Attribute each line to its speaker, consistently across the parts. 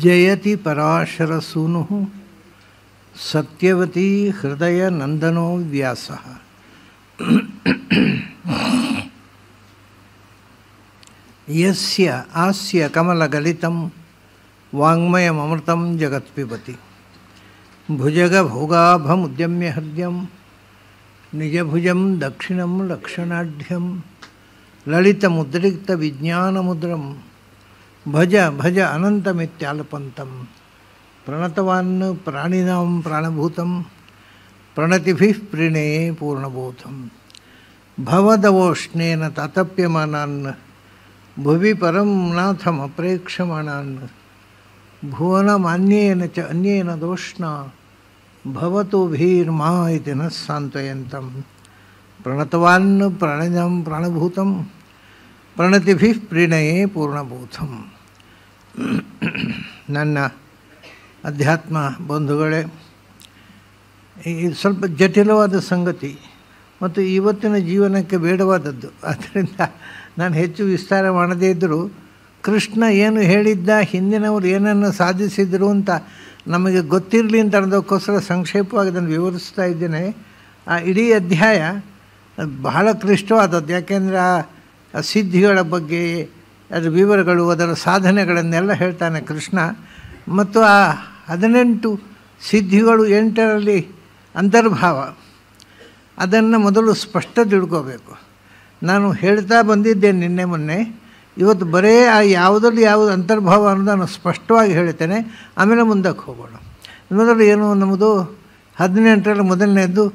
Speaker 1: ಜಯತಿ ಪರಾಶರಸೂನು ಸತ್ಯವತಿ ಹೃದಯ ನಂದನೋ ವ್ಯಾಸ. ಯಸ್ಯ ಆಸ್ಯ ಕಮಲಗಲಿತಂ ವಾಂಗ್ಮಯಮೃತಂ ಜಗತ್ಪಿಬತಿ. ಭುಜಗಭೋಗಾಭಮುದ್ಯಮ್ಯ ಹೃದಯಂ ನಿಜಭುಜಂ ದಕ್ಷಿಣಂ ಲಕ್ಷಣಾಢ್ಯಂ ಲಲಿತಮುದ್ರಿಕ್ತವಿಜ್ಞಾನಮುದ್ರಂ ಭಜ ಭಜ ಅನಂತಮಿತ್ಯಾಲಪಂತಂ. ಪ್ರಣತವಾನ್ ಪ್ರಾಣಿನಾಂ ಪ್ರಾಣಭೂತಂ ಪ್ರಣತಿಭಿಃ ಪ್ರಣೇ ಪೂರ್ಣಬೋಧಂ. ಭವದವೋಷ್ಣೇನ ತಾತಪ್ಯಮಾನಾನ್ ಭುವಿ ಪರಂ ನಾಥಮಪ್ರೇಕ್ಷಮಾಣಾನ್. ಭುವನಮಾನ್ಯೇನ ಚ ಅನ್ಯೇನ ದೋಷ್ಣ ಭವತು ಭೀರ್ಮಾ ಇತಿ ನ ಸಾಂತ್ವಯಂತಂ. ಪ್ರಣತವಾನ್ ಪ್ರಾಣಿನಾಂ ಪ್ರಾಣಭೂತಂ ಪ್ರಣತಿಭಿಃ ಪ್ರಣಯೇ ಪೂರ್ಣಬೋಧಂ. ನನ್ನ ಅಧ್ಯಾತ್ಮ ಬಂಧುಗಳೇ, ಇದು ಸ್ವಲ್ಪ ಜಟಿಲವಾದ ಸಂಗತಿ ಮತ್ತು ಇವತ್ತಿನ ಜೀವನಕ್ಕೆ ಬೇಡವಾದದ್ದು. ಆದ್ದರಿಂದ ನಾನು ಹೆಚ್ಚು ವಿಸ್ತಾರ ಮಾಡದೇ ಇದ್ದರೂ ಕೃಷ್ಣ ಏನು ಹೇಳಿದ್ದ, ಹಿಂದಿನವರು ಏನನ್ನು ಸಾಧಿಸಿದರು ಅಂತ ನಮಗೆ ಗೊತ್ತಿರಲಿ ಅಂತ ಅನ್ನೋದಕ್ಕೋಸ್ಕರ ಸಂಕ್ಷೇಪವಾಗಿ ಅದನ್ನು ವಿವರಿಸ್ತಾ ಇದ್ದೇನೆ. ಆ ಇಡೀ ಅಧ್ಯಾಯ ಬಹಳ ಕ್ಲಿಷ್ಟವಾದದ್ದು. ಯಾಕೆಂದರೆ ಆ ಸಿದ್ಧಿಗಳ ಬಗ್ಗೆ, ಅದರ ವಿವರಗಳು, ಅದರ ಸಾಧನೆಗಳನ್ನೆಲ್ಲ ಹೇಳ್ತಾನೆ ಕೃಷ್ಣ. ಮತ್ತು ಆ 18 ಸಿದ್ಧಿಗಳು 8ರಲ್ಲಿ ಅಂತರ್ಭಾವ, ಅದನ್ನು ಮೊದಲು ಸ್ಪಷ್ಟ ತಿಳ್ಕೋಬೇಕು. ನಾನು ಹೇಳ್ತಾ ಬಂದಿದ್ದೇನೆ ನಿನ್ನೆ ಮೊನ್ನೆ. ಇವತ್ತು ಬರೇ ಆ ಯಾವುದರಲ್ಲಿ ಯಾವುದು ಅಂತರ್ಭಾವ ಅನ್ನೋದನ್ನು ಸ್ಪಷ್ಟವಾಗಿ ಹೇಳ್ತೇನೆ. ಆಮೇಲೆ ಮುಂದಕ್ಕೆ ಹೋಗೋಣ. ಮೊದಲು ಏನು ನಮ್ಮದು 18ರಲ್ಲಿ ಮೊದಲನೇದು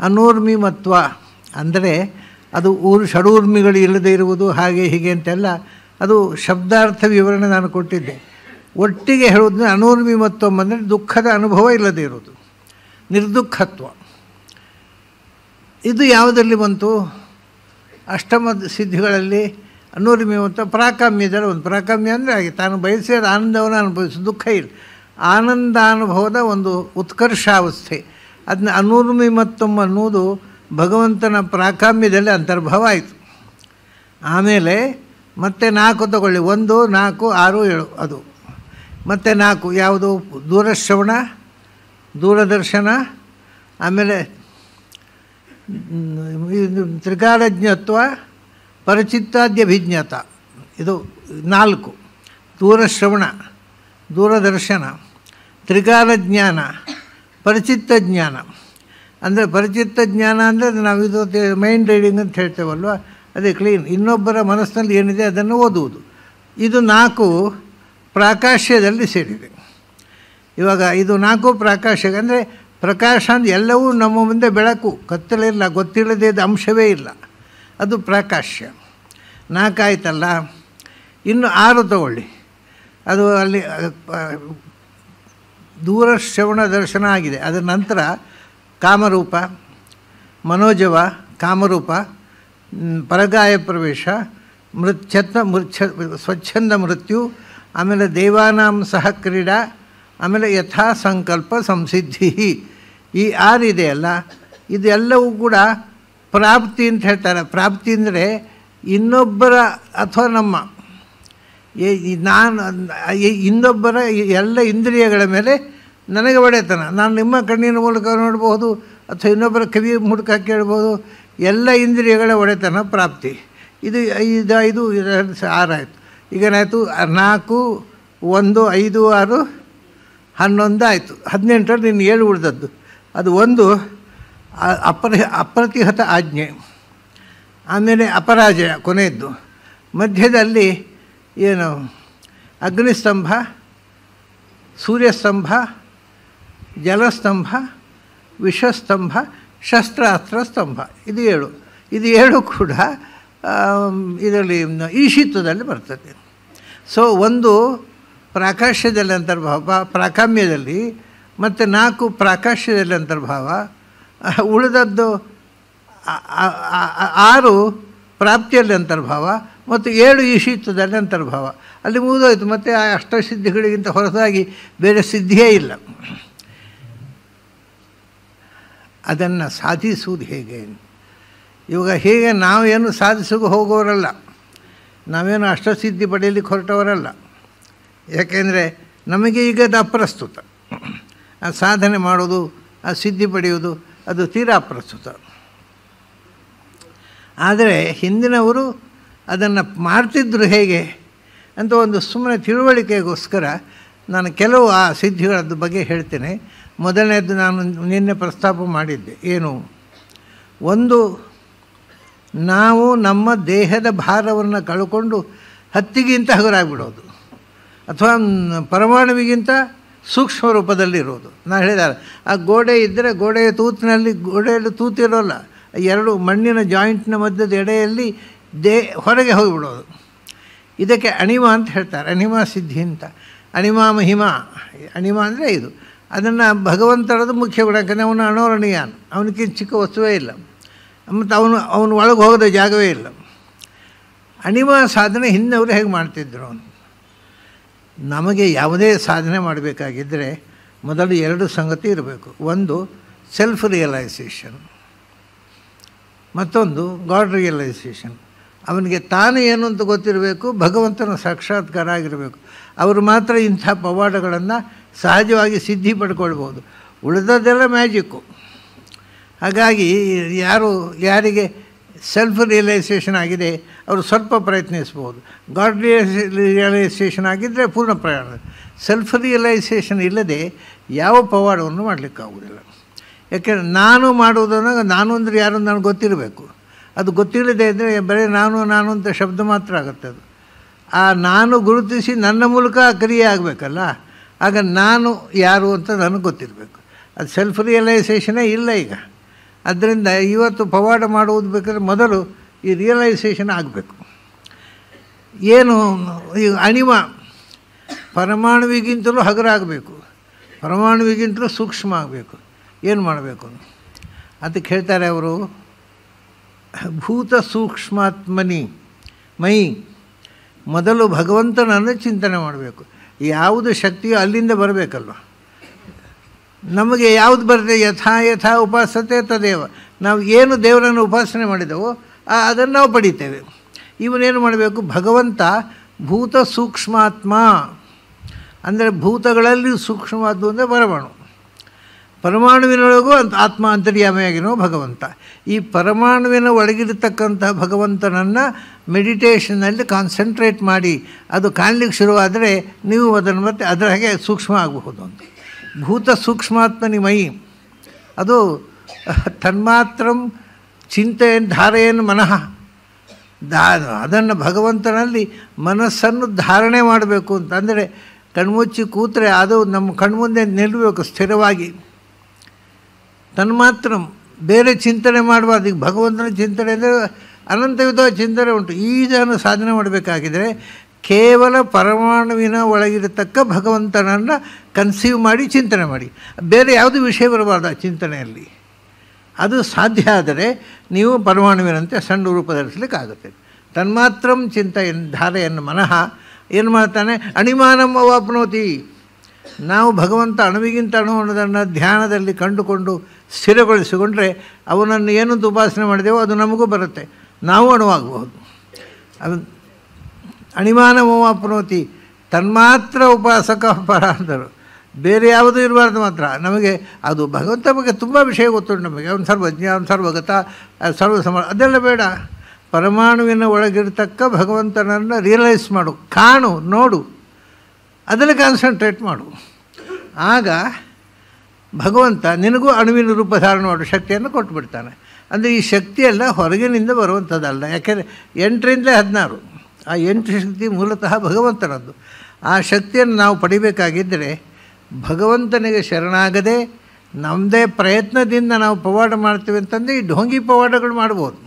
Speaker 1: ಅನೂರ್ಮಿಮತ್ವ. ಅಂದರೆ ಅದು ಷಡೂರ್ಮಿಗಳು ಇಲ್ಲದೆ ಇರುವುದು, ಹಾಗೆ ಹೀಗೆ ಅಂತೆಲ್ಲ ಅದು ಶಬ್ದಾರ್ಥ ವಿವರಣೆ ನಾನು ಕೊಟ್ಟಿದ್ದೆ. ಒಟ್ಟಿಗೆ ಹೇಳೋದು ಅನೂರ್ಮಿಮತ್ವ ಅಂದರೆ ದುಃಖದ ಅನುಭವ ಇಲ್ಲದೆ ಇರೋದು, ನಿರ್ದುಃಖತ್ವ. ಇದು ಯಾವುದರಲ್ಲಿ ಬಂತು? ಅಷ್ಟಮ ಸಿದ್ಧಿಗಳಲ್ಲಿ ಅನೂರ್ಮಿಮತ್ವ ಪ್ರಾಕಾಮ್ಯದಲ್ಲಿ ಒಂದು. ಪ್ರಾಕಾಮ್ಯ ಅಂದರೆ ಹಾಗೆ ತಾನು ಬಯಸಿದ ಆನಂದವನ್ನು ಅನುಭವಿಸು, ದುಃಖ ಇಲ್ಲ, ಆನಂದಾನುಭವದ ಒಂದು ಉತ್ಕರ್ಷಾವಸ್ಥೆ. ಅದನ್ನ ಅನೂರ್ಮಿಮತ್ವ ಅನ್ನೋದು ಭಗವಂತನ ಪ್ರಾಕಾಮ್ಯದಲ್ಲಿ ಅಂತರ್ಭಾವ ಆಯಿತು. ಆಮೇಲೆ ಮತ್ತೆ 4 ತಗೊಳ್ಳಿ, 1, 4, 6, 7 ಅದು. ಮತ್ತು 4 ಯಾವುದು? ದೂರಶ್ರವಣ, ದೂರದರ್ಶನ, ಆಮೇಲೆ ತ್ರಿಕಾಲಜ್ಞತ್ವ, ಪರಚಿತ್ತಾದ್ಯಭಿಜ್ಞತ. ಇದು 4. ದೂರಶ್ರವಣ, ದೂರದರ್ಶನ, ತ್ರಿಕಾಲಜ್ಞಾನ, ಪರಿಚಿತ್ತ ಜ್ಞಾನ. ಅಂದರೆ ಪರಿಚಿತ್ತ ಜ್ಞಾನ ಅಂದರೆ ನಾವು ಇದು ಮೈಂಡ್ ರೀಡಿಂಗ್ ಅಂತ ಹೇಳ್ತೇವಲ್ವ, ಅದೇ ಕ್ಲೀನ್, ಇನ್ನೊಬ್ಬರ ಮನಸ್ಸಿನಲ್ಲಿ ಏನಿದೆ ಅದನ್ನು ಓದುವುದು. ಇದು 4 ಪ್ರಾಕಾಶ್ಯದಲ್ಲಿ ಸೇರಿದೆ. ಇವಾಗ ಇದು 4 ಪ್ರಾಕಾಶ ಅಂದರೆ ಪ್ರಕಾಶ ಅಂದರೆ ಎಲ್ಲವೂ ನಮ್ಮ ಮುಂದೆ ಬೆಳಕು, ಕತ್ತಲಿಲ್ಲ, ಗೊತ್ತಿಲ್ಲದೇ ಇದ್ದ ಅಂಶವೇ ಇಲ್ಲ, ಅದು ಪ್ರಾಕಾಶ್ಯ. 4 ಆಯ್ತಲ್ಲ. ಇನ್ನು 6 ತಗೊಳ್ಳಿ. ಅದು ಅಲ್ಲಿ ದೂರಶ್ರವಣ ದರ್ಶನ ಆಗಿದೆ. ಅದರ ನಂತರ ಕಾಮರೂಪ, ಮನೋಜವ, ಕಾಮರೂಪ, ಪರಗಾಯ ಪ್ರವೇಶ, ಸ್ವಚ್ಛಂದ ಮೃತ್ಯು, ಆಮೇಲೆ ದೇವಾನಾಂ ಸಹ ಕ್ರೀಡಾ, ಆಮೇಲೆ ಯಥಾ ಸಂಕಲ್ಪ ಸಂಸಿದ್ಧಿ. ಈ 6 ಇದೆಯಲ್ಲ, ಇದೆಲ್ಲವೂ ಕೂಡ ಪ್ರಾಪ್ತಿ ಅಂತ ಹೇಳ್ತಾರೆ. ಪ್ರಾಪ್ತಿ ಅಂದರೆ ಇನ್ನೊಬ್ಬರ ಅಥವಾ ನಮ್ಮ ನಾನು ಇನ್ನೊಬ್ಬರ ಎಲ್ಲ ಇಂದ್ರಿಯಗಳ ಮೇಲೆ ನನಗೆ ಒಡೆತನ. ನಾನು ನಿಮ್ಮ ಕಣ್ಣಿನ ಮೂಲಕ ನೋಡ್ಬೋದು ಅಥವಾ ಇನ್ನೊಬ್ಬರ ಕಿವಿ ಮೂಲಕ ಕೇಳ್ಬೋದು. ಎಲ್ಲ ಇಂದ್ರಿಯಗಳ ಒಡೆತನ ಪ್ರಾಪ್ತಿ. ಇದು 5, 5, 6 ಆಯಿತು. ಈಗೇನಾಯಿತು? 4, 1, 5, 6, 11 ಆಯಿತು. 18ರಲ್ಲಿ ಇನ್ನು 7 ಉಳಿದದ್ದು. ಅದು 1 ಅಪ್ರತಿಹತ ಆಜ್ಞೆ, ಆಮೇಲೆ ಅಪರಾಜಯ ಕೊನೆಯದ್ದು. ಮಧ್ಯದಲ್ಲಿ ಏನು? ಅಗ್ನಿಸ್ತಂಭ, ಸೂರ್ಯಸ್ತಂಭ, ಜಲಸ್ತಂಭ, ವಿಷಸ್ತಂಭ, ಶಸ್ತ್ರಾಸ್ತ್ರ ಸ್ತಂಭ. ಇದು 7. ಇದು 7 ಕೂಡ ಇದರಲ್ಲಿ ಈಶಿತ್ವದಲ್ಲಿ ಬರ್ತದೆ. ಸೊ 1 ಪ್ರಾಕಾಶ್ಯದಲ್ಲಿ ಅಂತರ್ಭಾವ, ಪ್ರಾಕಾಮ್ಯದಲ್ಲಿ, ಮತ್ತು 4 ಪ್ರಾಕಾಶ್ಯದಲ್ಲಿ ಅಂತರ್ಭಾವ, ಉಳಿದದ್ದು 6 ಪ್ರಾಪ್ತಿಯಲ್ಲಿ ಅಂತರ್ಭಾವ ಮತ್ತು 7 ಈಶಿತ್ವದಲ್ಲಿ ಅಂತರ್ಭಾವ. ಅಲ್ಲಿ ಮುಗಿದೋಯ್ತು. ಮತ್ತು ಆ ಅಷ್ಟಸಿದ್ಧಿಗಳಿಗಿಂತ ಹೊರತಾಗಿ ಬೇರೆ ಸಿದ್ಧಿಯೇ ಇಲ್ಲ. ಅದನ್ನು ಸಾಧಿಸುವುದು ಹೇಗೆ? ಇವಾಗ ಹೇಗೆ ನಾವೇನು ಸಾಧಿಸೋಕೆ ಹೋಗೋರಲ್ಲ, ನಾವೇನು ಅಷ್ಟಸಿದ್ಧಿ ಪಡೆಯಲಿಕ್ಕೆ ಹೊರಟವರಲ್ಲ. ಯಾಕೆಂದರೆ ನಮಗೆ ಈಗ ಅದು ಅಪ್ರಸ್ತುತ. ಆ ಸಾಧನೆ ಮಾಡೋದು, ಆ ಸಿದ್ಧಿ ಪಡೆಯೋದು ಅದು ತೀರಾ ಅಪ್ರಸ್ತುತ. ಆದರೆ ಹಿಂದಿನವರು ಅದನ್ನು ಮಾಡ್ತಿದ್ರು ಹೇಗೆ ಅಂತ ಒಂದು ಸುಮ್ಮನೆ ತಿಳುವಳಿಕೆಗೋಸ್ಕರ ನಾನು ಕೆಲವು ಆ ಸಿದ್ಧಿಗಳದ್ದು ಬಗ್ಗೆ ಹೇಳ್ತೇನೆ. ಮೊದಲನೇದು ನಾನು ನಿನ್ನೆ ಪ್ರಸ್ತಾಪ ಮಾಡಿದ್ದೆ. ಏನು? ಒಂದು, ನಾವು ನಮ್ಮ ದೇಹದ ಭಾರವನ್ನು ಕಳ್ಕೊಂಡು ಹತ್ತಿಗಿಂತ ಹಗುರಾಗ್ಬಿಡೋದು, ಅಥವಾ ಪರಮಾಣುವಿಗಿಂತ ಸೂಕ್ಷ್ಮ ರೂಪದಲ್ಲಿರೋದು. ನಾನು ಹೇಳಿದಾರೆ, ಆ ಗೋಡೆ ಇದ್ದರೆ ಗೋಡೆಯ ಗೋಡೆಯಲ್ಲಿ ತೂತಿರೋಲ್ಲ, ಎರಡು ಮಣ್ಣಿನ ಜಾಯಿಂಟ್ನ ಮಧ್ಯದ ಎಡೆಯಲ್ಲಿ ಹೊರಗೆ ಹೋಗಿಬಿಡೋದು. ಇದಕ್ಕೆ ಅಣಿಮ ಅಂತ ಹೇಳ್ತಾರೆ, ಅಣಿಮ ಸಿದ್ಧಿ ಅಂತ. ಅಣಿಮ ಮಹಿಮ, ಅಣಿಮ ಅಂದರೆ ಇದು. ಅದನ್ನು ಭಗವಂತನದು ಮುಖ್ಯ ಗುಣ. ಯಾಕಂದರೆ ಅವನು ಅಣೋರಣೀಯಾನ್, ಅವನಿಗಿಂತ ಚಿಕ್ಕ ವಸ್ತುವೇ ಇಲ್ಲ, ಮತ್ತು ಅವನು ಒಳಗೆ ಹೋಗೋದ ಜಾಗವೇ ಇಲ್ಲ. ಅಣಿಮ ಸಾಧನೆ ಹಿಂದವರು ಹೇಗೆ ಮಾಡ್ತಿದ್ರು ಅವನು. ನಮಗೆ ಯಾವುದೇ ಸಾಧನೆ ಮಾಡಬೇಕಾಗಿದ್ದರೆ ಮೊದಲು ಎರಡು ಸಂಗತಿ ಇರಬೇಕು. ಒಂದು ಸೆಲ್ಫ್ ರಿಯಲೈಸೇಷನ್, ಮತ್ತೊಂದು ಗಾಡ್ ರಿಯಲೈಸೇಷನ್. ಅವನಿಗೆ ತಾನು ಏನು ಅಂತ ಗೊತ್ತಿರಬೇಕು, ಭಗವಂತನ ಸಾಕ್ಷಾತ್ಕಾರ ಆಗಿರಬೇಕು. ಅವರು ಮಾತ್ರ ಇಂಥ ಪವಾಡಗಳನ್ನು ಸಹಜವಾಗಿ ಸಿದ್ಧಿ ಪಡ್ಕೊಳ್ಬೋದು. ಉಳಿದದ್ದೆಲ್ಲ ಮ್ಯಾಜಿಕ್ಕು. ಹಾಗಾಗಿ ಯಾರಿಗೆ ಸೆಲ್ಫ್ ರಿಯಲೈಸೇಷನ್ ಆಗಿದೆ ಅವರು ಸ್ವಲ್ಪ ಪ್ರಯತ್ನಿಸ್ಬೋದು. ಗಾಡ್ ರಿಯಲೈಸೇಷನ್ ಆಗಿದ್ದರೆ ಪೂರ್ಣ ಪ್ರಯಾಣ. ಸೆಲ್ಫ್ ರಿಯಲೈಸೇಷನ್ ಇಲ್ಲದೆ ಯಾವ ಪವಾಡವನ್ನು ಮಾಡಲಿಕ್ಕಾಗೋದಿಲ್ಲ. ಯಾಕೆಂದರೆ ನಾನು ಮಾಡುವುದನ್ನು, ನಾನು ಅಂದರೆ ಯಾರು ನನಗೆ ಗೊತ್ತಿರಬೇಕು. ಅದು ಗೊತ್ತಿಲ್ಲದೆ ಇದ್ದರೆ ಬರೀ ನಾನು ಅಂತ ಶಬ್ದ ಮಾತ್ರ ಆಗುತ್ತೆ. ಅದು ಆ ನಾನು ಗುರುತಿಸಿ ನನ್ನ ಮೂಲಕ ಕ್ರಿಯೆ ಆಗಬೇಕಲ್ಲ. ಆಗ ನಾನು ಯಾರು ಅಂತ ನನಗೆ ಗೊತ್ತಿರಬೇಕು. ಅದು ಸೆಲ್ಫ್ ರಿಯಲೈಸೇಷನೇ ಇಲ್ಲ ಈಗ. ಆದ್ದರಿಂದ ಇವತ್ತು ಪವಾಡ ಮಾಡುವುದು ಬೇಕಾದ್ರೆ ಮೊದಲು ಈ ರಿಯಲೈಸೇಷನ್ ಆಗಬೇಕು. ಏನು ಈ ಅಣಿಮ ಪರಮಾಣುವಿಗಿಂತಲೂ ಹಗುರಾಗಬೇಕು, ಪರಮಾಣುವಿಗಿಂತಲೂ ಸೂಕ್ಷ್ಮ ಆಗಬೇಕು. ಏನು ಮಾಡಬೇಕು ಅದಕ್ಕೆ ಹೇಳ್ತಾರೆ ಅವರು, ಭೂತ ಸೂಕ್ಷ್ಮಾತ್ಮನಿ ಮೈ. ಮೊದಲು ಭಗವಂತನನ್ನು ಚಿಂತನೆ ಮಾಡಬೇಕು. ಯಾವುದು ಶಕ್ತಿಯೋ ಅಲ್ಲಿಂದ ಬರಬೇಕಲ್ವ. ನಮಗೆ ಯಾವುದು ಬರುತ್ತೆ? ಯಥಾ ಉಪಾಸತೆ ತದೇವ. ನಾವು ಏನು ದೇವರನ್ನು ಉಪಾಸನೆ ಮಾಡಿದೆವೋ ಅದನ್ನು ನಾವು ಪಡಿತೇವೆ. ಇವನೇನು ಮಾಡಬೇಕು? ಭಗವಂತ ಭೂತ ಸೂಕ್ಷ್ಮಾತ್ಮ ಅಂದರೆ ಭೂತಗಳಲ್ಲಿ ಸೂಕ್ಷ್ಮವಾದ್ದು ಅಂದರೆ ಪರಮಾಣು. ಪರಮಾಣುವಿನೊಳಗೂ ಆತ್ಮ ಅಂತರ್ಯಾಮಿಯಾಗಿನೋ ಭಗವಂತ. ಈ ಪರಮಾಣುವಿನ ಒಳಗಿರತಕ್ಕಂಥ ಭಗವಂತನನ್ನು ಮೆಡಿಟೇಷನ್ನಲ್ಲಿ ಕಾನ್ಸಂಟ್ರೇಟ್ ಮಾಡಿ ಅದು ಕಾಣಲಿಕ್ಕೆ ಶುರುವಾದರೆ ನೀವು ಅದನ್ನು ಮತ್ತೆ ಅದರ ಹಾಗೆ ಸೂಕ್ಷ್ಮ ಆಗಬಹುದು ಅಂತ. ಭೂತ ಸೂಕ್ಷ್ಮಾತ್ಮನಿ ಮೈ, ಅದು ತನ್ಮಾತ್ರಂ ಚಿಂತೆಯನ್ನು ಧಾರೆಯನ್ನು ಮನಃ. ಅದನ್ನು ಭಗವಂತನಲ್ಲಿ ಮನಸ್ಸನ್ನು ಧಾರಣೆ ಮಾಡಬೇಕು ಅಂತ. ಅಂದರೆ ಕಣ್ಮುಚ್ಚಿ ಕೂತ್ರೆ ಅದು ನಮ್ಮ ಕಣ್ಮುಂದೆ ನಿಲ್ಲಬೇಕು ಸ್ಥಿರವಾಗಿ. ತನ್ಮಾತ್ರ ಬೇರೆ ಚಿಂತನೆ ಮಾಡಬಾರ್ದು. ಈಗ ಭಗವಂತನ ಚಿಂತನೆ ಅಂದರೆ ಅನಂತ ವಿಧ ಚಿಂತನೆ ಉಂಟು. ಇದನ್ನು ಸಾಧನೆ ಮಾಡಬೇಕಾಗಿದ್ದರೆ ಕೇವಲ ಪರಮಾಣುವಿನ ಒಳಗಿರತಕ್ಕ ಭಗವಂತನನ್ನು ಕನ್ಸೀವ್ ಮಾಡಿ ಚಿಂತನೆ ಮಾಡಿ, ಬೇರೆ ಯಾವುದೇ ವಿಷಯ ಬರಬಾರ್ದು ಆ ಚಿಂತನೆಯಲ್ಲಿ. ಅದು ಸಾಧ್ಯ ಆದರೆ ನೀವು ಪರಮಾಣುವಿನಂತೆ ಸಣ್ಣ ರೂಪ ಧರಿಸಲಿಕ್ಕಾಗುತ್ತೆ. ತನ್ಮಾತ್ರಂ ಚಿಂತೆಯನ್ನು ಧಾರೆಯನ್ನು ಮನಃ ಏನು ಮಾಡ್ತಾನೆ? ಅಣಿಮಾನಂ ಅವಾಪ್ನೋತಿ. ನಾವು ಭಗವಂತ ಅಣುವಿಗಿಂತ ಅಣು ಅನ್ನೋದನ್ನು ಧ್ಯಾನದಲ್ಲಿ ಕಂಡುಕೊಂಡು ಸ್ಥಿರಗೊಳಿಸಿಕೊಂಡ್ರೆ ಅವನನ್ನು ಏನಂತ ಉಪಾಸನೆ ಮಾಡಿದೆವೋ ಅದು ನಮಗೂ ಬರುತ್ತೆ, ನಾವು ಅಣುವಾಗಬಹುದು. ಅದು ಅಣಿಮಾನಮವಾಪ್ನೋತಿ ತನ್ಮಾತ್ರ ಉಪಾಸಕ ಪರ ಅಂದರು. ಬೇರೆ ಯಾವುದೂ ಇರಬಾರ್ದು ಮಾತ್ರ. ನಮಗೆ ಅದು ಭಗವಂತ ಬಗ್ಗೆ ತುಂಬ ವಿಷಯ ಗೊತ್ತುಂಟು ನಮಗೆ. ಅವನು ಸರ್ವಜ್ಞ, ಅವನು ಸರ್ವಗತ, ಅದೆಲ್ಲ ಬೇಡ. ಪರಮಾಣುವಿನ ಒಳಗಿರ್ತಕ್ಕ ಭಗವಂತನನ್ನು ರಿಯಲೈಸ್ ಮಾಡು, ಕಾಣು, ನೋಡು, ಅದನ್ನು ಕಾನ್ಸಂಟ್ರೇಟ್ ಮಾಡು. ಆಗ ಭಗವಂತ ನಿನಗೂ ಅಣುವಿನ ರೂಪ ಧಾರಣ ಮಾಡೋ ಶಕ್ತಿಯನ್ನು ಕೊಟ್ಟುಬಿಡ್ತಾನೆ. ಅಂದರೆ ಈ ಶಕ್ತಿಯೆಲ್ಲ ಹೊರಗಿನಿಂದ ಬರುವಂಥದ್ದಲ್ಲ. ಯಾಕೆಂದರೆ 8ರಿಂದ 16 ಆ 8 ಶಕ್ತಿ ಮೂಲತಃ ಭಗವಂತನದ್ದು. ಆ ಶಕ್ತಿಯನ್ನು ನಾವು ಪಡಿಬೇಕಾಗಿದ್ದರೆ ಭಗವಂತನಿಗೆ ಶರಣಾಗದೆ ನಮ್ಮದೇ ಪ್ರಯತ್ನದಿಂದ ನಾವು ಪವಾಡ ಮಾಡ್ತೀವಿ ಅಂತಂದರೆ ಈ ಢೋಂಗಿ ಪವಾಡಗಳು ಮಾಡ್ಬೋದು.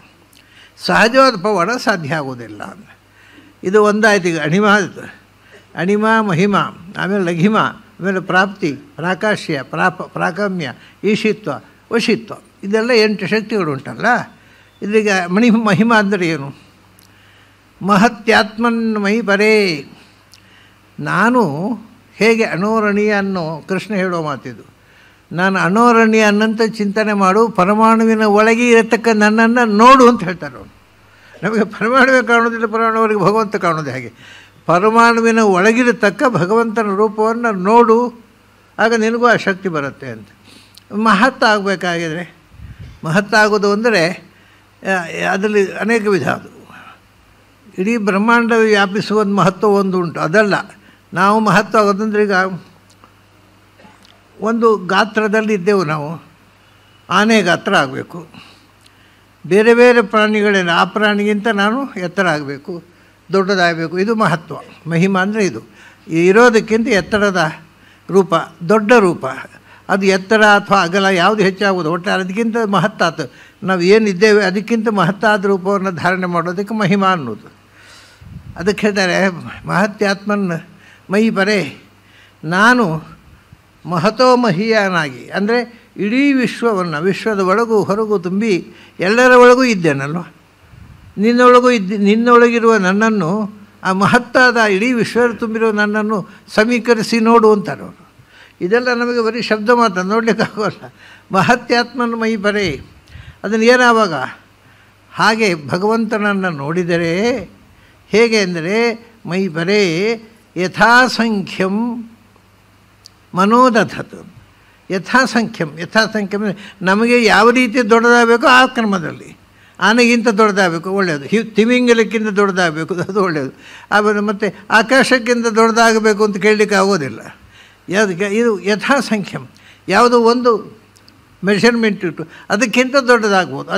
Speaker 1: ಸಹಜವಾದ ಪವಾಡ ಸಾಧ್ಯ ಆಗೋದಿಲ್ಲ. ಇದು ಒಂದಾಯ್ತು. ಈಗ ಅಣಿಮ ಮಹಿಮ, ಆಮೇಲೆ ಲಘಿಮ, ಆಮೇಲೆ ಪ್ರಾಪ್ತಿ, ಪ್ರಾಕಾಶ್ಯ, ಪ್ರಾಕಮ್ಯ, ಈಶಿತ್ವ, ವಶಿತ್ವ, ಇದೆಲ್ಲ 8 ಶಕ್ತಿಗಳು ಉಂಟಲ್ಲ. ಇದೀಗ ಮಹಿಮ ಅಂದರೆ ಏನು? ಮಹತ್ಯಾತ್ಮನ್ಮಯಿ ಪರೇ. ನಾನು ಹೇಗೆ ಅಣೋರಣೀಯ ಅನ್ನೋ ಕೃಷ್ಣ ಹೇಳೋ ಮಾತಿದು. ನಾನು ಅಣೋರಣೀಯ ಅನ್ನಂತ ಚಿಂತನೆ ಮಾಡು, ಪರಮಾಣುವಿನ ಒಳಗೆ ಇರತಕ್ಕ ನನ್ನನ್ನು ನೋಡು ಅಂತ ಹೇಳ್ತಾರೆ ಅವನು. ನಮಗೆ ಪರಮಾಣುವೇ ಕಾಣೋದಿಲ್ಲ, ಪರಮಾಣುವರಿಗೆ ಭಗವಂತ ಕಾಣೋದು ಹಾಗೆ. ಪರಮಾಣುವಿನ ಒಳಗಿರತಕ್ಕ ಭಗವಂತನ ರೂಪವನ್ನು ನೋಡು, ಆಗ ನಿನಗೂ ಆ ಶಕ್ತಿ ಬರುತ್ತೆ ಅಂತ. ಮಹತ್ ಆಗಬೇಕಾಗಿದ್ರೆ, ಮಹತ್ತಾಗೋದು ಅಂದರೆ ಅದರಲ್ಲಿ ಅನೇಕ ವಿಧ. ಅದು ಇಡೀ ಬ್ರಹ್ಮಾಂಡ ವ್ಯಾಪಿಸುವ ಮಹತ್ವ ಒಂದು ಉಂಟು, ಅದಲ್ಲ. ನಾವು ಮಹತ್ವ ಆಗೋದಂದ್ರೆ, ಈಗ ಒಂದು ಗಾತ್ರದಲ್ಲಿ ಇದ್ದೆವು ನಾವು, ಆನೆ ಗಾತ್ರ ಆಗಬೇಕು. ಬೇರೆ ಬೇರೆ ಪ್ರಾಣಿಗಳೇನು, ಆ ಪ್ರಾಣಿಗಿಂತ ನಾನು ಎತ್ತರ ಆಗಬೇಕು, ದೊಡ್ಡದಾಗಬೇಕು. ಇದು ಮಹತ್ವ. ಮಹಿಮಾ ಅಂದರೆ ಇದು ಇರೋದಕ್ಕಿಂತ ಎತ್ತರದ ರೂಪ, ದೊಡ್ಡ ರೂಪ. ಅದು ಎತ್ತರ ಅಥವಾ ಅಗಲ ಯಾವುದು ಹೆಚ್ಚಾಗೋದು, ಒಟ್ಟಾರೆ ಅದಕ್ಕಿಂತ ಮಹತ್ತಾದ, ನಾವು ಏನಿದ್ದೇವೆ ಅದಕ್ಕಿಂತ ಮಹತ್ತಾದ ರೂಪವನ್ನು ಧಾರಣೆ ಮಾಡೋದಕ್ಕೆ ಮಹಿಮಾ ಅನ್ನೋದು. ಅದಕ್ಕೆ ಹೇಳ್ತಾರೆ ಮಹತ್ಯಾತ್ಮನ್ ಮೈ ಪರೆ, ನಾನು ಮಹತೋ ಮಹೀಯನಾಗಿ, ಅಂದರೆ ಇಡೀ ವಿಶ್ವವನ್ನು, ವಿಶ್ವದ ಒಳಗೂ ಹೊರಗೂ ತುಂಬಿ ಎಲ್ಲರ ಒಳಗೂ ಇದ್ದೇನಲ್ವ, ನಿನ್ನೊಳಗಿರುವ ನನ್ನನ್ನು, ಆ ಮಹತ್ತಾದ ಇಡೀ ವಿಶ್ವದ ತುಂಬಿರುವ ನನ್ನನ್ನು ಸಮೀಕರಿಸಿ ನೋಡು ಅಂತಾರೆ ಅವರು. ಇದೆಲ್ಲ ನಮಗೆ ಬರೀ ಶಬ್ದ ಮಾತ್ರ, ನೋಡಲಿಕ್ಕಾಗೋಲ್ಲ. ಮಹತ್ಯಾತ್ಮನ ಮೈ ಪರೆ, ಅದನ್ನು ಏನಾವಾಗ ಹಾಗೆ ಭಗವಂತನನ್ನು ನೋಡಿದರೆ ಹೇಗೆ ಅಂದರೆ, ಮೈ ಪರೆ ಯಥಾಸಂಖ್ಯಂ ಮನೋದಧತ್. ಯಥಾಸಂಖ್ಯಂ ಅಂದರೆ ನಮಗೆ ಯಾವ ರೀತಿ ದೊಡ್ಡದಾಗಬೇಕು ಆ ಕ್ರಮದಲ್ಲಿ. ಆನೆಗಿಂತ ದೊಡ್ಡದಾಗಬೇಕು, ಒಳ್ಳೆಯದು. ತಿಮಿಂಗಲಕ್ಕಿಂತ ದೊಡ್ಡದಾಗಬೇಕು, ಅದು ಒಳ್ಳೆಯದು. ಆಮೇಲೆ ಮತ್ತು ಆಕಾಶಕ್ಕಿಂತ ದೊಡ್ಡದಾಗಬೇಕು ಅಂತ ಕೇಳಲಿಕ್ಕೆ ಆಗೋದಿಲ್ಲ. ಯಾವುದಕ್ಕೆ ಇದು ಯಥಾಸಂಖ್ಯಂ, ಯಾವುದೋ ಒಂದು ಮೆಷರ್ಮೆಂಟ್ ಇಟ್ಟು ಅದಕ್ಕಿಂತ ದೊಡ್ಡದಾಗ್ಬೋದು.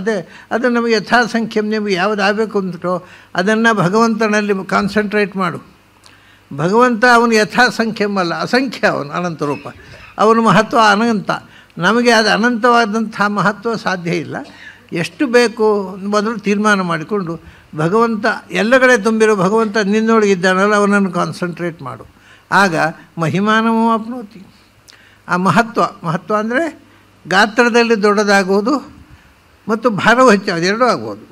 Speaker 1: ಅದು ನಮಗೆ ಯಥಾಸಂಖ್ಯಂ, ನಿಮಗೆ ಯಾವುದು ಆಗಬೇಕು ಅಂತೋ ಅದನ್ನು ಭಗವಂತನಲ್ಲಿ ಕಾನ್ಸಂಟ್ರೇಟ್ ಮಾಡು. ಭಗವಂತ ಅವನು ಯಥಾಸಂಖ್ಯಂ ಅಲ್ಲ, ಅಸಂಖ್ಯ, ಅವನು ಅನಂತ ರೂಪ. ಅವನ ಮಹತ್ವ ಅನಂತ. ನಮಗೆ ಅದು ಅನಂತವಾದಂಥ ಮಹತ್ವ ಸಾಧ್ಯ ಇಲ್ಲ. ಎಷ್ಟು ಬೇಕು ಮೊದಲು ತೀರ್ಮಾನ ಮಾಡಿಕೊಂಡು, ಭಗವಂತ ಎಲ್ಲ ಕಡೆ ತುಂಬಿರೋ ಭಗವಂತ ನಿನ್ನೊಳಗಿದ್ದಾನಲ್ಲ, ಅವನನ್ನು ಕಾನ್ಸಂಟ್ರೇಟ್ ಮಾಡು. ಆಗ ಮಹಿಮಾನವೂ ಅಪ್ನೋತಿ. ಆ ಮಹತ್ವ ಅಂದರೆ ಗಾತ್ರದಲ್ಲಿ ದೊಡ್ಡದಾಗುವುದು ಮತ್ತು ಭಾರವು ಹೆಚ್ಚಾಗೋದು, ಎರಡೂ ಆಗ್ಬೋದು.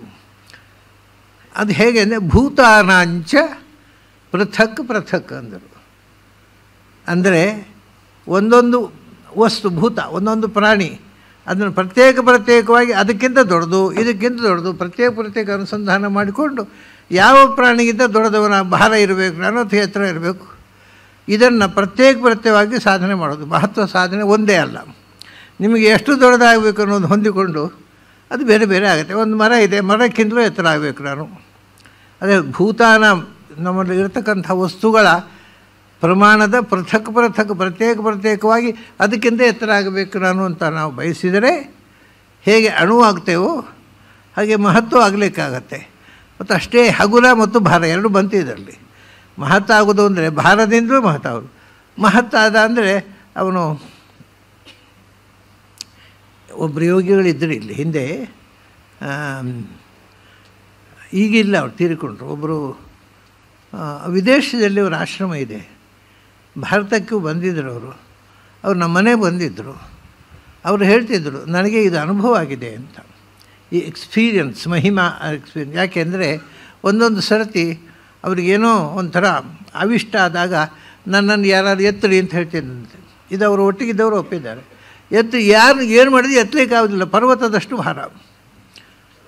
Speaker 1: ಅದು ಹೇಗೆ ಅಂದರೆ ಭೂತಾನಾಂಚ ಪೃಥಕ್ ಅಂದರು. ಅಂದರೆ ಒಂದೊಂದು ವಸ್ತು, ಭೂತ ಒಂದೊಂದು ಪ್ರಾಣಿ, ಅದನ್ನು ಪ್ರತ್ಯೇಕವಾಗಿ ಅದಕ್ಕಿಂತ ದೊಡ್ಡದು, ಇದಕ್ಕಿಂತ ದೊಡ್ಡದು, ಪ್ರತ್ಯೇಕ ಅನುಸಂಧಾನ ಮಾಡಿಕೊಂಡು ಯಾವ ಪ್ರಾಣಿಗಿಂತ ದೊಡ್ಡದವನ ಭಾರ ಇರಬೇಕು, ನಾನು ಎತ್ತರ ಇರಬೇಕು, ಇದನ್ನು ಪ್ರತ್ಯೇಕವಾಗಿ ಸಾಧನೆ ಮಾಡೋದು. ಮಹತ್ವ ಸಾಧನೆ ಒಂದೇ ಅಲ್ಲ. ನಿಮಗೆ ಎಷ್ಟು ದೊಡ್ಡದಾಗಬೇಕು ಅನ್ನೋದು ಹೊಂದಿಕೊಂಡು ಅದು ಬೇರೆ ಬೇರೆ ಆಗುತ್ತೆ. ಒಂದು ಮರ ಇದೆ, ಮರಕ್ಕಿಂತಲೂ ಎತ್ತರ ಆಗಬೇಕು ನಾನು. ಅದೇ ಭೂತಾನ, ನಮ್ಮಲ್ಲಿ ಇರತಕ್ಕಂಥ ವಸ್ತುಗಳ ಪ್ರಮಾಣದ ಪ್ರತ್ಯೇಕವಾಗಿ ಅದಕ್ಕಿಂತ ಎತ್ತರ ಆಗಬೇಕು ನಾನು ಅಂತ ನಾವು ಬಯಸಿದರೆ ಹೇಗೆ ಅಣುವಾಗ್ತೇವೋ ಹಾಗೆ ಮಹತ್ವ ಆಗಲಿಕ್ಕಾಗತ್ತೆ. ಮತ್ತು ಅಷ್ಟೇ ಹಗುರ ಮತ್ತು ಭಾರ ಎರಡು ಬಂತು ಇದರಲ್ಲಿ. ಮಹತ್ವ ಆಗೋದು ಅಂದರೆ ಭಾರದಿಂದಲೂ ಮಹತ್ತಾದ ಅಂದರೆ ಅವನು ಒಬ್ಬರು ಯೋಗಿಗಳಿದ್ದರು ಇಲ್ಲಿ ಹಿಂದೆ, ಈಗಿಲ್ಲ, ಅವ್ರು ತೀರಿಕೊಂಡ್ರು. ಒಬ್ಬರು ವಿದೇಶದಲ್ಲಿ ಅವರ ಆಶ್ರಮ ಇದೆ, ಭಾರತಕ್ಕೂ ಬಂದಿದ್ದರು. ಅವರು ನಮ್ಮ ಮನೆಗೆ ಬಂದಿದ್ದರು. ಅವರು ಹೇಳ್ತಿದ್ದರು, ನನಗೆ ಇದು ಅನುಭವ ಆಗಿದೆ ಅಂತ, ಈ ಎಕ್ಸ್ಪೀರಿಯನ್ಸ್, ಮಹಿಮಾ ಎಕ್ಸ್ಪೀರಿಯನ್ಸ್. ಯಾಕೆಂದರೆ ಒಂದೊಂದು ಸರ್ತಿ ಅವ್ರಿಗೇನೋ ಒಂಥರ ಅವಿಷ್ಟ ಆದಾಗ ನನ್ನನ್ನು ಯಾರಾದ್ರು ಎತ್ತರಿ ಅಂತ ಹೇಳ್ತಿದ್ದಂತೆ. ಇದು ಅವರು ಒಟ್ಟಿಗಿದ್ದವರು ಒಪ್ಪಿದ್ದಾರೆ. ಯಾರು ಏನು ಮಾಡಿದ್ರೆ ಎತ್ತಲಿಕ್ಕೆ ಆಗೋದಿಲ್ಲ, ಪರ್ವತದಷ್ಟು ಭಾರ.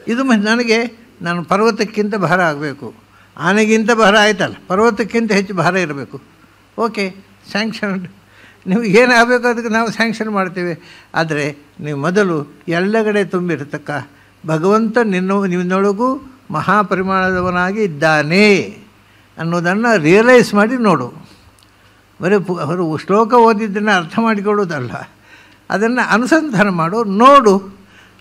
Speaker 1: ಇದು ನನಗೆ, ನಾನು ಪರ್ವತಕ್ಕಿಂತ ಭಾರ ಆಗಬೇಕು, ಆನೆಗಿಂತ ಭಾರ ಆಯ್ತಲ್ಲ, ಪರ್ವತಕ್ಕಿಂತ ಹೆಚ್ಚು ಭಾರ ಇರಬೇಕು. Okay, sanctioned. ನೀವು ಏನಾಗಬೇಕು ಅದಕ್ಕೆ ನಾವು ಸ್ಯಾಂಕ್ಷನ್ ಮಾಡ್ತೇವೆ. ಆದರೆ ನೀವು ಮೊದಲು ಎಲ್ಲ ಕಡೆ ತುಂಬಿರತಕ್ಕ ಭಗವಂತ ನಿನ್ನೊಳಗೂ ಮಹಾಪರಿಮಾಣದವನಾಗಿ ಇದ್ದಾನೆ ಅನ್ನೋದನ್ನು ರಿಯಲೈಸ್ ಮಾಡಿ ನೋಡು. ಬರೀ ಅವರು ಶ್ಲೋಕ ಓದಿದ್ದನ್ನು ಅರ್ಥ ಮಾಡಿಕೊಳ್ಳೋದಲ್ಲ, ಅದನ್ನು ಅನುಸಂಧಾನ ಮಾಡು,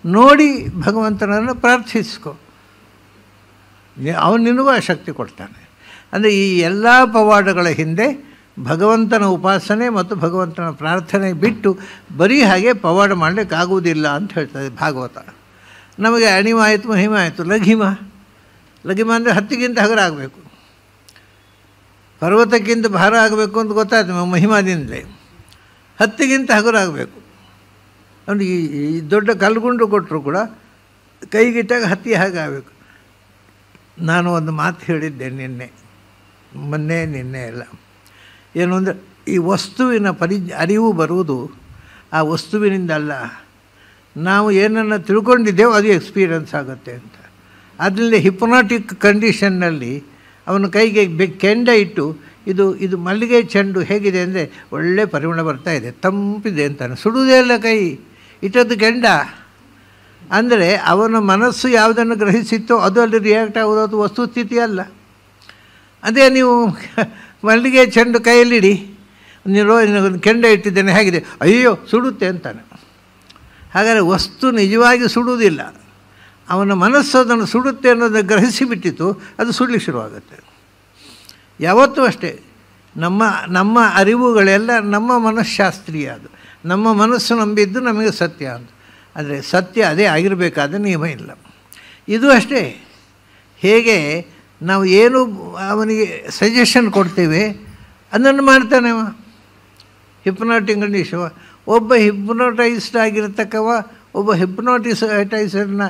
Speaker 1: ನೋಡಿ ಭಗವಂತನನ್ನು ಪ್ರಾರ್ಥಿಸ್ಕೊ. ಅವನು ನಿನಗೂ ಆ ಶಕ್ತಿ ಕೊಡ್ತಾನೆ. ಅಂದರೆ ಈ ಎಲ್ಲ ಪವಾಡಗಳ ಹಿಂದೆ ಭಗವಂತನ ಉಪಾಸನೆ ಮತ್ತು ಭಗವಂತನ ಪ್ರಾರ್ಥನೆ ಬಿಟ್ಟು ಬರೀ ಹಾಗೆ ಪವಾಡ ಮಾಡಲಿಕ್ಕಾಗುವುದಿಲ್ಲ ಅಂತ ಹೇಳ್ತದೆ ಭಾಗವತ. ನಮಗೆ ಅಣಿಮಾಯಿತು, ಮಹಿಮ ಆಯಿತು. ಲಘಿಮ ಅಂದರೆ ಹತ್ತಿಗಿಂತ ಹಗರ ಆಗಬೇಕು, ಪರ್ವತಕ್ಕಿಂತ ಭಾರ ಆಗಬೇಕು ಅಂತ ಗೊತ್ತಾಯ್ತು ಮಹಿಮಾದಿಂದಲೇ. ಹತ್ತಿಗಿಂತ ಹಗರ ಆಗಬೇಕು. ಅವನಿಗೆ ಈ ದೊಡ್ಡ ಕಲ್ಗುಂಡು ಕೊಟ್ಟರು ಕೂಡ ಕೈಗಿಟ್ಟಾಗ ಹತ್ತಿ ಹಾಗೆ ಆಗಬೇಕು. ನಾನು ಒಂದು ಮಾತು ಹೇಳಿದ್ದೆ ನಿನ್ನೆ ಎಲ್ಲ, ಏನು ಅಂದರೆ ಈ ವಸ್ತುವಿನ ಅರಿವು ಬರುವುದು ಆ ವಸ್ತುವಿನಿಂದ ಅಲ್ಲ, ನಾವು ಏನನ್ನು ತಿಳ್ಕೊಂಡಿದ್ದೇವೋ ಅದು ಎಕ್ಸ್ಪೀರಿಯನ್ಸ್ ಆಗುತ್ತೆ ಅಂತ. ಅದರಿಂದ ಹಿಪ್ನಾಟಿಕ್ ಕಂಡೀಷನ್ನಲ್ಲಿ ಅವನ ಕೈಗೆ ಕೆಂಡ ಇಟ್ಟು ಇದು ಮಲ್ಲಿಗೆ ಚೆಂಡು ಹೇಗಿದೆ ಅಂದರೆ ಒಳ್ಳೆ ಪರಿಮಳ ಬರ್ತಾ ಇದೆ, ತಂಪಿದೆ ಅಂತಾನೆ. ಸುಡುವುದೇ ಇಲ್ಲ ಕೈ, ಇಟ್ಟದ್ದು ಕೆಂಡ. ಅಂದರೆ ಅವನ ಮನಸ್ಸು ಯಾವುದನ್ನು ಗ್ರಹಿಸಿತ್ತೋ ಅದು ಅಲ್ಲಿ ರಿಯಾಕ್ಟ್ ಆಗೋದು, ಅದು ವಸ್ತುಸ್ಥಿತಿ ಅಲ್ಲ. ಅದೇ ನೀವು ಮಲ್ಲಿಗೆ ಚೆಂಡು ಕೈಯಲ್ಲಿಡಿ, ನೀನು ಕೆಂಡ ಇಟ್ಟಿದ್ದೇನೆ ಹೇಗಿದೆ, ಅಯ್ಯೋ ಸುಡುತ್ತೆ ಅಂತಾನೆ. ಹಾಗಾದರೆ ವಸ್ತು ನಿಜವಾಗಿ ಸುಡುವುದಿಲ್ಲ, ಅವನ ಮನಸ್ಸು ಅದನ್ನು ಸುಡುತ್ತೆ ಅನ್ನೋದನ್ನು ಗ್ರಹಿಸಿಬಿಟ್ಟಿತ್ತು, ಅದು ಸುಡಲಿಕ್ಕೆ ಶುರುವಾಗುತ್ತೆ. ಯಾವತ್ತೂ ಅಷ್ಟೇ ನಮ್ಮ ಅರಿವುಗಳೆಲ್ಲ ನಮ್ಮ ಮನಃಶಾಸ್ತ್ರೀಯ, ಅದು ನಮ್ಮ ಮನಸ್ಸು ನಂಬಿದ್ದು ನಮಗೆ ಸತ್ಯ ಅಂತ. ಆದರೆ ಸತ್ಯ ಅದೇ ಆಗಿರಬೇಕಾದ ನಿಯಮ ಇಲ್ಲ. ಇದು ಅಷ್ಟೇ, ಹೇಗೆ ನಾವು ಏನು ಅವನಿಗೆ ಸಜೆಷನ್ ಕೊಡ್ತೇವೆ ಅದನ್ನು ಮಾಡ್ತಾನೆ ಅವ. ಹಿಪ್ನಾಟಿಕ್ ಕಂಡೀಷನ್, ಒಬ್ಬ ಹಿಪ್ನೋಟೈಸ್ಡ್ ಆಗಿರತಕ್ಕವ ಒಬ್ಬ ಹಿಪ್ನೋಟೈಸರ್ನ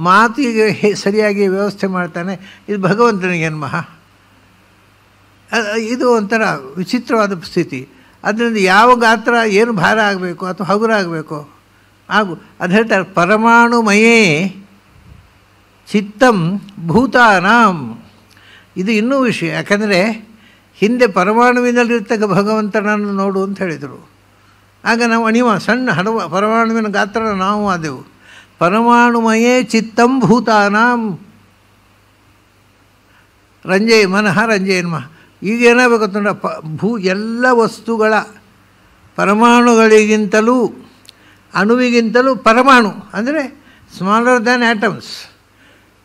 Speaker 1: ಮಾತಿಗೆ ಸರಿಯಾಗಿ ವ್ಯವಸ್ಥೆ ಮಾಡ್ತಾನೆ. ಇದು ಭಗವಂತನಿಗೇನು ಮಹಾ, ಇದು ಒಂಥರ ವಿಚಿತ್ರವಾದ ಸ್ಥಿತಿ. ಅದರಿಂದ ಯಾವ ಗಾತ್ರ ಏನು ಭಾರ ಆಗಬೇಕು ಅಥವಾ ಹಗುರ ಆಗಬೇಕು ಅದು ಹೇಳ್ತಾರೆ. ಪರಮಾಣುಮಯೇ ಚಿತ್ತಂ ಭೂತಾನಾಂ. ಇದು ಇನ್ನೂ ವಿಷಯ, ಯಾಕಂದರೆ ಹಿಂದೆ ಪರಮಾಣುವಿನಲ್ಲಿರ್ತಕ್ಕ ಭಗವಂತನನ್ನು ನೋಡು ಅಂತ ಹೇಳಿದರು. ಆಗ ನಾವು ಸಣ್ಣ ಹಡವ ಪರಮಾಣುವಿನ ಗಾತ್ರ ನಾವು ಆದೆವು. ಪರಮಾಣುಮಯೇ ಚಿತ್ತಂ ಭೂತಾನಾಂ ರಂಜಯ ಮನಃ ರಂಜಯನ್ಮಃ. ಈಗ ಏನಾಗಬೇಕು ಅಂತಂದ್ರೆ ಎಲ್ಲ ವಸ್ತುಗಳ ಪರಮಾಣುಗಳಿಗಿಂತಲೂ ಅಣುವಿಗಿಂತಲೂ ಪರಮಾಣು ಅಂದರೆ smaller than atoms,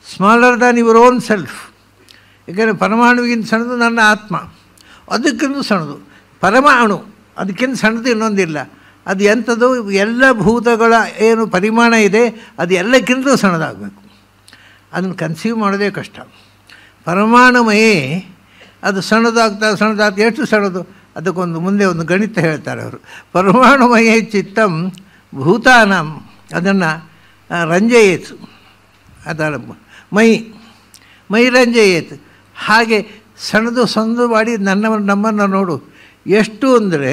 Speaker 1: smaller than your own self. ಏಕೆಂದರೆ ಪರಮಾಣುವಿಗಿಂತ ಸಣ್ಣದು ನನ್ನ ಆತ್ಮ, ಅದಕ್ಕಿಂತ ಸಣ್ಣದು ಪರಮಾಣು, ಅದಕ್ಕಿಂತ ಸಣ್ಣದು ಇನ್ನೊಂದಿಲ್ಲ. ಅದು ಎಂಥದ್ದು, ಎಲ್ಲ ಭೂತಗಳ ಏನು ಪರಿಮಾಣ ಇದೆ ಅದು ಎಲ್ಲಕ್ಕಿಂತಲೂ ಸಣ್ಣದಾಗಬೇಕು. ಅದನ್ನು ಕನ್ಸೀವ್ ಮಾಡೋದೇ ಕಷ್ಟ. ಪರಮಾಣುಮಯೇ ಅದು ಸಣ್ಣದಾಗ್ತಾ ಎಷ್ಟು ಸಣ್ಣದು, ಅದಕ್ಕೊಂದು ಮುಂದೆ ಒಂದು ಗಣಿತ ಹೇಳ್ತಾರೆ ಅವರು. ಪರಮಾಣುಮಯೇ ಚಿತ್ತಂ ಭೂತಾನಾಂ ಅದನ್ನು ರಂಜಯೇತು, ಅದರ ಮೈ ರಂಜಯೇತು. ಹಾಗೆ ಸಣ್ಣದು ಮಾಡಿ ನಮ್ಮನ್ನು ನೋಡು. ಎಷ್ಟು ಅಂದರೆ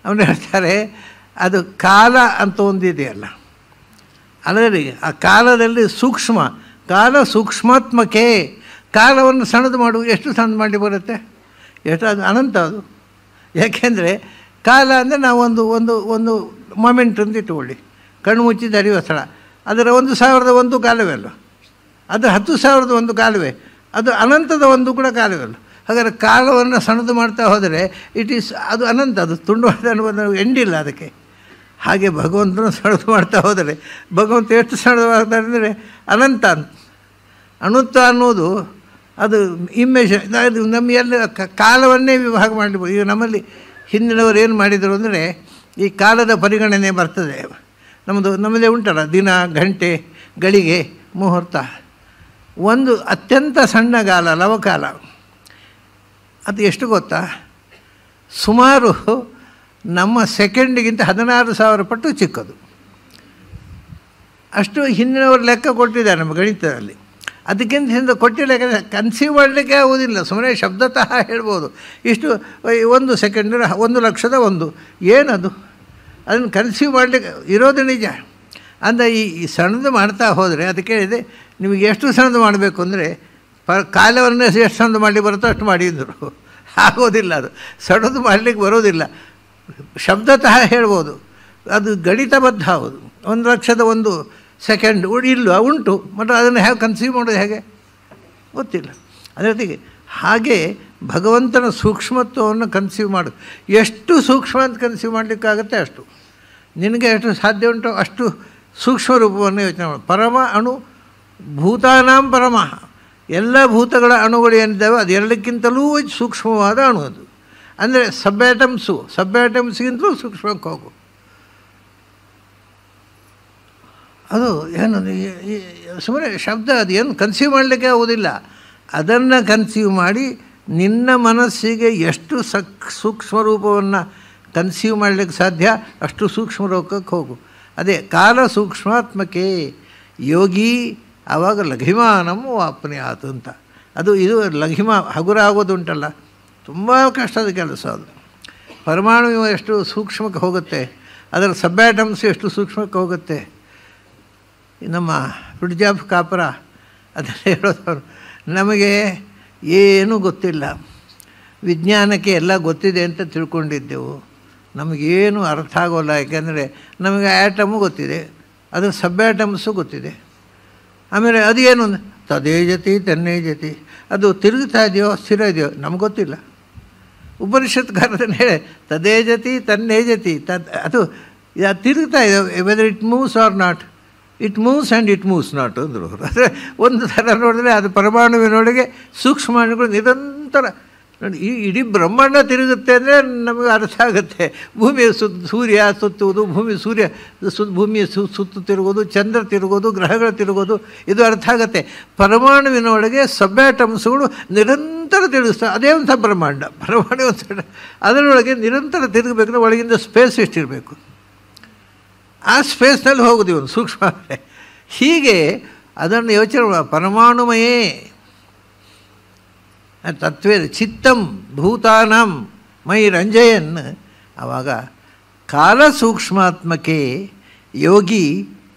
Speaker 1: ಅವನು ಹೇಳ್ತಾರೆ, ಅದು ಕಾಲ ಅಂತ ಒಂದಿದೆಯಲ್ಲ, ಅಲ್ಲದೆ ಆ ಕಾಲದಲ್ಲಿ ಕಾಲ ಸೂಕ್ಷ್ಮಾತ್ಮಕೆ. ಕಾಲವನ್ನು ಸಣ್ಣದು ಮಾಡು, ಎಷ್ಟು ಸಣ್ಣದು ಮಾಡಿ ಬರುತ್ತೆ, ಎಷ್ಟು ಅದು ಅನಂತ ಅದು. ಯಾಕೆಂದರೆ ಕಾಲ ಅಂದರೆ ನಾವು ಒಂದು ಮೊಮೆಂಟ್ ಅಂತ ಇಟ್ಟುಕೊಳ್ಳಿ, ಕಣ್ಣು ಮುಚ್ಚಿದ ಹರಿಯುವ ಸ್ಥಳ, ಅದರ 1001 ಕಾಲವೇ ಅಲ್ಲ, ಅದು 10,001 ಕಾಲವೇ, ಅದು ಅನಂತದ ಒಂದು ಕೂಡ ಕಾಲವೇ ಅಲ್ಲ. ಹಾಗಾದರೆ ಕಾಲವನ್ನು ಸಣ್ಣದು ಮಾಡ್ತಾ ಹೋದರೆ ಅದು ಅನಂತ, ಅದು ತುಂಡು ಅನ್ನೋದು ಎಂಡಿಲ್ಲ ಅದಕ್ಕೆ. ಹಾಗೆ ಭಗವಂತನ ಸಣ್ಣದು ಮಾಡ್ತಾ ಹೋದರೆ ಭಗವಂತ ಎಷ್ಟು ಸಣ್ಣದು ಮಾಡ್ತಾರೆ ಅಂದರೆ ಅನಂತ ಅಂತ. ಅಣುತ್ವ ಅನ್ನೋದು ಅದು ಇಮೇಜ್, ಅದು ನಮಗೆಲ್ಲ ಕಾಲವನ್ನೇ ವಿಭಾಗ ಮಾಡಲಿಬೋದು. ಈಗ ನಮ್ಮಲ್ಲಿ ಹಿಂದಿನವರು ಏನು ಮಾಡಿದರು ಅಂದರೆ ಈ ಕಾಲದ ಪರಿಗಣನೆ ಬರ್ತದೆ. ನಮ್ಮದೇ ಉಂಟಲ್ಲ, ದಿನ, ಗಂಟೆ, ಗಳಿಗೆ, ಮುಹೂರ್ತ. ಒಂದು ಅತ್ಯಂತ ಸಣ್ಣ ಕಾಲ ಲವಕಾಲ, ಅದು ಎಷ್ಟು ಗೊತ್ತಾ, ಸುಮಾರು ನಮ್ಮ ಸೆಕೆಂಡಿಗಿಂತ 16,000 ಪಟ್ಟು ಚಿಕ್ಕದು. ಅಷ್ಟು ಹಿಂದಿನವರು ಲೆಕ್ಕ ಕೊಟ್ಟಿದ್ದಾರೆ ನಮ್ಮ ಗಣಿತದಲ್ಲಿ. ಅದಕ್ಕಿಂತ ಹಿಂದೆ ಕೊಟ್ಟಿಲ್ಲ, ಯಾಕಂದರೆ ಕನ್ಸೀವ್ ಮಾಡಲಿಕ್ಕೆ ಆಗೋದಿಲ್ಲ, ಸುಮ್ಮನೆ ಶಬ್ದತಃ ಹೇಳ್ಬೋದು. ಇಷ್ಟು 1 ಸೆಕೆಂಡ್ 1,00,000 ಏನದು, ಅದನ್ನು ಕನ್ಸೀವ್ ಮಾಡಲಿಕ್ಕೆ ಇರೋದು ನಿಜ. ಅಂದರೆ ಈ ಸಣ್ಣದು ಮಾಡ್ತಾ ಹೋದರೆ ಅದಕ್ಕೆ ಹೇಳಿದೆ, ನಿಮಗೆ ಎಷ್ಟು ಸಣ್ಣದು ಮಾಡಬೇಕು ಅಂದರೆ ಕಾಲವನ್ನು ಎಷ್ಟು ಸಣ್ಣದು ಮಾಡಲಿಕ್ಕೆ ಬರುತ್ತೋ ಅಷ್ಟು ಮಾಡಿದ್ರು, ಆಗೋದಿಲ್ಲ. ಅದು ಸಣ್ಣದು ಮಾಡಲಿಕ್ಕೆ ಬರೋದಿಲ್ಲ. ಶಬ್ದತಃ ಹೇಳ್ಬೋದು, ಅದು ಗಣಿತಬದ್ಧ ಹೌದು. 1,00,001 ಸೆಕೆಂಡ್ ಇಲ್ಲ ಉಂಟು, ಮತ್ತು ಅದನ್ನು ಹೇಗೆ ಕನ್ಸೀವ್ ಮಾಡೋದು ಹೇಗೆ ಗೊತ್ತಿಲ್ಲ. ಅದೇ ಜೊತೆಗೆ ಹಾಗೆ ಭಗವಂತನ ಸೂಕ್ಷ್ಮತ್ವವನ್ನು ಕನ್ಸೀವ್ ಮಾಡು. ಎಷ್ಟು ಸೂಕ್ಷ್ಮ ಅಂತ ಕನ್ಸೀವ್ ಮಾಡಲಿಕ್ಕಾಗತ್ತೆ ಅಷ್ಟು, ನಿನಗೆ ಎಷ್ಟು ಸಾಧ್ಯ ಉಂಟೋ ಅಷ್ಟು ಸೂಕ್ಷ್ಮ ರೂಪವನ್ನು ಯೋಚನೆ ಮಾಡು. ಪರಮ ಅಣು ಭೂತಾನಾಂ ಪರಮಃ, ಎಲ್ಲ ಭೂತಗಳ ಅಣುಗಳು ಏನಿದ್ದಾವೆ ಅದು ಎಲ್ಲಕ್ಕಿಂತಲೂ ಸೂಕ್ಷ್ಮವಾದ ಅಣು ಅದು. ಅಂದರೆ ಸಬ್ಯಾಟಮ್ಸ್ಗಿಂತಲೂ ಸೂಕ್ಷ್ಮಕ್ಕೆ ಹೋಗು. ಅದು ಏನು ಸುಮ್ಮನೆ ಶಬ್ದ, ಅದು ಏನು ಕನ್ಸೀವ್ ಮಾಡಲಿಕ್ಕೆ ಆಗೋದಿಲ್ಲ. ಅದನ್ನು ಕನ್ಸೀವ್ ಮಾಡಿ ನಿನ್ನ ಮನಸ್ಸಿಗೆ ಎಷ್ಟು ಸೂಕ್ಷ್ಮ ರೂಪವನ್ನು ಕನ್ಸೀವ್ ಮಾಡಲಿಕ್ಕೆ ಸಾಧ್ಯ ಅಷ್ಟು ಸೂಕ್ಷ್ಮ ರೂಪಕ್ಕೆ ಹೋಗು. ಅದೇ ಕಾಲ ಸೂಕ್ಷ್ಮಾತ್ಮಕೆ ಯೋಗಿ ಆವಾಗ ಲಘಿಮಾನಂ ವಾಪ್ನುಯಾತ್ ಅಂತ. ಇದು ಲಘಿಮ ಹಗುರ ಆಗೋದುಂಟಲ್ಲ, ತುಂಬ ಕಷ್ಟದ ಕೆಲಸ ಅದು. ಪರಮಾಣು ಎಷ್ಟು ಸೂಕ್ಷ್ಮಕ್ಕೆ ಹೋಗುತ್ತೆ, ಅದರ ಸಬ್ಯಾಟಮ್ಸ್ ಎಷ್ಟು ಸೂಕ್ಷ್ಮಕ್ಕೆ ಹೋಗುತ್ತೆ. ನಮ್ಮ ಫ್ರಿಡ್ಜಾಫ್ ಕಾಪರ ಅದನ್ನು ಹೇಳೋದವರು, ನಮಗೆ ಏನೂ ಗೊತ್ತಿಲ್ಲ. ವಿಜ್ಞಾನಕ್ಕೆ ಎಲ್ಲ ಗೊತ್ತಿದೆ ಅಂತ ತಿಳ್ಕೊಂಡಿದ್ದೆವು. ನಮಗೇನು ಅರ್ಥ ಆಗೋಲ್ಲ. ಯಾಕೆಂದರೆ ನಮಗೆ ಆ್ಯಟಮು ಗೊತ್ತಿದೆ, ಅದರ ಸಬ್ ಆ್ಯಟಮ್ಸು ಗೊತ್ತಿದೆ. ಆಮೇಲೆ ಅದು ಏನು ತದೇ ಜತಿ ತನ್ನೇ ಜತಿ, ಅದು ತಿರುಗ್ತಾ ಇದೆಯೋ ಸ್ಥಿರ ಇದೆಯೋ ನಮ್ಗೆ ಗೊತ್ತಿಲ್ಲ. ಉಪನಿಷತ್ಕಾರದನ್ನು ಹೇಳಿ ತದೇ ಜತಿ ತನ್ನೇ ಜತಿ, ಅದು ತಿರುಗ್ತಾ ಇದೆ. Whether it moves or not, it moves and it moves not ಅಂದರು ಅವರು. ಅಂದರೆ ಒಂದು ಥರ ನೋಡಿದ್ರೆ ಅದು ಪರಮಾಣುವಿನೊಳಗೆ ಸೂಕ್ಷ್ಮಾಣುಗಳು ನಿರಂತರ ನೋಡಿ. ಈ ಇಡೀ ಬ್ರಹ್ಮಾಂಡ ತಿರುಗುತ್ತೆ ಅಂದರೆ ನಮಗೆ ಅರ್ಥ ಆಗುತ್ತೆ. ಭೂಮಿಯ ಸೂರ್ಯ ಸುತ್ತುವುದು, ಭೂಮಿಯ ಸುತ್ತು ತಿರುಗೋದು, ಚಂದ್ರ ತಿರುಗೋದು, ಗ್ರಹಗಳು ತಿರುಗೋದು, ಇದು ಅರ್ಥ ಆಗುತ್ತೆ. ಪರಮಾಣುವಿನೊಳಗೆ ಸಬ್ ಆಟಮ್ಸ್ಗಳು ನಿರಂತರ ತಿರುಗಿಸ್ತಾರೆ. ಅದೇ ಒಂದು ಪರಮಾಣು ಒಂದು ಅದರೊಳಗೆ ನಿರಂತರ ತಿರುಗಬೇಕಂದ್ರೆ ಒಳಗಿಂದ ಸ್ಪೇಸ್ ಎಷ್ಟಿರಬೇಕು, ಆ ಸ್ಪೇಸ್ನಲ್ಲಿ ಹೋಗೋದು ಇವನು ಸೂಕ್ಷ್ಮ. ಹೀಗೆ ಅದನ್ನು ಯೋಚನೆ ಪರಮಾಣುಮಯೇ ತತ್ವೇ ಚಿತ್ತಂ ಭೂತಾನಾಂ ಮೈ ರಂಜಯನ್. ಆವಾಗ ಕಾಲ ಸೂಕ್ಷ್ಮಾತ್ಮಕೆ ಯೋಗಿ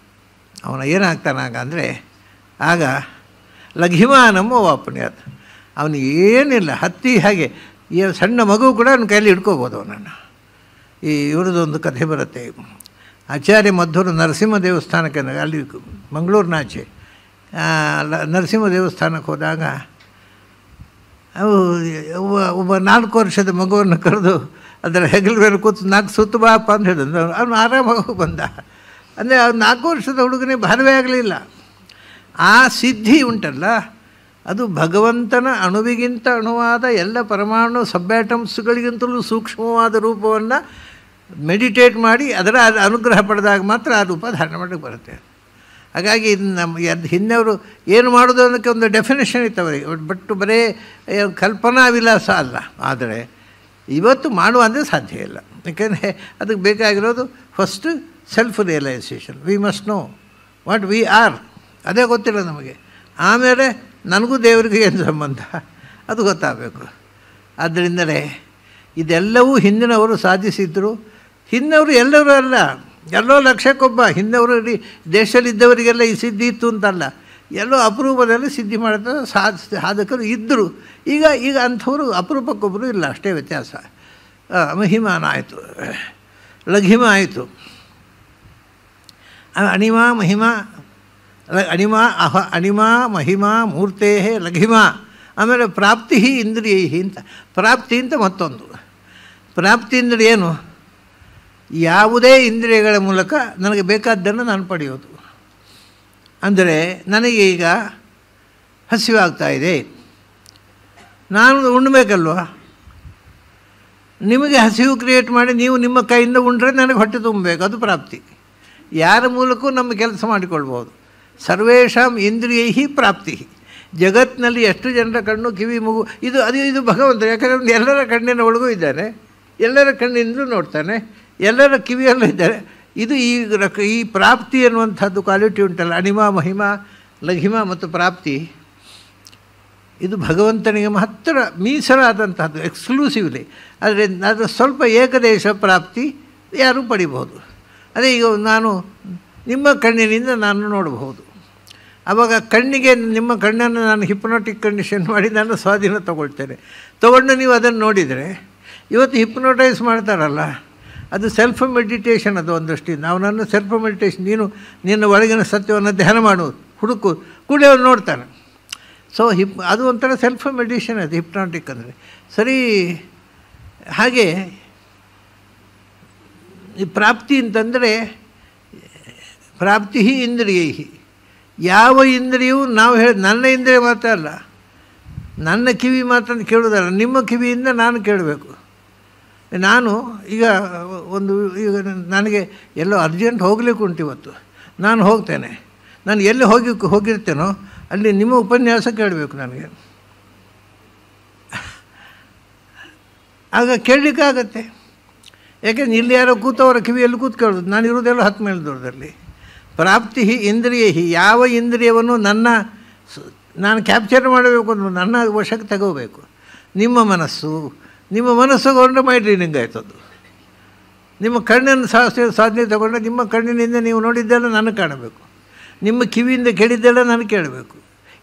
Speaker 1: ಅವನ ಏನಾಗ್ತಾನಾಗ ಅಂದರೆ ಆಗ ಲಘಿಮಾನಮ್ಮ ವಾಪನ್ಯಾತ್. ಅವನು ಏನಿಲ್ಲ, ಹತ್ತಿ ಹಾಗೆ ಈ ಸಣ್ಣ ಮಗು ಕೂಡ ಅವನ ಕೈಯಲ್ಲಿ ಹಿಡ್ಕೋಬೋದು ಅವನನ್ನು. ಈ ಇವ್ರದ್ದೊಂದು ಕಥೆ ಬರುತ್ತೆ. ಆಚಾರ್ಯ ಮಧ್ವರು ನರಸಿಂಹ ದೇವಸ್ಥಾನಕ್ಕೆ, ಅಲ್ಲಿ ಮಂಗಳೂರಿನಾಚೆ ನರಸಿಂಹ ದೇವಸ್ಥಾನಕ್ಕೆ ಹೋದಾಗ ಒಬ್ಬ 4 ವರ್ಷದ ಮಗುವನ್ನು ಕರೆದು ಅದರ ಹೆಗಲ ಮೇಲೆ ಕೂತು 4 ಸುತ್ತು ಬಾಪ ಅಂತ ಹೇಳಿದ್ರು. ಅವನು ಆರಾಮಾಗಿ ಬಂದ. ಅಂದರೆ ಅವ್ನು 4 ವರ್ಷದ ಹುಡುಗನೇ ಭಾರವೇ ಆಗಲಿಲ್ಲ. ಆ ಸಿದ್ಧಿ ಉಂಟಲ್ಲ, ಅದು ಭಗವಂತನ ಅಣುವಿಗಿಂತ ಅಣುವಾದ ಎಲ್ಲ ಪರಮಾಣು ಸಬ್ಯಾಟಮ್ಸ್ಗಳಿಗಿಂತಲೂ ಸೂಕ್ಷ್ಮವಾದ ರೂಪವನ್ನು ಮೆಡಿಟೇಟ್ ಮಾಡಿ ಅದರ ಅನುಗ್ರಹ ಪಡೆದಾಗ ಮಾತ್ರ ಆ ರೂಪ ಧಾರಣೆ ಮಾಡೋಕ್ಕೆ ಬರುತ್ತೆ. ಹಾಗಾಗಿ ನಮ್ಮ ಹಿಂದೆಯವರು ಏನು ಮಾಡೋದು ಅನ್ನೋಕ್ಕೆ ಒಂದು ಡೆಫಿನೇಷನ್ ಇತ್ತು ಅವರಿಗೆ. ಬಟ್ ಬರೀ ಕಲ್ಪನಾ ವಿಲಾಸ ಅಲ್ಲ. ಆದರೆ ಇವತ್ತು ಮಾಡುವ ಅಂದರೆ ಸಾಧ್ಯ ಇಲ್ಲ. ಯಾಕೆಂದರೆ ಅದಕ್ಕೆ ಬೇಕಾಗಿರೋದು first self realisation. We must know what we are, ಅದೇ ಗೊತ್ತಿಲ್ಲ ನಮಗೆ. ಆಮೇಲೆ ನನಗೂ ದೇವರಿಗೆ ಏನು ಸಂಬಂಧ ಅದು ಗೊತ್ತಾಗಬೇಕು. ಆದ್ದರಿಂದಲೇ ಇದೆಲ್ಲವೂ ಹಿಂದಿನವರು ಸಾಧಿಸಿದ್ರು. ಹಿಂದಿನವರು ಎಲ್ಲರೂ ಅಲ್ಲ, ಎಲ್ಲೋ ಲಕ್ಷಕ್ಕೊಬ್ಬ. ಹಿಂದವರು ಇಡೀ ದೇಶದಲ್ಲಿದ್ದವರಿಗೆಲ್ಲ ಈ ಸಿದ್ಧಿ ಇತ್ತು ಅಂತಲ್ಲ, ಎಲ್ಲೋ ಅಪರೂಪದಲ್ಲಿ ಸಿದ್ಧಿ ಮಾಡಿದ ಸಾಧಕರು ಇದ್ದರು. ಈಗ ಅಂಥವರು ಅಪರೂಪಕ್ಕೊಬ್ಬರು ಇಲ್ಲ, ಅಷ್ಟೇ ವ್ಯತ್ಯಾಸ. ಮಹಿಮಾನ ಆಯಿತು, ಲಘಿಮ ಆಯಿತು. ಅಣಿಮಾ ಮಹಿಮಾ ಅಣಿಮಾ ಮಹಿಮಾ ಮೂರ್ತೇ ಲಘಿಮ. ಆಮೇಲೆ ಪ್ರಾಪ್ತಿ ಇಂದ್ರಿಯೈ ಅಂತ, ಪ್ರಾಪ್ತಿ ಅಂತ ಮತ್ತೊಂದು. ಪ್ರಾಪ್ತಿ ಅಂದರೆ ಏನು? ಯಾವುದೇ ಇಂದ್ರಿಯಗಳ ಮೂಲಕ ನನಗೆ ಬೇಕಾದ್ದನ್ನು ನಾನು ಪಡೆಯೋದು. ಅಂದರೆ ನನಗೆ ಈಗ ಹಸಿವಾಗ್ತಾಯಿದೆ, ನಾನು ಉಣ್ಣಬೇಕಲ್ವ? ನಿಮಗೆ ಹಸಿವು ಕ್ರಿಯೇಟ್ ಮಾಡಿ ನೀವು ನಿಮ್ಮ ಕೈಯಿಂದ ಉಂಡ್ರೆ ನನಗೆ ಹೊಟ್ಟೆ ತುಂಬಬೇಕು, ಅದು ಪ್ರಾಪ್ತಿ. ಯಾರ ಮೂಲಕವೂ ನಮ್ಮ ಕೆಲಸ ಮಾಡಿಕೊಳ್ಬೋದು. ಸರ್ವೇಷಾಂ ಇಂದ್ರಿಯೈ ಪ್ರಾಪ್ತಿ. ಜಗತ್ತಿನಲ್ಲಿ ಎಷ್ಟು ಜನರ ಕಣ್ಣು ಕಿವಿ ಮೂಗು ಇದು ಭಗವಂತ. ಯಾಕಂದರೆ ಎಲ್ಲರ ಕಣ್ಣಿನ ಒಳಗೂ ಇದ್ದಾನೆ, ಎಲ್ಲರ ಕಣ್ಣಿಂದಲೂ ನೋಡ್ತಾನೆ, ಎಲ್ಲರ ಕಿವಿಯಲ್ಲೂ ಇದ್ದಾರೆ. ಇದು ಈ ಪ್ರಾಪ್ತಿ ಅನ್ನುವಂಥದ್ದು ಕ್ವಾಲಿಟಿ ಉಂಟಲ್ಲ, ಅಣಿಮಾ ಮಹಿಮಾ ಲಘಿಮ ಮತ್ತು ಪ್ರಾಪ್ತಿ, ಇದು ಭಗವಂತನಿಗೆ ಹತ್ತಿರ ಮೀಸಲಾದಂಥದ್ದು, ಎಕ್ಸ್ಕ್ಲೂಸಿವ್ಲಿ. ಆದರೆ ಅದು ಸ್ವಲ್ಪ ಏಕದೇಶ ಪ್ರಾಪ್ತಿ ಯಾರೂ ಪಡಿಬಹುದು. ಅದೇ ಈಗ ನಾನು ನಿಮ್ಮ ಕಣ್ಣಿನಿಂದ ನಾನು ನೋಡಬಹುದು. ಆವಾಗ ಕಣ್ಣಿಗೆ ನಿಮ್ಮ ಕಣ್ಣನ್ನು ನಾನು ಹಿಪ್ನೋಟಿಕ್ ಕಂಡೀಷನ್ ಮಾಡಿ ನಾನು ಸ್ವಾಧೀನ ತೊಗೊಂಡು ನೀವು ಅದನ್ನು ನೋಡಿದರೆ, ಇವತ್ತು ಹಿಪ್ನೋಟೈಸ್ ಮಾಡ್ತಾರಲ್ಲ, ಅದು ಸೆಲ್ಫ್ ಮೆಡಿಟೇಷನ್. ಅದು ಒಂದಷ್ಟಿಂದ ಅವನನ್ನು ಸೆಲ್ಫ್ ಮೆಡಿಟೇಷನ್, ನಿನ್ನ ಒಳಗಿನ ಸತ್ಯವನ್ನು ಧ್ಯಾನ ಮಾಡು, ಹುಡುಕು, ಕೂಡಲೇ ಅವನು ನೋಡ್ತಾನೆ. ಸೊ ಅದು ಒಂಥರ ಸೆಲ್ಫ್ ಮೆಡಿಟೇಷನ್, ಅದು ಹಿಪ್ನಾಟಿಕ್ ಅಂದರೆ. ಸರಿ, ಹಾಗೆ ಈ ಪ್ರಾಪ್ತಿ ಅಂತಂದರೆ ಪ್ರಾಪ್ತಿ ಇಂದ್ರಿಯೈ. ಯಾವ ಇಂದ್ರಿಯವು ನಾವು ನನ್ನ ಇಂದ್ರಿಯ ಮಾತ್ರ ಅಲ್ಲ, ನನ್ನ ಕಿವಿ ಮಾತ್ರ ಕೇಳೋದಲ್ಲ, ನಿಮ್ಮ ಕಿವಿಯಿಂದ ನಾನು ಕೇಳಬೇಕು. ನಾನು ಈಗ ನನಗೆ ಎಲ್ಲೋ ಅರ್ಜೆಂಟ್ ಹೋಗಲಿಕ್ಕೆ ಉಂಟು ಇವತ್ತು, ನಾನು ಹೋಗ್ತೇನೆ. ನಾನು ಎಲ್ಲಿ ಹೋಗಿರ್ತೇನೋ ಅಲ್ಲಿ ನಿಮ್ಮ ಉಪನ್ಯಾಸ ಕೇಳಬೇಕು ನನಗೆ. ಆಗ ಕೇಳಲಿಕ್ಕಾಗತ್ತೆ. ಯಾಕೆಂದ್ರೆ ಇಲ್ಲಿ ಯಾರೋ ಕೂತವರ ಕಿವಿಯಲ್ಲಿ ಕೂತ್ಕೊಳ್ಳೋದು, ನಾನು ಇರೋದೆಲ್ಲ 10 ಮೈಲ್ ದೂರದಲ್ಲಿ. ಪ್ರಾಪ್ತಿ ಇಂದ್ರಿಯ. ಯಾವ ಇಂದ್ರಿಯವನ್ನು ನಾನು ಕ್ಯಾಪ್ಚರ್ ಮಾಡಬೇಕು ಅಂತ ನನ್ನ ವಶಕ್ಕೆ ತಗೋಬೇಕು. ನಿಮ್ಮ ಮನಸ್ಸು ತಗೊಂಡ್ರೆ ಮೈಂಡ್ ರೀಡಿಂಗ್ ಆಯ್ತದು. ನಿಮ್ಮ ಕಣ್ಣನ್ನು ಸಾಧನೆ ತಗೊಂಡ್ರೆ ನಿಮ್ಮ ಕಣ್ಣಿನಿಂದ ನೀವು ನೋಡಿದ್ದೆಲ್ಲ ನನಗೆ ಕಾಣಬೇಕು, ನಿಮ್ಮ ಕಿವಿಯಿಂದ ಕೇಳಿದ್ದೆಲ್ಲ ನನಗೆ ಕೇಳಬೇಕು.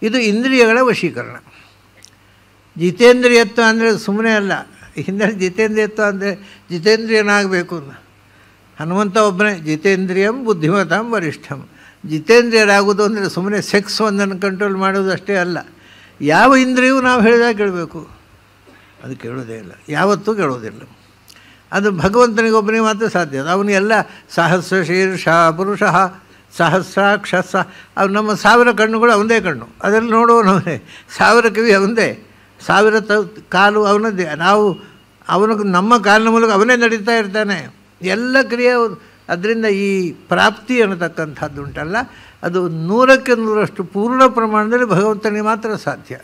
Speaker 1: ಇದು ಇಂದ್ರಿಯಗಳ ವಶೀಕರಣ. ಜಿತೇಂದ್ರಿಯತ್ವ ಅಂದರೆ ಸುಮ್ಮನೆ ಅಲ್ಲ. ಹಿಂದೆ ಜಿತೇಂದ್ರಿಯತ್ವ ಅಂದರೆ ಜಿತೇಂದ್ರಿಯನಾಗಬೇಕು. ಹನುಮಂತ ಒಬ್ಬನೇ ಜಿತೇಂದ್ರಿಯಂ ಬುದ್ಧಿಮತಾಂ ವರಿಷ್ಠಂ. ಜಿತೇಂದ್ರಿಯರಾಗೋದು ಅಂದರೆ ಸುಮ್ಮನೆ ಸೆಕ್ಸ್ ಒಂದನ್ನು ಕಂಟ್ರೋಲ್ ಮಾಡೋದು ಅಷ್ಟೇ ಅಲ್ಲ. ಯಾವ ಇಂದ್ರಿಯವೂ ನಾವು ಹೇಳಿದಾಗ ಕೇಳಬೇಕು. ಅದು ಕೇಳೋದೇ ಇಲ್ಲ, ಯಾವತ್ತೂ ಕೇಳೋದಿಲ್ಲ. ಅದು ಭಗವಂತನಿಗೊಬ್ಬನಿಗೆ ಮಾತ್ರ ಸಾಧ್ಯ. ಅವನಿಗೆಲ್ಲ ಸಹಸ್ರ ಶೀರ್ಷ ಪುರುಷ ಸಹಸ್ರಾಕ್ಷಸ. ಅವು ನಮ್ಮ 1000 ಕಣ್ಣುಗಳು ಅವನದೇ ಕಣ್ಣು, ಅದರಲ್ಲಿ ನೋಡುವವನವನೇ. 1000 ಕಿವಿ ಅವನದೇ, 1000 ಕಾಲು ಅವನದ್ದೇ. ನಾವು ಅವನಿಗೆ ನಮ್ಮ ಕಾಲಿನ ಮೂಲಕ ಅವನೇ ನಡೀತಾ ಇರ್ತಾನೆ, ಎಲ್ಲ ಕ್ರಿಯೆ. ಅದರಿಂದ ಈ ಪ್ರಾಪ್ತಿ ಅನ್ನತಕ್ಕಂಥದ್ದು ಉಂಟಲ್ಲ, ಅದು 100ಕ್ಕೆ 100ರಷ್ಟು ಪೂರ್ಣ ಪ್ರಮಾಣದಲ್ಲಿ ಭಗವಂತನಿಗೆ ಮಾತ್ರ ಸಾಧ್ಯ.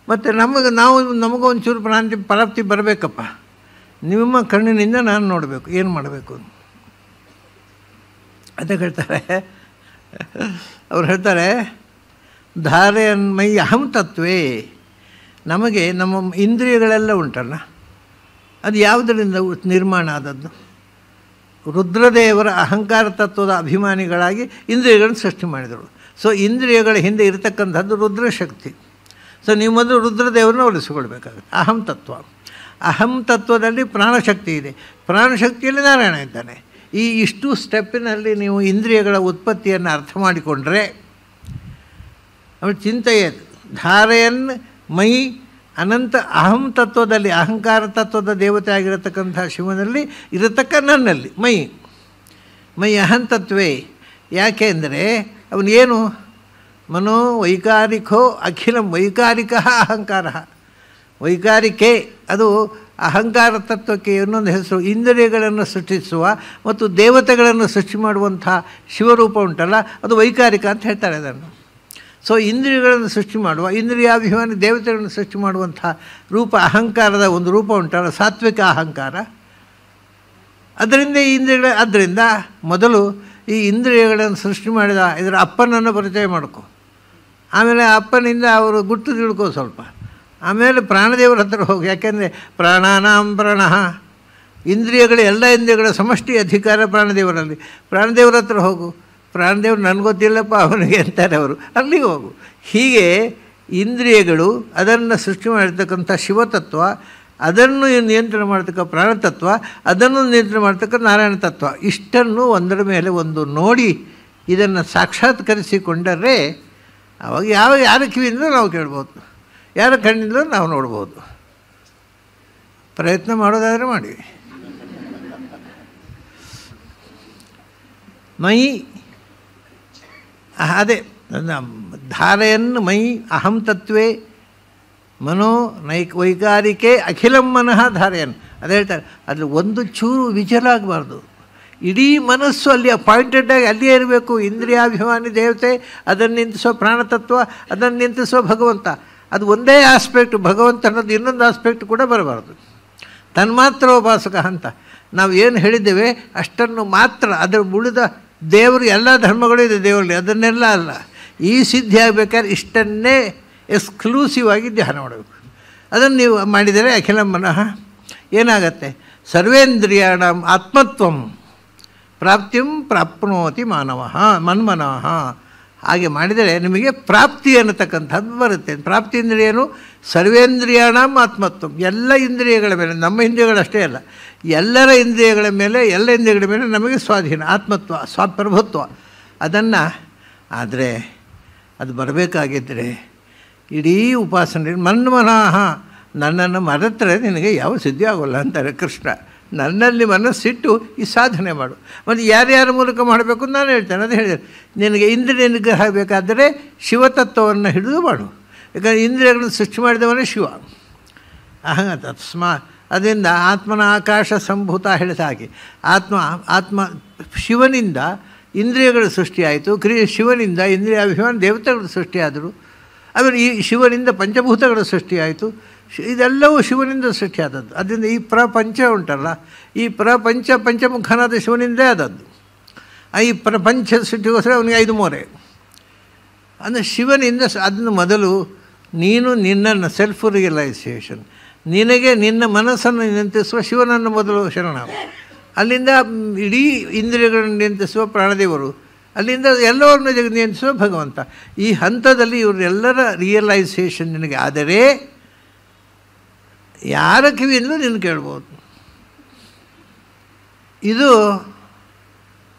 Speaker 1: ಮತ್ತು ನಮಗೊಂಚೂರು ಪ್ರಾಪ್ತಿ ಬರಬೇಕಪ್ಪ. ನಿಮ್ಮ ಕಣ್ಣಿನಿಂದ ನಾನು ನೋಡಬೇಕು, ಏನು ಮಾಡಬೇಕು ಅಂತ ಹೇಳ್ತಾರೆ. ಅವ್ರು ಹೇಳ್ತಾರೆ, ಧಾರೆಯನ್ಮೈ ಅಹಂ ತತ್ವೇ. ನಮಗೆ ನಮ್ಮ ಇಂದ್ರಿಯಗಳೆಲ್ಲ ಉಂಟಲ್ಲ, ಅದು ಯಾವುದರಿಂದ ನಿರ್ಮಾಣ ಆದದ್ದು? ರುದ್ರದೇವರ ಅಹಂಕಾರ ತತ್ವದ ಅಭಿಮಾನಿಗಳಾಗಿ ಇಂದ್ರಿಯಗಳನ್ನು ಸೃಷ್ಟಿ ಮಾಡಿದರು. ಸೊ ಇಂದ್ರಿಯಗಳ ಹಿಂದೆ ಇರತಕ್ಕಂಥದ್ದು ರುದ್ರಶಕ್ತಿ. ಸೊ ನೀವು ಮೊದಲು ರುದ್ರದೇವರನ್ನ ಒಲಿಸಿಕೊಳ್ಬೇಕಾಗುತ್ತೆ. ಅಹಂ ತತ್ವ, ಅಹಂ ತತ್ವದಲ್ಲಿ ಪ್ರಾಣಶಕ್ತಿ ಇದೆ, ಪ್ರಾಣಶಕ್ತಿಯಲ್ಲಿ ನಾರಾಯಣ ಇದ್ದಾನೆ. ಇಷ್ಟು ಸ್ಟೆಪ್ಪಿನಲ್ಲಿ ನೀವು ಇಂದ್ರಿಯಗಳ ಉತ್ಪತ್ತಿಯನ್ನು ಅರ್ಥ ಮಾಡಿಕೊಂಡ್ರೆ ಆಮೇಲೆ ಚಿಂತೆಯೇ ಧಾರೆಯನ್ ಮೈ ಅನಂತ ಅಹಂ ತತ್ವದಲ್ಲಿ, ಅಹಂಕಾರ ತತ್ವದ ದೇವತೆ ಆಗಿರತಕ್ಕಂಥ ಶಿವನಲ್ಲಿ ಇರತಕ್ಕ ನನ್ನಲ್ಲಿ ಮೈ ಅಹಂ ತತ್ವೇ. ಯಾಕೆ ಅಂದರೆ ಅವನೇನು ಮನೋ ವೈಕಾರಿಕೋ ಅಖಿಲಂ. ವೈಕಾರಿಕ ಅಹಂಕಾರ, ವೈಕಾರಿಕೆ ಅದು ಅಹಂಕಾರ ತತ್ವಕ್ಕೆ ಇನ್ನೊಂದು ಹೆಸರು. ಇಂದ್ರಿಯಗಳನ್ನು ಸೃಷ್ಟಿಸುವ ಮತ್ತು ದೇವತೆಗಳನ್ನು ಸೃಷ್ಟಿ ಮಾಡುವಂಥ ಶಿವರೂಪ ಉಂಟಲ್ಲ, ಅದು ವೈಕಾರಿಕ ಅಂತ ಹೇಳ್ತಾರೆ ಅದನ್ನು. ಸೊ ಇಂದ್ರಿಯಗಳನ್ನು ಸೃಷ್ಟಿ ಮಾಡುವ, ಇಂದ್ರಿಯಾಭಿಮಾನಿ ದೇವತೆಗಳನ್ನು ಸೃಷ್ಟಿ ಮಾಡುವಂಥ ರೂಪ ಅಹಂಕಾರದ ಒಂದು ರೂಪ ಉಂಟಲ್ಲ, ಸಾತ್ವಿಕ ಅಹಂಕಾರ. ಅದರಿಂದ ಆದ್ದರಿಂದ ಮೊದಲು ಈ ಇಂದ್ರಿಯಗಳನ್ನು ಸೃಷ್ಟಿ ಮಾಡಿದ ಇದರ ಅಪ್ಪನನ್ನು ಪರಿಚಯ ಮಾಡ್ಕೊ. ಆಮೇಲೆ ಅಪ್ಪನಿಂದ ಅವರು ಗುಟ್ಟು ತಿಳ್ಕೊ ಸ್ವಲ್ಪ. ಆಮೇಲೆ ಪ್ರಾಣದೇವರ ಹತ್ರ ಹೋಗಿ. ಯಾಕೆಂದರೆ ಪ್ರಾಣಾನಾಂ ಪ್ರಾಣಃ, ಇಂದ್ರಿಯಗಳು ಎಲ್ಲ ಇಂದ್ರಿಯಗಳ ಸಮಷ್ಟಿ ಅಧಿಕಾರ ಪ್ರಾಣದೇವರಲ್ಲಿ. ಪ್ರಾಣದೇವರ ಹತ್ರ ಹೋಗು. ಪ್ರಾಣದೇವರು ನನಗೆ ಗೊತ್ತಿಲ್ಲಪ್ಪ ಅವನಿಗೆ ಅಂತಾರೆ ಅವರು, ಅಲ್ಲಿಗೆ ಹೋಗು. ಹೀಗೆ ಇಂದ್ರಿಯಗಳು, ಅದನ್ನು ಸೃಷ್ಟಿ ಮಾಡಿರ್ತಕ್ಕಂಥ ಶಿವತತ್ವ, ಅದನ್ನು ನಿಯಂತ್ರಣ ಮಾಡ್ತಕ್ಕ ಪ್ರಾಣತತ್ವ, ಅದನ್ನು ನಿಯಂತ್ರಣ ಮಾಡ್ತಕ್ಕ ನಾರಾಯಣ ತತ್ವ, ಇಷ್ಟನ್ನು ಒಂದರ ಮೇಲೆ ಒಂದು ನೋಡಿ ಇದನ್ನು ಸಾಕ್ಷಾತ್ಕರಿಸಿಕೊಂಡರೆ ಆವಾಗ ಯಾರ ಕಿವಿಯಿಂದಲೂ ನಾವು ಕೇಳ್ಬೋದು, ಯಾರ ಕಣ್ಣಿಂದಲೂ ನಾವು ನೋಡ್ಬೋದು. ಪ್ರಯತ್ನ ಮಾಡೋದಾದರೆ ಮಾಡಿ. ಮೈ ಅದೇ ಧಾರೆಯನ್ನು ಮೈ ಅಹಂ ತತ್ವೇ ಮನೋ ವೈಕಾರಿಕೆ ಅಖಿಲಂ ಮನಃ ಧಾರೆಯನ್ನು. ಅದೇ ಹೇಳ್ತಾರೆ, ಅಲ್ಲಿ ಒಂದು ಚೂರು ವಿಚಲಾಗಬಾರ್ದು. ಇಡೀ ಮನಸ್ಸು ಅಲ್ಲಿ ಅಪಾಯಿಂಟೆಡ್ಡಾಗಿ ಅಲ್ಲಿಯೇ ಇರಬೇಕು. ಇಂದ್ರಿಯಾಭಿಮಾನಿ ದೇವತೆ, ಅದನ್ನು ನಿಂತಿಸೋ ಪ್ರಾಣತತ್ವ, ಅದನ್ನು ನಿಂತಿಸೋ ಭಗವಂತ. ಅದು ಒಂದೇ ಆಸ್ಪೆಕ್ಟ್. ಭಗವಂತ ಅನ್ನೋದು ಇನ್ನೊಂದು ಆಸ್ಪೆಕ್ಟ್ ಕೂಡ ಬರಬಾರ್ದು. ತನ್ಮಾತ್ರ ಉಪಾಸಕ ಅಂತ ನಾವು ಏನು ಹೇಳಿದ್ದೇವೆ ಅಷ್ಟನ್ನು ಮಾತ್ರ. ಅದರ ಉಳಿದ ದೇವರು ಎಲ್ಲ ಧರ್ಮಗಳು ಇದೆ ದೇವರಲ್ಲಿ, ಅದನ್ನೆಲ್ಲ ಅಲ್ಲ. ಈ ಸಿದ್ಧಿ ಆಗಬೇಕಾದ್ರೆ ಇಷ್ಟನ್ನೇ ಎಕ್ಸ್ಕ್ಲೂಸಿವ್ ಆಗಿ ಧ್ಯಾನ ಮಾಡಬೇಕು. ಅದನ್ನು ನೀವು ಮಾಡಿದರೆ ಅಖಿಲ ಮನಃ ಏನಾಗತ್ತೆ? ಸರ್ವೇಂದ್ರಿಯಾಣ ಆತ್ಮತ್ವಂ ಪ್ರಾಪ್ತಿಂ ಪ್ರಾಪ್ನೋತಿ ಮನ್ಮನಃ. ಹಾಗೆ ಮಾಡಿದರೆ ನಿಮಗೆ ಪ್ರಾಪ್ತಿ ಅನ್ನತಕ್ಕಂಥದ್ದು ಬರುತ್ತೆ. ಪ್ರಾಪ್ತಿ ಅಂದರೆ ಏನು? ಸರ್ವೇಂದ್ರಿಯಾಣ ಆತ್ಮತ್ವ, ಎಲ್ಲ ಇಂದ್ರಿಯಗಳ ಮೇಲೆ, ನಮ್ಮ ಇಂದ್ರಿಯಗಳಷ್ಟೇ ಅಲ್ಲ, ಎಲ್ಲರ ಇಂದ್ರಿಯಗಳ ಮೇಲೆ, ಎಲ್ಲ ಇಂದ್ರಿಯಗಳ ಮೇಲೆ ನಮಗೆ ಸ್ವಾಧೀನ, ಆತ್ಮತ್ವ, ಸ್ವಪ್ರಭುತ್ವ. ಅದನ್ನು ಆದರೆ ಅದು ಬರಬೇಕಾಗಿದ್ದರೆ ಇಡೀ ಉಪಾಸನೆ ಮನ್ಮನಃ, ನನ್ನನ್ನು ಮರೆತರೆ ನಿನಗೆ ಯಾವ ಸಿದ್ಧಿ ಆಗೋಲ್ಲ ಅಂತಾರೆ ಕೃಷ್ಣ. ನನ್ನಲ್ಲಿ ಮನಸ್ಸಿಟ್ಟು ಈ ಸಾಧನೆ ಮಾಡು. ಮತ್ತು ಯಾರ್ಯಾರ ಮೂಲಕ ಮಾಡಬೇಕು ಅಂತ ನಾನು ಹೇಳ್ತೇನೆ. ಅದು ಹೇಳಿದೆ, ನಿನಗೆ ಇಂದ್ರಿಯ ನಿಗ್ರಹ ಬೇಕಾದರೆ ಶಿವತತ್ವವನ್ನು ಹಿಡಿದು ಮಾಡು. ಯಾಕಂದರೆ ಇಂದ್ರಿಯಗಳನ್ನು ಸೃಷ್ಟಿ ಮಾಡಿದವನೇ ಶಿವ. ಅದರಿಂದ ಆತ್ಮನ ಆಕಾಶ ಸಂಭೂತ ಹೇಳಿದ ಹಾಗೆ ಆತ್ಮ ಶಿವನಿಂದ ಇಂದ್ರಿಯಗಳು ಸೃಷ್ಟಿಯಾಯಿತು. ಶಿವನಿಂದ ಇಂದ್ರಿಯಾಭಿಮಾನ ದೇವತೆಗಳು ಸೃಷ್ಟಿಯಾದರು. ಆಮೇಲೆ ಈ ಶಿವನಿಂದ ಪಂಚಭೂತಗಳು ಸೃಷ್ಟಿಯಾಯಿತು. ಇದೆಲ್ಲವೂ ಶಿವನಿಂದ ಸೃಷ್ಟಿಯಾದದ್ದು. ಅದರಿಂದ ಈ ಪ್ರಪಂಚ ಉಂಟಲ್ಲ, ಈ ಪ್ರಪಂಚ ಪಂಚಮುಖನಾದ ಶಿವನಿಂದೇ ಆದದ್ದು. ಈ ಪ್ರಪಂಚ ಸೃಷ್ಟಿಗೋಸ್ಕರ ಅವನಿಗೆ 5 ಮೂರೆ. ಅಂದರೆ ಶಿವನಿಂದ ಅದನ್ನು ಮೊದಲು ನೀನು ನಿನ್ನನ್ನು ಸೆಲ್ಫ್ ರಿಯಲೈಸೇಷನ್, ನಿನಗೆ ನಿನ್ನ ಮನಸ್ಸನ್ನು ನಿಯಂತ್ರಿಸುವ ಶಿವನನ್ನು ಮೊದಲು ಶರಣ. ಅಲ್ಲಿಂದ ಇಡೀ ಇಂದ್ರಿಯಗಳನ್ನು ನಿಯಂತ್ರಿಸುವ ಪ್ರಾಣದೇವರು, ಅಲ್ಲಿಂದ ಎಲ್ಲವರನ್ನು ನಿಯಂತ್ರಿಸುವ ಭಗವಂತ. ಈ ಹಂತದಲ್ಲಿ ಇವರೆಲ್ಲರ ರಿಯಲೈಸೇಷನ್ ನಿನಗೆ ಆದರೆ ಯಾರ ಕಿವಿಯಿಂದಲೂ ನೀನು ಕೇಳ್ಬೋದು. ಇದು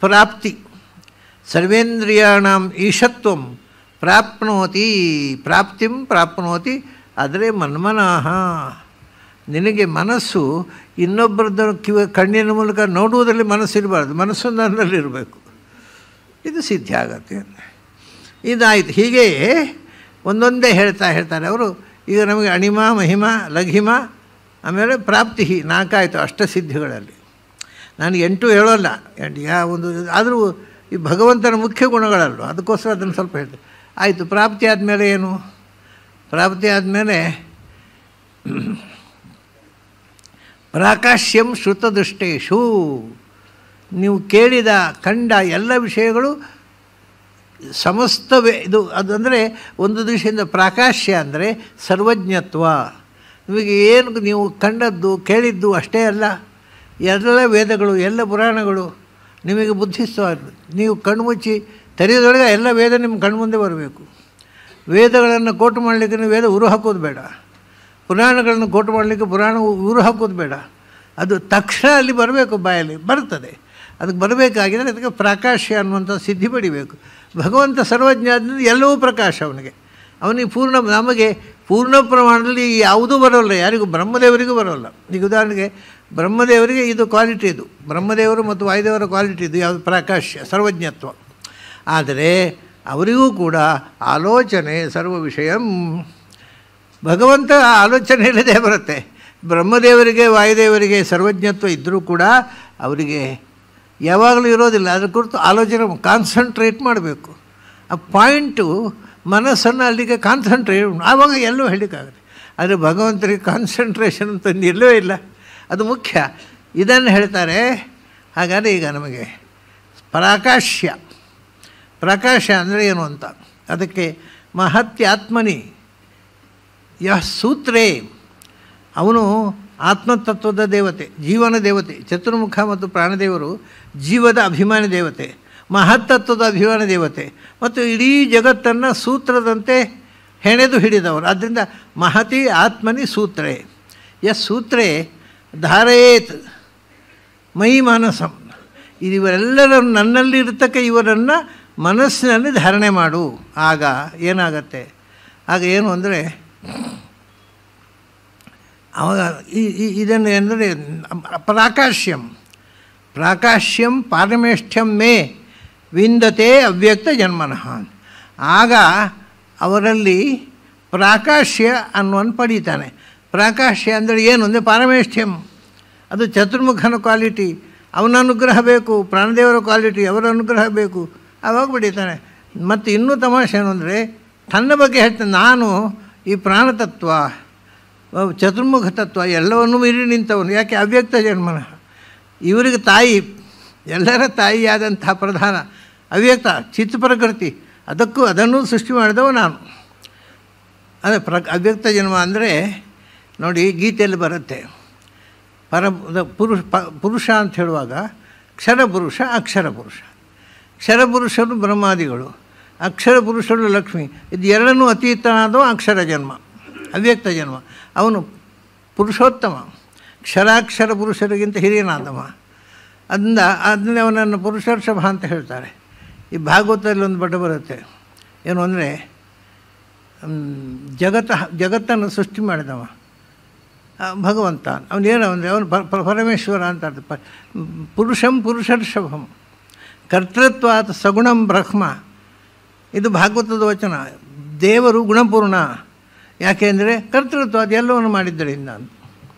Speaker 1: ಪ್ರಾಪ್ತಿ. ಸರ್ವೇಂದ್ರಿಯಾಣಂ ಈಶತ್ವಂ ಪ್ರಾಪ್ತಿಂ ಪ್ರಾಪ್ನೋತಿ. ಆದರೆ ಮನ್ಮನಃ, ನಿನಗೆ ಮನಸ್ಸು ಇನ್ನೊಬ್ಬರದ್ದು ಕಣ್ಣಿನ ಮೂಲಕ ನೋಡುವುದರಲ್ಲಿ ಮನಸ್ಸಿರಬಾರ್ದು, ಮನಸ್ಸು ನನ್ನಲ್ಲಿರಬೇಕು. ಇದು ಸಿದ್ಧಿ ಆಗತ್ತೆ. ಇದಾಯಿತು. ಹೀಗೆಯೇ ಒಂದೊಂದೇ ಹೇಳ್ತಾರೆ ಅವರು. ಈಗ ನಮಗೆ ಅಣಿಮ, ಮಹಿಮ, ಲಘಿಮ, ಆಮೇಲೆ ಪ್ರಾಪ್ತಿ, 4 ಆಯಿತು ಅಷ್ಟಸಿದ್ಧಿಗಳಲ್ಲಿ. ನಾನು 8 ಹೇಳೋಲ್ಲ, ಒಂದು ಆದರೂ ಈ ಭಗವಂತನ ಮುಖ್ಯ ಗುಣಗಳಲ್ವ, ಅದಕ್ಕೋಸ್ಕರ ಅದನ್ನು ಸ್ವಲ್ಪ ಹೇಳ್ತೀನಿ. ಆಯಿತು. ಪ್ರಾಪ್ತಿ ಆದಮೇಲೆ ಏನು? ಪ್ರಾಪ್ತಿ ಆದಮೇಲೆ ಪ್ರಾಕಾಶ್ಯಂ ಶ್ರುತದೃಷ್ಟೇಶು, ನೀವು ಕೇಳಿದ ಕಂಡ ಎಲ್ಲ ವಿಷಯಗಳು ಸಮಸ್ತವೇ. ಇದು ಅದು ಅಂದರೆ ಒಂದು ದೃಷ್ಟಿಯಿಂದ ಪ್ರಾಕಾಶ್ಯ ಅಂದರೆ ಸರ್ವಜ್ಞತ್ವ. ನಿಮಗೆ ಏನು ನೀವು ಕಂಡದ್ದು ಕೇಳಿದ್ದು ಅಷ್ಟೇ ಅಲ್ಲ, ಎಲ್ಲ ವೇದಗಳು, ಎಲ್ಲ ಪುರಾಣಗಳು ನಿಮಗೆ ಬುದ್ಧಿಸ್ತ. ನೀವು ಕಣ್ಮುಚ್ಚಿ ತೆರೆಯೋದ್ರೊಳಗೆ ಎಲ್ಲ ವೇದ ನಿಮ್ಮ ಕಣ್ಮುಂದೆ ಬರಬೇಕು. ವೇದಗಳನ್ನು ಕೋಟು ಮಾಡಲಿಕ್ಕೆ ನೀವು ವೇದ ಉರು ಹಾಕೋದು ಬೇಡ, ಪುರಾಣಗಳನ್ನು ಕೋಟು ಮಾಡಲಿಕ್ಕೆ ಪುರಾಣ ಉರು ಹಾಕೋದು ಬೇಡ. ಅದು ತಕ್ಷಣ ಅಲ್ಲಿ ಬರಬೇಕು, ಬಾಯಲ್ಲಿ ಬರ್ತದೆ. ಅದಕ್ಕೆ ಬರಬೇಕಾಗಿದ್ದರೆ ಅದಕ್ಕೆ ಪ್ರಾಕಾಶ್ಯ ಅನ್ನುವಂಥ ಸಿದ್ಧಿ ಪಡಿಬೇಕು. ಭಗವಂತ ಸರ್ವಜ್ಞ ಆದ್ದರಿಂದ ಎಲ್ಲವೂ ಪ್ರಕಾಶ ಅವನಿಗೆ. ನಮಗೆ ಪೂರ್ಣ ಪ್ರಮಾಣದಲ್ಲಿ ಯಾವುದೂ ಬರೋಲ್ಲ, ಯಾರಿಗೂ, ಬ್ರಹ್ಮದೇವರಿಗೂ ಬರೋಲ್ಲ. ಈಗ ಉದಾಹರಣೆಗೆ ಬ್ರಹ್ಮದೇವರಿಗೆ ಇದು ಕ್ವಾಲಿಟಿ, ಇದು ಬ್ರಹ್ಮದೇವರು ಮತ್ತು ವಾಯುದೇವರ ಕ್ವಾಲಿಟಿ ಇದು, ಯಾವುದು? ಪ್ರಾಕಾಶ್ಯ, ಸರ್ವಜ್ಞತ್ವ. ಆದರೆ ಅವರಿಗೂ ಕೂಡ ಆಲೋಚನೆ ಸರ್ವ ವಿಷಯಂ. ಭಗವಂತ ಆಲೋಚನೆ ಇಲ್ಲದೆ ಬರುತ್ತೆ. ಬ್ರಹ್ಮದೇವರಿಗೆ ವಾಯುದೇವರಿಗೆ ಸರ್ವಜ್ಞತ್ವ ಇದ್ದರೂ ಕೂಡ ಅವರಿಗೆ ಯಾವಾಗಲೂ ಇರೋದಿಲ್ಲ. ಅದರ ಕುರಿತು ಆಲೋಚನೆ ಕಾನ್ಸಂಟ್ರೇಟ್ ಮಾಡಬೇಕು. ಆ ಪಾಯಿಂಟು ಮನಸ್ಸನ್ನು ಅಲ್ಲಿಗೆ ಕಾನ್ಸಂಟ್ರೇಟ್, ಆವಾಗ ಎಲ್ಲೂ ಹೇಳಲಿಕ್ಕಾಗುತ್ತೆ. ಆದರೆ ಭಗವಂತರಿಗೆ ಕಾನ್ಸಂಟ್ರೇಷನ್ ಅಂತಂದು ಎಲ್ಲೂ ಇಲ್ಲ, ಅದು ಮುಖ್ಯ. ಇದನ್ನು ಹೇಳ್ತಾರೆ. ಹಾಗಾದರೆ ಈಗ ನಮಗೆ ಪ್ರಕಾಶ ಅಂದರೆ ಏನು ಅಂತ, ಅದಕ್ಕೆ ಮಹತ್ಯಾತ್ಮನಿ ಯಃ ಸೂತ್ರೇ, ಅವನು ಆತ್ಮತತ್ವದ ದೇವತೆ, ಜೀವನ ದೇವತೆ. ಚತುರ್ಮುಖ ಮತ್ತು ಪ್ರಾಣದೇವರು ಜೀವದ ಅಭಿಮಾನಿ ದೇವತೆ, ಮಹತ್ತತ್ವದ ಅಭಿಮಾನಿ ದೇವತೆ, ಮತ್ತು ಇಡೀ ಜಗತ್ತನ್ನು ಸೂತ್ರದಂತೆ ಹೆಣೆದು ಹಿಡಿದವರು. ಆದ್ದರಿಂದ ಮಹತಿ ಆತ್ಮನಿ ಸೂತ್ರೇ. ಯಸ್ ಸೂತ್ರೇ ಧಾರಯೇತ್ ಮೈ ಮಾನಸಂ. ಇವರೆಲ್ಲರನ್ನು, ನನ್ನಲ್ಲಿ ಇರತಕ್ಕ ಇವರನ್ನು ಮನಸ್ಸಿನಲ್ಲಿ ಧಾರಣೆ ಮಾಡು. ಆಗ ಏನಾಗತ್ತೆ? ಆಗ ಏನು ಅಂದರೆ, ಅವಾಗ ಇದನ್ನು ಅಂದರೆ ಪ್ರಾಕಾಶ್ಯಂ ಪಾರಮೇಷ್ಠ್ಯಂ ಮೇ ವಿಂದತೆ ಅವ್ಯಕ್ತ ಜನ್ಮನಃ. ಆಗ ಅವರಲ್ಲಿ ಪ್ರಾಕಾಶ್ಯ ಅನ್ನುವನ್ನು ಪಡೀತಾನೆ. ಪ್ರಾಕಾಶ್ಯ ಅಂದರೆ ಏನು ಅಂದರೆ ಪಾರಮೇಷ್ಠ್ಯಂ, ಅದು ಚತುರ್ಮುಖನ ಕ್ವಾಲಿಟಿ. ಅವನ ಅನುಗ್ರಹ ಬೇಕು, ಪ್ರಾಣದೇವರ ಕ್ವಾಲಿಟಿ, ಅವರ ಅನುಗ್ರಹ ಬೇಕು, ಆವಾಗ ಪಡೀತಾನೆ. ಮತ್ತು ಇನ್ನೂ ತಮಾಷೆ ಏನು ಅಂದರೆ, ತನ್ನ ಬಗ್ಗೆ ಹೇಳ್ತಾನೆ, ನಾನು ಈ ಪ್ರಾಣತತ್ವ, ಚತುರ್ಮುಖ ತತ್ವ ಎಲ್ಲವನ್ನೂ ಮೀರಿ ನಿಂತವನು. ಯಾಕೆ? ಅವ್ಯಕ್ತ ಜನ್ಮನ. ಇವರಿಗೆ ತಾಯಿ, ಎಲ್ಲರ ತಾಯಿಯಾದಂಥ ಪ್ರಧಾನ ಅವ್ಯಕ್ತ ಚಿತ್ತ ಪ್ರಕೃತಿ, ಅದನ್ನು ಸೃಷ್ಟಿ ಮಾಡಿದವ ನಾನು. ಅದೇ ಅವ್ಯಕ್ತ ಜನ್ಮ ಅಂದರೆ ನೋಡಿ, ಗೀತೆಯಲ್ಲಿ ಬರುತ್ತೆ. ಪುರುಷ ಅಂತ ಹೇಳುವಾಗ ಕ್ಷರಪುರುಷ, ಅಕ್ಷರಪುರುಷ. ಕ್ಷರಪುರುಷರು ಬ್ರಹ್ಮಾದಿಗಳು, ಅಕ್ಷರ ಪುರುಷರು ಲಕ್ಷ್ಮಿ. ಇದು ಎರಡನ್ನೂ ಅತೀತನಾದವ ಅಕ್ಷರ ಜನ್ಮ, ಅವ್ಯಕ್ತ ಜನ್ಮ. ಅವನು ಪುರುಷೋತ್ತಮ, ಕ್ಷರಾಕ್ಷರ ಪುರುಷರಿಗಿಂತ ಹಿರಿಯನಾದವ. ಅದನ್ನೇ ಅವನನ್ನು ಪುರುಷರ್ಷಭ ಅಂತ ಹೇಳ್ತಾರೆ. ಈ ಭಾಗವತದಲ್ಲಿ ಒಂದು ಬಟ ಬರುತ್ತೆ, ಏನು ಅಂದರೆ ಜಗತ್ತನ್ನು ಸೃಷ್ಟಿ ಮಾಡಿದವ ಭಗವಂತ. ಅವನೇನು ಅಂದರೆ ಅವನು ಪರಮೇಶ್ವರ ಅಂತ ಅರ್ಥ. ಪುರುಷರ್ಷಭಂ ಕರ್ತೃತ್ವಾತ್ ಸಗುಣಂ ಬ್ರಹ್ಮ. ಇದು ಭಾಗವತದ ವಚನ. ದೇವರು ಗುಣಪೂರ್ಣ. ಯಾಕೆಂದರೆ ಕರ್ತೃತ್ವ, ಅದು ಎಲ್ಲವನ್ನು ಮಾಡಿದ್ದರಿಂದ ಅಂತ.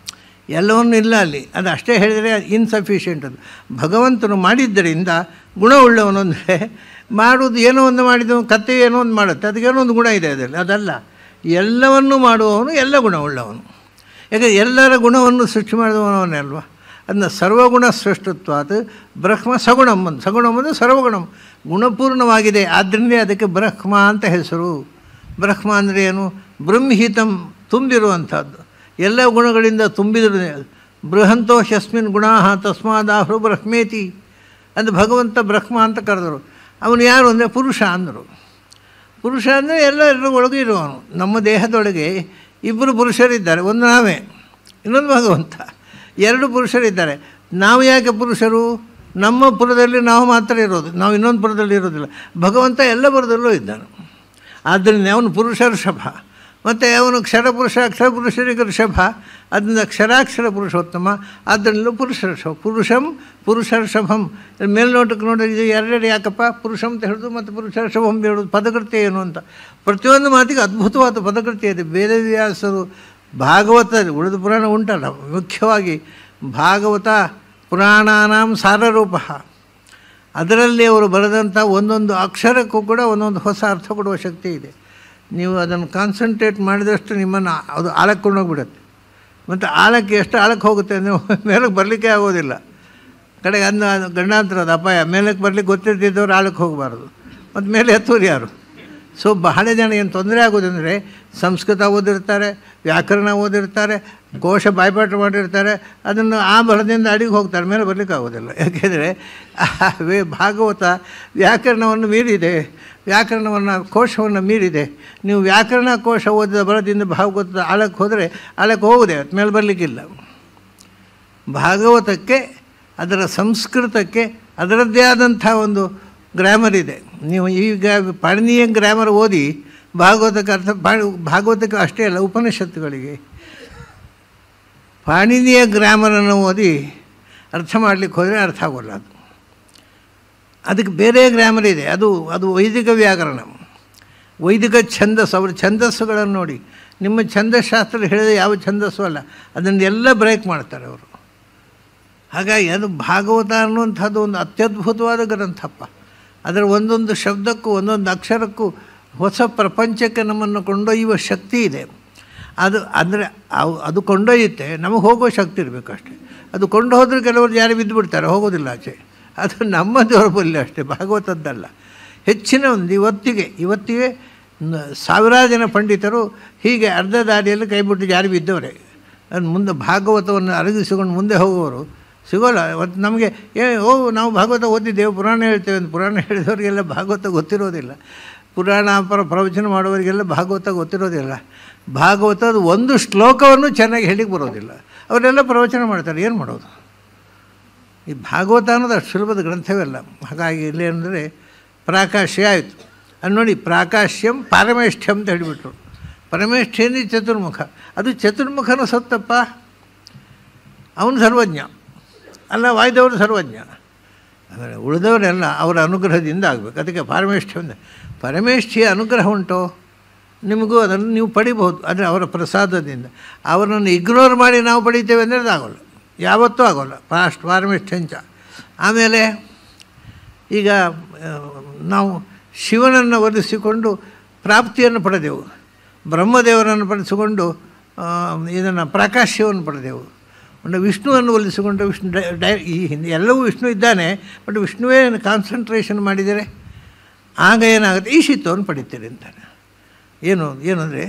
Speaker 1: ಎಲ್ಲವನ್ನೂ ಇಲ್ಲ ಅಲ್ಲಿ, ಅದು ಅಷ್ಟೇ ಹೇಳಿದರೆ ಇನ್ಸಫಿಷಿಯೆಂಟ್. ಅದು ಭಗವಂತನು ಮಾಡಿದ್ದರಿಂದ ಗುಣವುಳ್ಳವನು. ಅಂದರೆ ಮಾಡುವುದು ಏನೋ ಒಂದು ಮಾಡಿದವನು, ಕತ್ತೆ ಏನೋ ಒಂದು ಮಾಡುತ್ತೆ, ಅದಕ್ಕೇನೋ ಒಂದು ಗುಣ ಇದೆ ಅದರಲ್ಲಿ. ಅದಲ್ಲ, ಎಲ್ಲವನ್ನೂ ಮಾಡುವವನು, ಎಲ್ಲ ಗುಣವುಳ್ಳವನು. ಯಾಕೆ? ಎಲ್ಲರ ಗುಣವನ್ನು ಸೃಷ್ಟಿ ಮಾಡಿದವನವನೇ ಅಲ್ವಾ. ಅದನ್ನ ಸರ್ವಗುಣ ಸೃಷ್ಟತ್ವಾತ್ ಬ್ರಹ್ಮ ಸಗುಣಂ. ಸಗುಣಂ ಅಂದರೆ ಸರ್ವಗುಣಂ, ಗುಣಪೂರ್ಣವಾಗಿದೆ. ಆದ್ದರಿಂದ ಅದಕ್ಕೆ ಬ್ರಹ್ಮ ಅಂತ ಹೆಸರು. ಬ್ರಹ್ಮ ಅಂದರೆ ಏನು? ಬ್ರಹ್ಮಹಿತಂ, ತುಂಬಿರುವಂಥದ್ದು, ಎಲ್ಲ ಗುಣಗಳಿಂದ ತುಂಬಿದ್ರು. ಬೃಹಂತೋ ಹ್ಯಸ್ಮಿನ್ ಗುಣಾಃ ತಸ್ಮಾದಾಹೃ ಬ್ರಹ್ಮೇತಿ. ಅದು ಭಗವಂತ ಬ್ರಹ್ಮ ಅಂತ ಕರೆದರು. ಅವನು ಯಾರು ಅಂದರೆ ಪುರುಷ ಅಂದರು. ಪುರುಷ ಅಂದರೆ ಎಲ್ಲರ ಒಳಗೂ ಇರುವವನು. ನಮ್ಮ ದೇಹದೊಳಗೆ ಇಬ್ಬರು ಪುರುಷರಿದ್ದಾರೆ, ಒಂದು ನಾವೇ, ಇನ್ನೊಂದು ಭಗವಂತ. ಎರಡು ಪುರುಷರಿದ್ದಾರೆ. ನಾವು ಯಾಕೆ ಪುರುಷರು? ನಮ್ಮ ಪುರದಲ್ಲಿ ನಾವು ಮಾತ್ರ ಇರೋದು, ನಾವು ಇನ್ನೊಂದು ಪುರದಲ್ಲಿ ಇರೋದಿಲ್ಲ. ಭಗವಂತ ಎಲ್ಲ ಪುರದಲ್ಲೂ ಇದ್ದಾನೆ. ಆದ್ದರಿಂದ ಅವನು ಪುರುಷ ಋಷಭ. ಮತ್ತು ಅವನು ಕ್ಷರಪುರುಷ, ಅಕ್ಷರಪುರುಷರಿಗೆ ಋಷಭ, ಅದರಿಂದ ಕ್ಷರಾಕ್ಷರ ಪುರುಷೋತ್ತಮ, ಅದರಲ್ಲೂ ಪುರುಷ ಋಷಭ. ಪುರುಷ ಋಷಭಂ. ಮೇಲ್ನೋಟಕ್ಕೆ ನೋಡಿದ್ರೆ ಎರಡೆರಡು ಯಾಕಪ್ಪ ಪುರುಷಂ ಅಂತ ಹೇಳೋದು ಮತ್ತು ಪುರುಷ ಋಷಭಂ ಹೇಳೋದು, ಪದಕೃತ್ಯ ಏನು ಅಂತ. ಪ್ರತಿಯೊಂದು ಮಾತಿಗೆ ಅದ್ಭುತವಾದ ಪದಕೃತ್ಯ ಇದೆ. ವೇದವ್ಯಾಸರು ಭಾಗವತ, ಉಳಿದ ಪುರಾಣ ಉಂಟಲ್ಲ, ಮುಖ್ಯವಾಗಿ ಭಾಗವತ ಪುರಾಣಾನಾಂ ಸಾರರೂಪ. ಅದರಲ್ಲಿ ಅವರು ಬರೆದಂಥ ಒಂದೊಂದು ಅಕ್ಷರಕ್ಕೂ ಕೂಡ ಒಂದೊಂದು ಹೊಸ ಅರ್ಥ ಕೊಡುವ ಶಕ್ತಿ ಇದೆ. ನೀವು ಅದನ್ನು ಕಾನ್ಸಂಟ್ರೇಟ್ ಮಾಡಿದಷ್ಟು ನಿಮ್ಮನ್ನು ಅದು ಆಳಕ್ಕೆ ಕೊಂಡೋಗ್ಬಿಡುತ್ತೆ. ಮತ್ತು ಆಳಕ್ಕೆ ಎಷ್ಟು ಆಳಕ್ಕೆ ಹೋಗುತ್ತೆ ಅಂದರೆ ಮೇಲಕ್ಕೆ ಬರಲಿಕ್ಕೆ ಆಗೋದಿಲ್ಲ. ಕಡೆಗೆ ಗಂಡಾಂತರದ ಅಪಾಯ. ಮೇಲಕ್ಕೆ ಬರಲಿಕ್ಕೆ ಗೊತ್ತಿರ್ತಿದ್ದವ್ರು ಆಳಕ್ಕೆ ಹೋಗಬಾರ್ದು. ಮತ್ತು ಮೇಲೆ ಎತ್ತೋರು ಯಾರು? ಸೊ ಬಹಳ ಜನ ಏನು ತೊಂದರೆ ಆಗೋದಂದರೆ ಸಂಸ್ಕೃತ ಓದಿರ್ತಾರೆ, ವ್ಯಾಕರಣ ಓದಿರ್ತಾರೆ, ಕೋಶ ಬಾಯ್ಪಾಠ ಮಾಡಿರ್ತಾರೆ, ಅದನ್ನು ಆ ಬಲದಿಂದ ಅಡಿಗೆ ಹೋಗ್ತಾರೆ, ಮೇಲೆ ಬರಲಿಕ್ಕೆ ಆಗೋದಿಲ್ಲ. ಯಾಕೆಂದರೆ ಭಾಗವತ ವ್ಯಾಕರಣವನ್ನು ಮೀರಿದೆ, ವ್ಯಾಕರಣವನ್ನು ಕೋಶವನ್ನು ಮೀರಿದೆ. ನೀವು ವ್ಯಾಕರಣ ಕೋಶ ಓದಿದ ಬಲದಿಂದ ಭಾಗವತದ ಆಳಕ್ಕೆ ಹೋದರೆ ಆಳಕ್ಕೆ ಹೋಗುವುದೇ, ಮೇಲೆ ಬರಲಿಕ್ಕಿಲ್ಲ. ಭಾಗವತಕ್ಕೆ, ಅದರ ಸಂಸ್ಕೃತಕ್ಕೆ ಅದರದ್ದೇ ಆದಂಥ ಒಂದು ಗ್ರಾಮರ್ ಇದೆ. ನೀವು ಈಗ ಪಾಣಿನಿಯ ಗ್ರಾಮರ್ ಓದಿ ಭಾಗವತಕ್ಕೆ ಅರ್ಥ, ಭಾಗವತಕ್ಕೆ ಅಷ್ಟೇ ಅಲ್ಲ, ಉಪನಿಷತ್ತುಗಳಿಗೆ ಪಾಣಿನಿಯ ಗ್ರಾಮರನ್ನು ಓದಿ ಅರ್ಥ ಮಾಡಲಿಕ್ಕೆ ಹೋದರೆ ಅರ್ಥ ಆಗೋಲ್ಲ. ಅದಕ್ಕೆ ಬೇರೆ ಗ್ರಾಮರ್ ಇದೆ. ಅದು ವೈದಿಕ ವ್ಯಾಕರಣ, ವೈದಿಕ ಛಂದಸ್ಸು. ಅವರ ಛಂದಸ್ಸುಗಳನ್ನು ನೋಡಿ, ನಿಮ್ಮ ಛಂದಸ್ಶಾಸ್ತ್ರ ಹೇಳಿದ ಯಾವ ಛಂದಸ್ಸು ಅಲ್ಲ, ಅದನ್ನೆಲ್ಲ ಬ್ರೇಕ್ ಮಾಡ್ತಾರೆ ಅವರು. ಹಾಗಾಗಿ ಅದು ಭಾಗವತ ಅನ್ನುವಂಥದ್ದು ಒಂದು ಅತ್ಯದ್ಭುತವಾದ ಗ್ರಂಥಪ್ಪ. ಅದರ ಒಂದೊಂದು ಶಬ್ದಕ್ಕೂ ಒಂದೊಂದು ಅಕ್ಷರಕ್ಕೂ ಹೊಸ ಪ್ರಪಂಚಕ್ಕೆ ನಮ್ಮನ್ನು ಕೊಂಡೊಯ್ಯುವ ಶಕ್ತಿ ಇದೆ. ಅದು ಕೊಂಡೊಯ್ಯುತ್ತೆ, ನಮಗೆ ಹೋಗೋ ಶಕ್ತಿ ಇರಬೇಕು ಅಷ್ಟೇ. ಅದು ಕೊಂಡು ಹೋದರೆ ಕೆಲವರು ಯಾರು ಬಿದ್ದು ಬಿಡ್ತಾರೆ, ಹೋಗೋದಿಲ್ಲ ಆಚೆ. ಅದು ನಮ್ಮ ದೌರ್ಬಲ್ಯ ಅಷ್ಟೇ, ಭಾಗವತದ್ದಲ್ಲ. ಹೆಚ್ಚಿನ ಒಂದು ಇವತ್ತಿಗೆ ಸಾವಿರಾರು ಜನ ಪಂಡಿತರು ಹೀಗೆ ಅರ್ಧ ದಾರಿಯಲ್ಲಿ ಕೈಬಿಟ್ಟು ಜಾರಿ ಬಿದ್ದವರೇ. ಅದು ಮುಂದೆ ಭಾಗವತವನ್ನು ಅರಗಿಸಿಕೊಂಡು ಮುಂದೆ ಹೋಗುವವರು ಸಿಗೋಲ್ಲ. ಮತ್ತು ನಮಗೆ ನಾವು ಭಾಗವತ ಓದಿದ್ದೇವೆ, ಪುರಾಣ ಹೇಳ್ತೇವೆ ಅಂತ ಪುರಾಣ ಹೇಳಿದವರಿಗೆಲ್ಲ ಭಾಗವತ ಗೊತ್ತಿರೋದಿಲ್ಲ. ಪುರಾಣ ಪ್ರವಚನ ಮಾಡುವವರಿಗೆಲ್ಲ ಭಾಗವತ ಗೊತ್ತಿರೋದಿಲ್ಲ. ಭಾಗವತದ ಒಂದು ಶ್ಲೋಕವನ್ನು ಚೆನ್ನಾಗಿ ಹೇಳಿಕ್ಕೆ ಬರೋದಿಲ್ಲ, ಅವರೆಲ್ಲ ಪ್ರವಚನ ಮಾಡ್ತಾರೆ. ಏನು ಮಾಡೋದು? ಈ ಭಾಗವತ ಅನ್ನೋದು ಅಷ್ಟು ಸುಲಭದ ಗ್ರಂಥವೆಲ್ಲ. ಹಾಗಾಗಿ ಇಲ್ಲಿ ಅಂದರೆ ಪ್ರಾಕಾಶ್ಯ ಆಯಿತು. ಅದು ನೋಡಿ, ಪ್ರಾಕಾಶ್ಯಂ ಪಾರಮೇಷ್ಠ್ಯಂ ಅಂತ ಹೇಳಿಬಿಟ್ರು. ಪರಮೇಷ್ಠ್ಯನೇ ಚತುರ್ಮುಖ. ಅದು ಚತುರ್ಮುಖನ ಸತ್ತಪ್ಪ, ಅವನು ಸರ್ವಜ್ಞ ಅಲ್ಲ, ವಾಯ್ದವರು ಸರ್ವಜ್ಞ. ಅಂದರೆ ಉಳಿದವರೆಲ್ಲ ಅವರ ಅನುಗ್ರಹದಿಂದ ಆಗಬೇಕು. ಅದಕ್ಕೆ ಪರಮೇಷ್ಠಿಯ ಅನುಗ್ರಹ ಉಂಟೋ ನಿಮಗೂ, ಅದನ್ನು ನೀವು ಪಡಿಬಹುದು. ಅಂದರೆ ಅವರ ಪ್ರಸಾದದಿಂದ. ಅವರನ್ನು ಇಗ್ನೋರ್ ಮಾಡಿ ನಾವು ಪಡಿತೇವೆ ಅಂದರೆ ಅದು ಆಗೋಲ್ಲ, ಯಾವತ್ತೂ ಆಗೋಲ್ಲ. ಪಾರಮೇಷ್ಠ್ಯಂಚ. ಆಮೇಲೆ ಈಗ ನಾವು ಶಿವನನ್ನು ಒಲಿಸಿಕೊಂಡು ಪ್ರಾಪ್ತಿಯನ್ನು ಪಡೆದೆವು, ಬ್ರಹ್ಮದೇವರನ್ನು ಪಡಿಸಿಕೊಂಡು ಇದನ್ನು ಪ್ರಾಕಾಶ್ಯವನ್ನು ಪಡೆದೆವು. ವಿಷ್ಣುವನ್ನು ಒಲಿಸಿಕೊಂಡು ಈ ಹಿಂದೆ ಎಲ್ಲವೂ ವಿಷ್ಣು ಇದ್ದಾನೆ, ಬಟ್ ವಿಷ್ಣುವೇ ಕಾನ್ಸಂಟ್ರೇಷನ್ ಮಾಡಿದರೆ ಆಗ ಏನಾಗುತ್ತೆ, ಈಶಿತ್ವವನ್ನು ಪಡಿತೀರಿ ಅಂತಾನೆ. ಏನಂದರೆ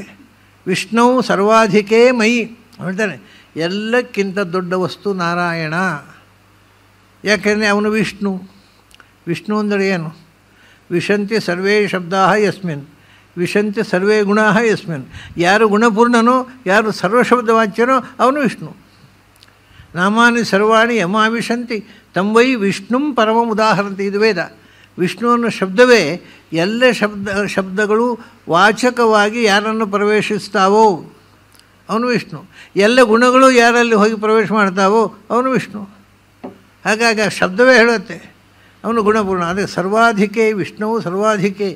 Speaker 1: ವಿಷ್ಣು ಸರ್ವಾಧಿಕೇ ಮೈ ಹೇಳ್ತಾನೆ. ಎಲ್ಲಕ್ಕಿಂತ ದೊಡ್ಡ ವಸ್ತು ನಾರಾಯಣ. ಯಾಕೆಂದರೆ ಅವನು ವಿಷ್ಣು ಅಂದರೆ ಏನು? ವಿಶಂತಿ ಸರ್ವೇ ಶಬ್ದಾ ಯಸ್ಮಿನ್, ವಿಶಂತಿ ಸರ್ವೇ ಗುಣಾ ಯಸ್ಮಿನ್. ಯಾರು ಗುಣಪೂರ್ಣನೋ, ಯಾರು ಸರ್ವಶಬ್ದವಾಚ್ಯನೋ ಅವನು ವಿಷ್ಣು. ನಾಮಾನಿ ಸರ್ವಾಣಿ ಯಮಾವಿಶಂತಿ ತಂವೈ ವಿಷ್ಣುಂ ಪರಮಂ ಉದಾಹರಂತಿ. ಇದು ವೇದ. ವಿಷ್ಣು ಅನ್ನೋ ಶಬ್ದವೇ ಎಲ್ಲ ಶಬ್ದಗಳು ವಾಚಕವಾಗಿ ಯಾರನ್ನು ಪ್ರವೇಶಿಸ್ತಾವೋ ಅವನು ವಿಷ್ಣು. ಎಲ್ಲ ಗುಣಗಳು ಯಾರಲ್ಲಿ ಹೋಗಿ ಪ್ರವೇಶ ಮಾಡ್ತಾವೋ ಅವನು ವಿಷ್ಣು. ಹಾಗಾಗಿ ಆ ಶಬ್ದವೇ ಹೇಳುತ್ತೆ ಅವನು ಗುಣಪೂರ್ಣ. ಅದೇ ಸರ್ವಾಧಿಕೆ ವಿಷ್ಣುವು ಸರ್ವಾಧಿಕೆ.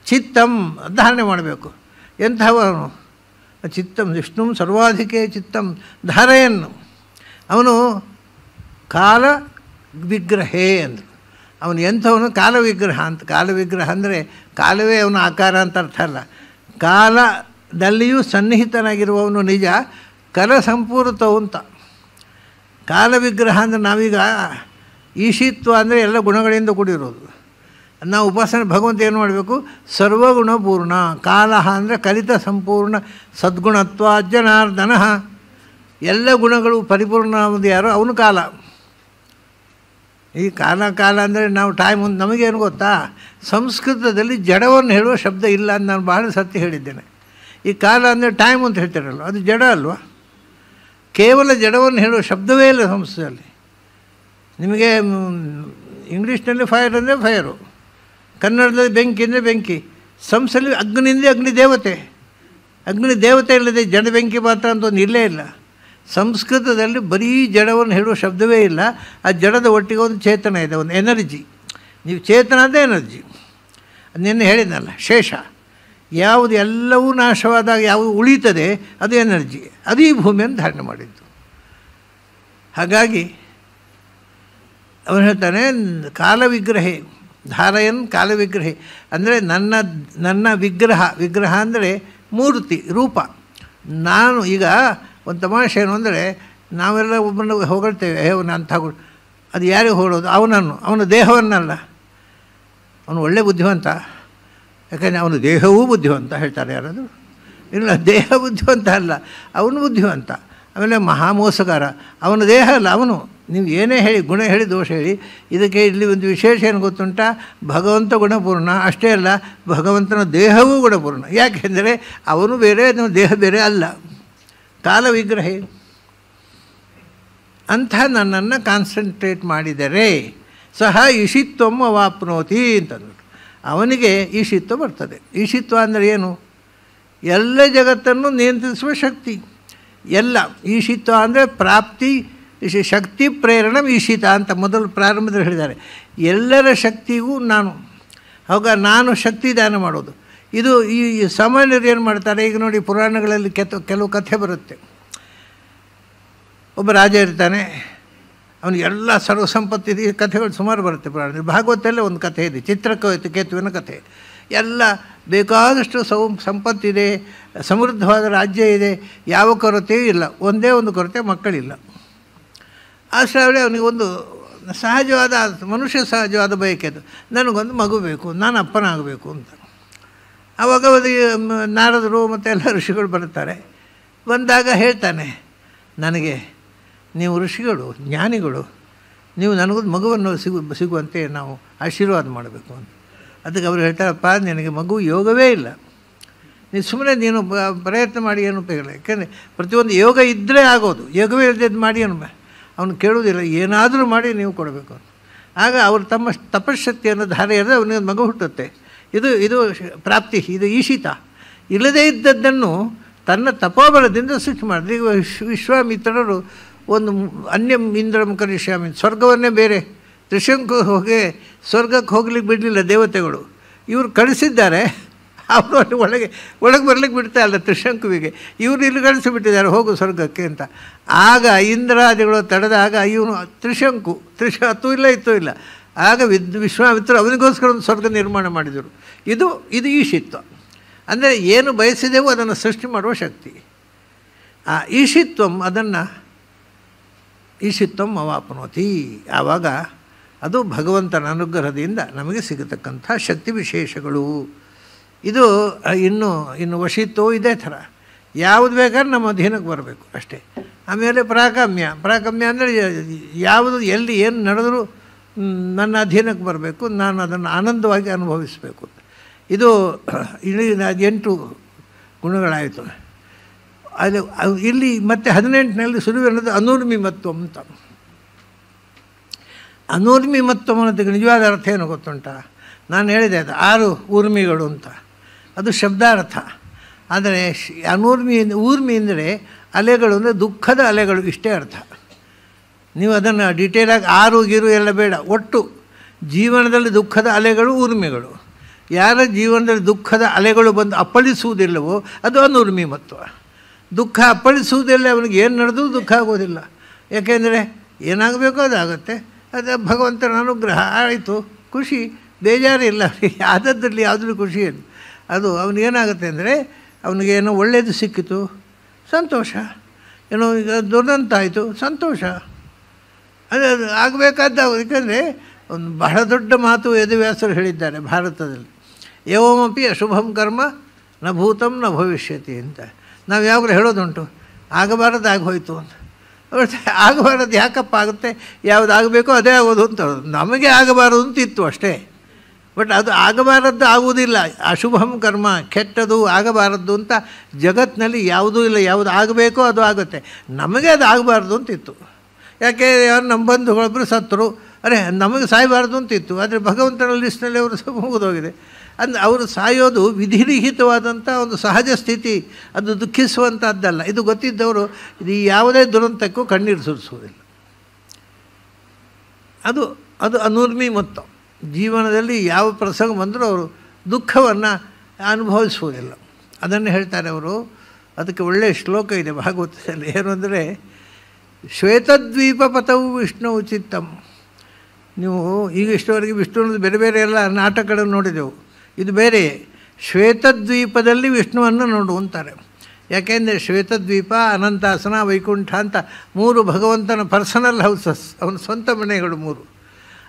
Speaker 1: ಚಿತ್ತಂ ಧಾರಣೆ ಮಾಡಬೇಕು. ಎಂಥವನು ಚಿತ್ತಂ ವಿಷ್ಣು ಸರ್ವಾಧಿಕೆ ಚಿತ್ತಂ ಧಾರೆಯನ್ನು. ಅವನು ಕಾಲ ವಿಗ್ರಹೇ ಅಂದರು. ಅವನು ಎಂಥವನು? ಕಾಲವಿಗ್ರಹ ಅಂತ. ಕಾಲವಿಗ್ರಹ ಅಂದರೆ ಕಾಲವೇ ಅವನ ಆಕಾರ ಅಂತ ಅರ್ಥ ಅಲ್ಲ. ಕಾಲದಲ್ಲಿಯೂ ಸನ್ನಿಹಿತನಾಗಿರುವವನು ನಿಜ, ಕಲ ಸಂಪೂರ್ಣತವು ಅಂತ. ಕಾಲವಿಗ್ರಹ ಅಂದರೆ ನಾವೀಗ ಈಶಿತ್ವ ಅಂದರೆ ಎಲ್ಲ ಗುಣಗಳಿಂದ ಕೂಡಿರೋದು. ನಾವು ಉಪಾಸನೆ ಭಗವಂತ ಏನು ಮಾಡಬೇಕು? ಸರ್ವಗುಣಪೂರ್ಣ. ಕಾಲಹ ಅಂದರೆ ಕಲಿತ ಸಂಪೂರ್ಣ ಸದ್ಗುಣತ್ವ ಜನಾರ್ದನ. ಎಲ್ಲ ಗುಣಗಳು ಪರಿಪೂರ್ಣ ಅನ್ನೋದು ಯಾರೋ ಅವನು ಕಾಲ. ಈ ಕಾಲ ಅಂದರೆ ನಾವು ಟೈಮ್ ಒಂದು ನಮಗೇನು ಗೊತ್ತಾ, ಸಂಸ್ಕೃತದಲ್ಲಿ ಜಡವನ್ನು ಹೇಳುವ ಶಬ್ದ ಇಲ್ಲ ಅಂತ ನಾನು ಭಾಳ ಸತ್ಯ ಹೇಳಿದ್ದೇನೆ. ಈ ಕಾಲ ಅಂದರೆ ಟೈಮ್ ಅಂತ ಹೇಳ್ತಾರಲ್ಲ, ಅದು ಜಡ ಅಲ್ವಾ? ಕೇವಲ ಜಡವನ್ನು ಹೇಳುವ ಶಬ್ದವೇ ಇಲ್ಲ ಸಂಸ್ಕೃತದಲ್ಲಿ. ನಿಮಗೆ ಇಂಗ್ಲೀಷ್ನಲ್ಲಿ ಫೈರ್ ಅಂದರೆ ಫೈರು, ಕನ್ನಡದಲ್ಲಿ ಬೆಂಕಿ ಅಂದರೆ ಬೆಂಕಿ, ಸಂಸ್ಕೃತದಲ್ಲಿ ಅಗ್ನಿ ಅಂದರೆ ಅಗ್ನಿ ದೇವತೆ. ಅಗ್ನಿ ದೇವತೆ ಇಲ್ಲದೆ ಜಡ ಬೆಂಕಿ ಮಾತ್ರ ಅಂತ ಒಂದು ಇಲ್ಲೇ ಇಲ್ಲ. ಸಂಸ್ಕೃತದಲ್ಲಿ ಬರೀ ಜಡವನ್ನು ಹೇಳುವ ಶಬ್ದವೇ ಇಲ್ಲ. ಆ ಜಡದ ಒಟ್ಟಿಗೆ ಒಂದು ಚೇತನ ಇದೆ, ಒಂದು ಎನರ್ಜಿ. ನೀವು ಚೇತನ ಅಂದರೆ ಎನರ್ಜಿ. ನಿನ್ನೆ ಹೇಳಿದ್ನಲ್ಲ, ಶೇಷ ಯಾವುದು ಎಲ್ಲವೂ ನಾಶವಾದಾಗ ಯಾವುದು ಉಳಿತದೆ ಅದು ಎನರ್ಜಿ. ಅದು ಈ ಭೂಮಿಯನ್ನು ಧಾರಣೆ ಮಾಡಿದ್ದು. ಹಾಗಾಗಿ ಅವನು ಹೇಳ್ತಾನೆ, ಕಾಲವಿಗ್ರಹೇ ಧಾರಯನ್ ಕಾಲವಿಗ್ರಹೇ ಅಂದರೆ ನನ್ನ ವಿಗ್ರಹ ಅಂದರೆ ಮೂರ್ತಿ ರೂಪ. ನಾನು ಈಗ ಒಂದು ತಮಾಷೆ ಏನು ಅಂದರೆ, ನಾವೆಲ್ಲ ಒಬ್ಬನ ಹೊಗಳ್ತೇವೆ, ಅವನು ಅಂಥ ಅದು ಯಾರಿಗೆ ಹೊಗಳೋದು? ಅವನ ದೇಹವನ್ನಲ್ಲ. ಅವನು ಒಳ್ಳೆ ಬುದ್ಧಿವಂತ, ಯಾಕಂದರೆ ಅವನ ದೇಹವೂ ಬುದ್ಧಿವಂತ ಹೇಳ್ತಾರೆ ಯಾರಾದರೂ? ಇಲ್ಲ, ದೇಹ ಬುದ್ಧಿವಂತ ಅಲ್ಲ, ಅವನು ಬುದ್ಧಿವಂತ. ಆಮೇಲೆ ಮಹಾಮೋಸಗಾರ. ಅವನ ದೇಹ ಅಲ್ಲ ಅವನು. ನೀವು ಏನೇ ಹೇಳಿ, ಗುಣ ಹೇಳಿ, ದೋಷ ಹೇಳಿ, ಇದಕ್ಕೆ ಇಲ್ಲಿ ಒಂದು ವಿಶೇಷ ಏನು ಗೊತ್ತುಂಟ, ಭಗವಂತ ಗುಣಪೂರ್ಣ. ಅಷ್ಟೇ ಅಲ್ಲ, ಭಗವಂತನ ದೇಹವೂ ಗುಣಪೂರ್ಣ. ಯಾಕೆಂದರೆ ಅವನು ಬೇರೆ, ದೇಹ ಬೇರೆ ಅಲ್ಲ. ಕಾಲ ವಿಗ್ರಹೇ ಅಂಥ ನನ್ನನ್ನು ಕಾನ್ಸಂಟ್ರೇಟ್ ಮಾಡಿದರೆ ಸಹ ಈಶಿತ್ವಂ ಅವಾಪ್ನೋತಿ ಅಂತಂದ್ಬಿಟ್ಟು ಅವನಿಗೆ ಈಶಿತ್ವ ಬರ್ತದೆ. ಈಶಿತ್ವ ಅಂದರೆ ಏನು? ಎಲ್ಲ ಜಗತ್ತನ್ನು ನಿಯಂತ್ರಿಸುವ ಶಕ್ತಿ. ಎಲ್ಲ ಈಶಿತ್ವ ಅಂದರೆ ಪ್ರಾಪ್ತಿ, ಶಕ್ತಿ ಪ್ರೇರಣ ಈಶಿತ ಅಂತ ಮೊದಲು ಪ್ರಾರಂಭದಲ್ಲಿ ಹೇಳಿದ್ದಾರೆ. ಎಲ್ಲರ ಶಕ್ತಿಗೂ ನಾನು ಶಕ್ತಿ ದಾನ ಮಾಡೋದು. ಇದು ಈ ಸಾಮಾನ್ಯರು ಏನು ಮಾಡ್ತಾರೆ, ಈಗ ನೋಡಿ ಪುರಾಣಗಳಲ್ಲಿ ಕೆಲವು ಕಥೆ ಬರುತ್ತೆ. ಒಬ್ಬ ರಾಜ ಇರ್ತಾನೆ, ಅವನಿಗೆ ಎಲ್ಲ ಸರ್ವ ಸಂಪತ್ತಿದೆ. ಈ ಕಥೆಗಳು ಸುಮಾರು ಬರುತ್ತೆ ಪುರಾಣದಲ್ಲಿ. ಭಾಗವತಲ್ಲೇ ಒಂದು ಕಥೆ ಇದೆ, ಚಿತ್ರಕೇತುವಿನ ಕಥೆ. ಎಲ್ಲ ಬೇಕಾದಷ್ಟು ಸಂಪತ್ತಿದೆ, ಸಮೃದ್ಧವಾದ ರಾಜ್ಯ ಇದೆ, ಯಾವ ಕೊರತೆಯೂ ಇಲ್ಲ. ಒಂದೇ ಒಂದು ಕೊರತೆ, ಮಕ್ಕಳಿಲ್ಲ. ಅಷ್ಟರಲ್ಲಿ ಅವನಿಗೆ ಒಂದು ಮನುಷ್ಯ ಸಹಜವಾದ ಬಯಕೆ ಅದು, ನನಗೊಂದು ಮಗು ಬೇಕು, ನಾನು ಅಪ್ಪನಾಗಬೇಕು ಅಂತ. ಆವಾಗ ನಾರದರು ಮತ್ತು ಎಲ್ಲ ಋಷಿಗಳು ಬರುತ್ತಾರೆ. ಬಂದಾಗ ಹೇಳ್ತಾನೆ, ನನಗೆ ನೀವು ಋಷಿಗಳು, ಜ್ಞಾನಿಗಳು, ನೀವು ನನಗೊಂದು ಮಗುವನ್ನು ಸಿಗುವಂತೆ ನಾವು ಆಶೀರ್ವಾದ ಮಾಡಬೇಕು ಅಂತ. ಅದಕ್ಕೆ ಅವರು ಹೇಳ್ತಾರಪ್ಪ, ನಿನಗೆ ಮಗು ಯೋಗವೇ ಇಲ್ಲ, ನೀನು ಪ್ರಯತ್ನ ಮಾಡಿ ಏನು ಉಪಯೋಗ. ಯಾಕೆಂದರೆ ಪ್ರತಿಯೊಂದು ಯೋಗ ಇದ್ದರೆ ಆಗೋದು, ಯೋಗವೇ ಇಲ್ಲದೆ ಮಾಡಿ ಅವನು ಕೇಳುವುದಿಲ್ಲ, ಏನಾದರೂ ಮಾಡಿ ನೀವು ಕೊಡಬೇಕು ಅಂತ. ಆಗ ಅವರು ತಮ್ಮ ತಪಶಕ್ತಿಯನ್ನು ಧಾರೆ ಎರೆದು ಅವನಿಗೆ ಮಗು ಹುಟ್ಟುತ್ತೆ. ಇದು ಪ್ರಾಪ್ತಿ, ಇದು ಈಶಿತ. ಇಲ್ಲದೇ ಇದ್ದದ್ದನ್ನು ತನ್ನ ತಪೋಬಲದಿಂದ ಸೃಷ್ಟಿ ಮಾಡಿದ್ರು. ಈಗ ವಿಶ್ವಾಮಿತ್ರರು ಒಂದು ಅನ್ಯಂ ಇಂದ್ರಂ ಕರಿಷ್ಯಾಮಿ, ಸ್ವರ್ಗವನ್ನೇ ಬೇರೆ ತ್ರಿಶಂಕು ಸ್ವರ್ಗಕ್ಕೆ ಹೋಗ್ಲಿಕ್ಕೆ ಬಿಡಲಿಲ್ಲ ದೇವತೆಗಳು. ಇವರು ಕಳಿಸಿದ್ದಾರೆ, ಅವರು ಒಳಗೆ ಬರಲಿಕ್ಕೆ ಬಿಡ್ತಾ ಇಲ್ಲ ತ್ರಿಶಂಕುವಿಗೆ. ಇವರು ಇಲ್ಲಿ ಕಳಿಸಿಬಿಟ್ಟಿದ್ದಾರೆ, ಹೋಗು ಸ್ವರ್ಗಕ್ಕೆ ಅಂತ. ಆಗ ಇಂದ್ರಾದಿಗಳು ತಡೆದಾಗ ಇವನು ತ್ರಿಶಂಕು ಹತ್ತೂ ಇಲ್ಲ ಇತ್ತೂ ಇಲ್ಲ. ಆಗ ವಿಶ್ವಾಮಿತ್ರ ಅವನಿಗೋಸ್ಕರ ಒಂದು ಸ್ವರ್ಗ ನಿರ್ಮಾಣ ಮಾಡಿದರು. ಇದು ಈಶಿತ್ವ ಅಂದರೆ ಏನು ಬಯಸಿದೆವೋ ಅದನ್ನು ಸೃಷ್ಟಿ ಮಾಡುವ ಶಕ್ತಿ. ಆ ಈಶಿತ್ವಂ ಅವಾಪ್ನೋತಿ. ಆವಾಗ ಅದು ಭಗವಂತನ ಅನುಗ್ರಹದಿಂದ ನಮಗೆ ಸಿಗತಕ್ಕಂಥ ಶಕ್ತಿ ವಿಶೇಷಗಳು. ಇದು ಇನ್ನು ವಶಿತ್ವವು ಇದೇ ಥರ. ಯಾವುದು ಬೇಕಾದ್ರೆ ನಮ್ಮ ಅಧೀನಕ್ಕೆ ಬರಬೇಕು ಅಷ್ಟೇ. ಆಮೇಲೆ ಪ್ರಾಕಮ್ಯ ಅಂದರೆ ಯಾವುದು ಎಲ್ಲಿ ಏನು ನಡೆದರೂ ನನ್ನ ಅಧೀನಕ್ಕೆ ಬರಬೇಕು, ನಾನು ಅದನ್ನು ಆನಂದವಾಗಿ ಅನುಭವಿಸಬೇಕು. ಇದು 8 ಗುಣಗಳಾಯಿತು. ಇಲ್ಲಿ ಮತ್ತೆ 18ನಲ್ಲಿ ಸುರುವೆನ್ನೋದು ಅನೂರ್ಮಿಮತ್ವ ಅಂತ. ಅನೂರ್ಮಿಮತ್ವ ಅನ್ನೋದಕ್ಕೆ ನಿಜವಾದ ಅರ್ಥ ಏನು ಗೊತ್ತುಂಟ? ನಾನು ಹೇಳಿದೆ ಅದು 6 ಊರ್ಮಿಗಳು ಅಂತ, ಅದು ಶಬ್ದಾರ್ಥ. ಆದರೆ ಊರ್ಮಿ ಅಂದರೆ ಅಲೆಗಳು ಅಂದರೆ ದುಃಖದ ಅಲೆಗಳು, ಇಷ್ಟೇ ಅರ್ಥ. ನೀವು ಅದನ್ನು ಡೀಟೇಲಾಗಿ 6 ಗೀರು ಎಲ್ಲ ಬೇಡ, ಒಟ್ಟು ಜೀವನದಲ್ಲಿ ದುಃಖದ ಅಲೆಗಳು ಊರ್ಮಿಗಳು. ಯಾರ ಜೀವನದಲ್ಲಿ ದುಃಖದ ಅಲೆಗಳು ಬಂದು ಅಪ್ಪಳಿಸುವುದಿಲ್ಲವೋ ಅದು ಅನೂರ್ಮಿಮತ್ವ. ದುಃಖ ಅಪ್ಪಳಿಸುವುದಿಲ್ಲ, ಅವನಿಗೆ ಏನು ನಡೆದರೂ ದುಃಖ ಆಗೋದಿಲ್ಲ. ಯಾಕೆಂದರೆ ಏನಾಗಬೇಕೋ ಅದಾಗುತ್ತೆ. ಅದು ಭಗವಂತನ ಅನುಗ್ರಹ ಆಯಿತು, ಖುಷಿ, ಬೇಜಾರಿಲ್ಲ. ಆದದ್ರಲ್ಲಿ ಯಾವುದ್ರೂ ಖುಷಿ ಏನು. ಅದು ಅವನಿಗೇನಾಗುತ್ತೆ ಅಂದರೆ ಅವನಿಗೇನೋ ಒಳ್ಳೆಯದು ಸಿಕ್ಕಿತು, ಸಂತೋಷ. ಏನೋ ಈಗ ದುರಂತ ಆಯಿತು, ಸಂತೋಷ. ಅದು ಆಗಬೇಕಾದ. ಯಾಕಂದರೆ ಒಂದು ಬಹಳ ದೊಡ್ಡ ಮಾತು ವೇದವ್ಯಾಸರು ಹೇಳಿದ್ದಾರೆ ಭಾರತದಲ್ಲಿ, ಏವಮಪಿ ಅಶುಭಂ ಕರ್ಮ ನ ಭೂತಂ ನ ಭವಿಷ್ಯತಿ ಅಂತ. ನಾವು ಯಾವಾಗಲೂ ಹೇಳೋದುಂಟು, ಆಗಬಾರದು ಆಗೋಯ್ತು ಅಂತ. ಆಗಬಾರದು ಯಾಕಪ್ಪ ಆಗುತ್ತೆ, ಯಾವುದು ಆಗಬೇಕೋ ಅದೇ ಆಗೋದು ಅಂತ. ನಮಗೆ ಆಗಬಾರದು ಅಂತ ಇತ್ತು ಅಷ್ಟೇ. ಬಟ್ ಅದು ಆಗಬಾರದ್ದು ಆಗುವುದಿಲ್ಲ. ಅಶುಭಂ ಕರ್ಮ, ಕೆಟ್ಟದು ಆಗಬಾರದ್ದು ಅಂತ ಜಗತ್ತಿನಲ್ಲಿ ಯಾವುದೂ ಇಲ್ಲ. ಯಾವುದು ಆಗಬೇಕೋ ಅದು ಆಗುತ್ತೆ. ನಮಗೆ ಅದು ಆಗಬಾರ್ದು ಅಂತಿತ್ತು. ಯಾಕೆ ನಮ್ಮ ಬಂಧುಗಳೊಬ್ಬರು ಸತ್ತರು, ಅರೆ ನಮಗೆ ಸಾಯಬಾರ್ದು ಅಂತಿತ್ತು. ಆದರೆ ಭಗವಂತನ ಲಿಸ್ಟ್ನಲ್ಲಿ ಅವರು ಮುಗಿದೋಗಿದೆ. ಅಂದರೆ ಅವರು ಸಾಯೋದು ವಿಧಿಲಿಖಿತವಾದಂಥ ಒಂದು ಸಹಜ ಸ್ಥಿತಿ, ಅದು ದುಃಖಿಸುವಂಥದ್ದಲ್ಲ. ಇದು ಗೊತ್ತಿದ್ದವರು ಇದು ಯಾವುದೇ ದುರಂತಕ್ಕೂ ಕಣ್ಣೀರು ಸುರಿಸುವುದಿಲ್ಲ. ಅದು ಅದು ಅನೂರ್ಮಿ ಮೊತ್ತ. ಜೀವನದಲ್ಲಿ ಯಾವ ಪ್ರಸಂಗ ಬಂದರೂ ಅವರು ದುಃಖವನ್ನು ಅನುಭವಿಸುವುದಿಲ್ಲ. ಅದನ್ನು ಹೇಳ್ತಾರೆ ಅವರು. ಅದಕ್ಕೆ ಒಳ್ಳೆಯ ಶ್ಲೋಕ ಇದೆ ಭಾಗವತದಲ್ಲಿ. ಏನು ಅಂದರೆ, ಶ್ವೇತದ್ವೀಪ ಪಥವು ವಿಷ್ಣು ಚಿತ್ತಂ. ನೀವು ಈಗ ಇಷ್ಟವರೆಗೆ ವಿಷ್ಣುವಿನದು ಬೇರೆ ಬೇರೆ ಎಲ್ಲ ನಾಟಕಗಳನ್ನು ನೋಡಿದೆವು. ಇದು ಬೇರೆ. ಶ್ವೇತದ್ವೀಪದಲ್ಲಿ ವಿಷ್ಣುವನ್ನು ನೋಡು ಅಂತಾರೆ. ಯಾಕೆಂದರೆ ಶ್ವೇತದ್ವೀಪ, ಅನಂತಾಸನ, ವೈಕುಂಠ ಅಂತ 3 ಭಗವಂತನ ಪರ್ಸನಲ್ ಹೌಸಸ್, ಅವನ ಸ್ವಂತ ಮನೆಗಳು 3.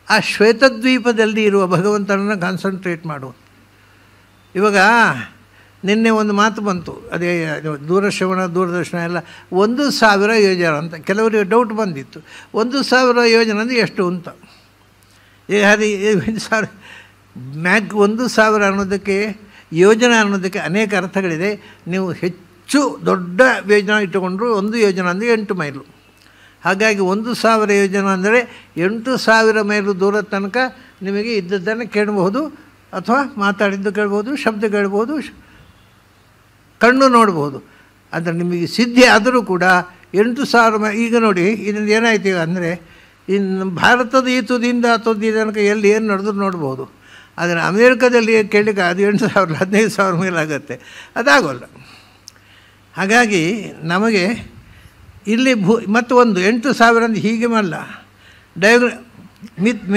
Speaker 1: ಆ ಶ್ವೇತದ್ವೀಪದಲ್ಲಿ ಇರುವ ಭಗವಂತನನ್ನು ಕಾನ್ಸಂಟ್ರೇಟ್ ಮಾಡು. ಇವಾಗ ನಿನ್ನೆ ಒಂದು ಮಾತು ಬಂತು, ಅದೇ ದೂರಶ್ರವಣ ದೂರದರ್ಶನ ಎಲ್ಲ 1,000 ಯೋಜನೆ ಅಂತ. ಕೆಲವರಿಗೆ ಡೌಟ್ ಬಂದಿತ್ತು, 1,000 ಯೋಜನೆ ಅಂದರೆ ಎಷ್ಟು ಅಂತ. ಅದು 1,000 ಅನ್ನೋದಕ್ಕೆ, ಯೋಜನೆ ಅನ್ನೋದಕ್ಕೆ ಅನೇಕ ಅರ್ಥಗಳಿದೆ. ನೀವು ಹೆಚ್ಚು ದೊಡ್ಡ ಯೋಜನೆ ಇಟ್ಟುಕೊಂಡ್ರು ಒಂದು ಯೋಜನೆ ಅಂದರೆ 8 ಮೈಲು. ಹಾಗಾಗಿ 1,000 ಯೋಜನೆ ಅಂದರೆ 8,000 ಮೈಲು ದೂರದ ತನಕ ನಿಮಗೆ ಇದ್ದದ್ದನ್ನು ಕೇಳಬಹುದು, ಅಥವಾ ಮಾತಾಡಿದ್ದು ಕೇಳ್ಬೋದು, ಶಬ್ದ ಕೇಳ್ಬೋದು, ಕಣ್ಣು ನೋಡ್ಬೋದು. ಆದರೆ ನಿಮಗೆ ಸಿದ್ಧಿ ಆದರೂ ಕೂಡ 8,000 ಮೈಲು. ಈಗ ನೋಡಿ, ಇದರಿಂದ ಏನಾಯ್ತು ಈಗ ಅಂದರೆ, ಇನ್ನು ಭಾರತದ ಈ ತುದಿಯಿಂದ ಆ ತುದಿ ತನಕ ಎಲ್ಲಿ ಏನು ನಡೆದ್ರು ನೋಡ್ಬೋದು. ಆದರೆ ಅಮೇರಿಕಾದಲ್ಲಿ ಕೇಳಲಿಕ್ಕೆ ಅದು 8,000 15,000 ಮೈಲ್ ಆಗುತ್ತೆ, ಅದಾಗೋಲ್ಲ. ಹಾಗಾಗಿ ನಮಗೆ ಇಲ್ಲಿ ಮತ್ತು ಒಂದು 8,000 ಅಂದರೆ ಹೀಗೆ ಮಲ್ಲ,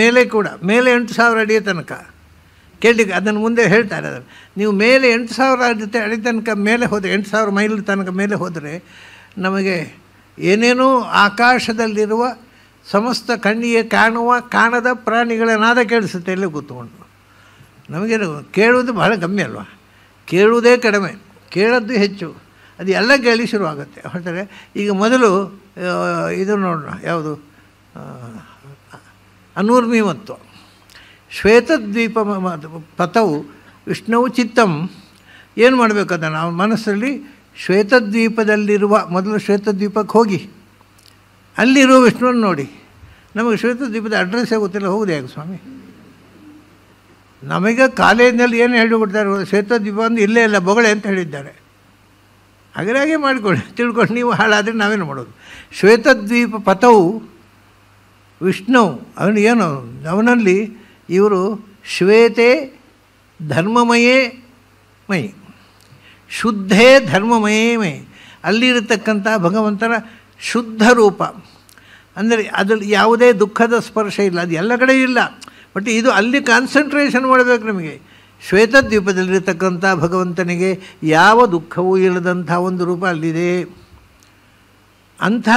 Speaker 1: ಮೇಲೆ ಕೂಡ ಮೇಲೆ 8,000 ಅಡಿಯ ತನಕ ಕೇಳಲಿಕ್ಕೆ. ಅದನ್ನು ಮುಂದೆ ಹೇಳ್ತಾರೆ. ಅದನ್ನು ನೀವು ಮೇಲೆ 8,000 ಅಡಿ ತನಕ ಮೇಲೆ ಹೋದರೆ, 8,000 ಮೈಲ್ ತನಕ ಮೇಲೆ ಹೋದರೆ ನಮಗೆ ಏನೇನೋ ಆಕಾಶದಲ್ಲಿರುವ ಸಮಸ್ತ ಕಣ್ಣಿಗೆ ಕಾಣುವ ಕಾಣದ ಪ್ರಾಣಿಗಳ ನಾದ ಕೇಳಿಸುತ್ತೆ ಎಲ್ಲೇ ಕೂತ್ಕೊಂಡು. ನಮಗೇನು ಕೇಳುವುದು ಬಹಳ ಕಮ್ಮಿ ಅಲ್ವಾ, ಕೇಳುವುದೇ ಕಡಿಮೆ, ಕೇಳೋದು ಹೆಚ್ಚು. ಅದು ಎಲ್ಲ ಕೇಳಿ ಶುರುವಾಗುತ್ತೆ. ಹೇಳ್ತಾರೆ ಈಗ ಮೊದಲು ಇದು ನೋಡೋಣ, ಯಾವುದು ಅನೂರ್ಮಿ ಮತ್ತು ಶ್ವೇತದ್ವೀಪ ಪಥವು ವಿಷ್ಣುವು ಚಿತ್ತಂ. ಏನು ಮಾಡಬೇಕು ಅದನ್ನು ನಾವು ಮನಸ್ಸಲ್ಲಿ ಶ್ವೇತದ್ವೀಪದಲ್ಲಿರುವ, ಮೊದಲು ಶ್ವೇತದ್ವೀಪಕ್ಕೆ ಹೋಗಿ ಅಲ್ಲಿರುವ ವಿಷ್ಣುವನ್ನು ನೋಡಿ. ನಮಗೆ ಶ್ವೇತದ್ವೀಪದ ಅಡ್ರೆಸ್ಸೇ ಗೊತ್ತಿಲ್ಲ, ಹೋಗುದು ಯಾಕೆ ಸ್ವಾಮಿ? ನಮಗೆ ಕಾಲೇಜಿನಲ್ಲಿ ಏನು ಹೇಳಿಕೊಡ್ತಾರೆ, ಶ್ವೇತದ್ವೀಪ ಒಂದು ಇಲ್ಲೇ ಇಲ್ಲ ಬೊಗಳೆ ಅಂತ ಹೇಳಿದ್ದಾರೆ. ಹಾಗೆ ಮಾಡಿಕೊಳ್ಳಿ, ತಿಳ್ಕೊಂಡು ನೀವು ಹಾಳಾದರೆ ನಾವೇನು ಮಾಡೋದು. ಶ್ವೇತದ್ವೀಪ ಪಥವು ವಿಷ್ಣು, ಅವನು ಏನು, ಅವನಲ್ಲಿ ಇವರು ಶ್ವೇತೆ ಧರ್ಮಮಯೇ ಮೈ, ಶುದ್ಧೇ ಧರ್ಮಮಯೇ ಮೈ. ಅಲ್ಲಿರತಕ್ಕಂಥ ಭಗವಂತನ ಶುದ್ಧ ರೂಪ ಅಂದರೆ ಅದರಲ್ಲಿ ಯಾವುದೇ ದುಃಖದ ಸ್ಪರ್ಶ ಇಲ್ಲ. ಅದು ಎಲ್ಲ ಕಡೆ ಇಲ್ಲ, ಬಟ್ ಇದು ಅಲ್ಲಿ ಕಾನ್ಸಂಟ್ರೇಷನ್ ಮಾಡಬೇಕು ನಮಗೆ. ಶ್ವೇತದ್ವೀಪದಲ್ಲಿರತಕ್ಕಂಥ ಭಗವಂತನಿಗೆ ಯಾವ ದುಃಖವೂ ಇಲ್ಲದಂಥ ಒಂದು ರೂಪ ಅಲ್ಲಿದೆ. ಅಂಥ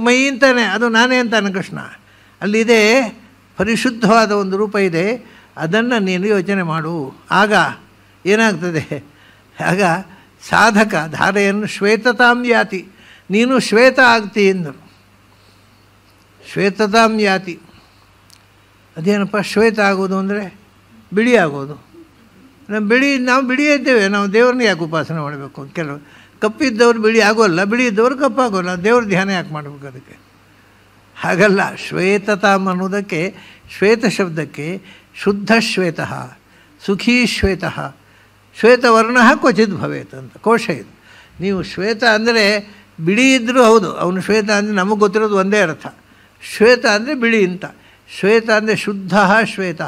Speaker 1: ಮೈ ಅಂತಾನೆ, ಅದು ನಾನೇ ಅಂತಾನೆ ಕೃಷ್ಣ. ಅಲ್ಲಿದೆ, ಪರಿಶುದ್ಧವಾದ ಒಂದು ರೂಪ ಇದೆ. ಅದನ್ನು ನೀನು ಯೋಚನೆ ಮಾಡು. ಆಗ ಏನಾಗ್ತದೆ, ಆಗ ಸಾಧಕ ಧಾರೆಯನ್ನು ಶ್ವೇತತಾಂ ಯಾತಿ, ನೀನು ಶ್ವೇತ ಆಗ್ತಿ ಎಂದರು. ಶ್ವೇತತಾಂ ಯಾತಿ ಅದೇನಪ್ಪ ಶ್ವೇತ ಆಗೋದು ಅಂದರೆ ಬಿಳಿ ಆಗೋದು. ನಾವು ಬಿಳಿ ಇದ್ದೇವೆ, ನಾವು ದೇವ್ರನ್ನ ಯಾಕೆ ಉಪಾಸನೆ ಮಾಡಬೇಕು? ಕೆಲವು ಕಪ್ಪಿದ್ದವ್ರು ಬಿಳಿ ಆಗೋಲ್ಲ, ಬಿಳಿ ಇದ್ದವರು ಕಪ್ಪಾಗೋಲ್ಲ, ದೇವ್ರ ಧ್ಯಾನ ಯಾಕೆ ಮಾಡಬೇಕು ಅದಕ್ಕೆ? ಹಾಗಲ್ಲ. ಶ್ವೇತತಾಮ್ ಅನ್ನೋದಕ್ಕೆ, ಶ್ವೇತ ಶಬ್ದಕ್ಕೆ ಶುದ್ಧ ಶ್ವೇತ, ಸುಖೀ ಶ್ವೇತ, ಶ್ವೇತವರ್ಣ ಕ್ವಚಿತ್ ಭವೇತ್ ಅಂತ ಕೋಶ ಇದು. ನೀವು ಶ್ವೇತ ಅಂದರೆ ಬಿಳಿ ಇದ್ದರೂ ಹೌದು, ಅವನು ಶ್ವೇತ ಅಂದರೆ ನಮಗೆ ಗೊತ್ತಿರೋದು ಒಂದೇ ಅರ್ಥ. ಶ್ವೇತ ಅಂದರೆ ಬಿಳಿ ಅಂತ. ಶ್ವೇತ ಅಂದರೆ ಶುದ್ಧ ಶ್ವೇತ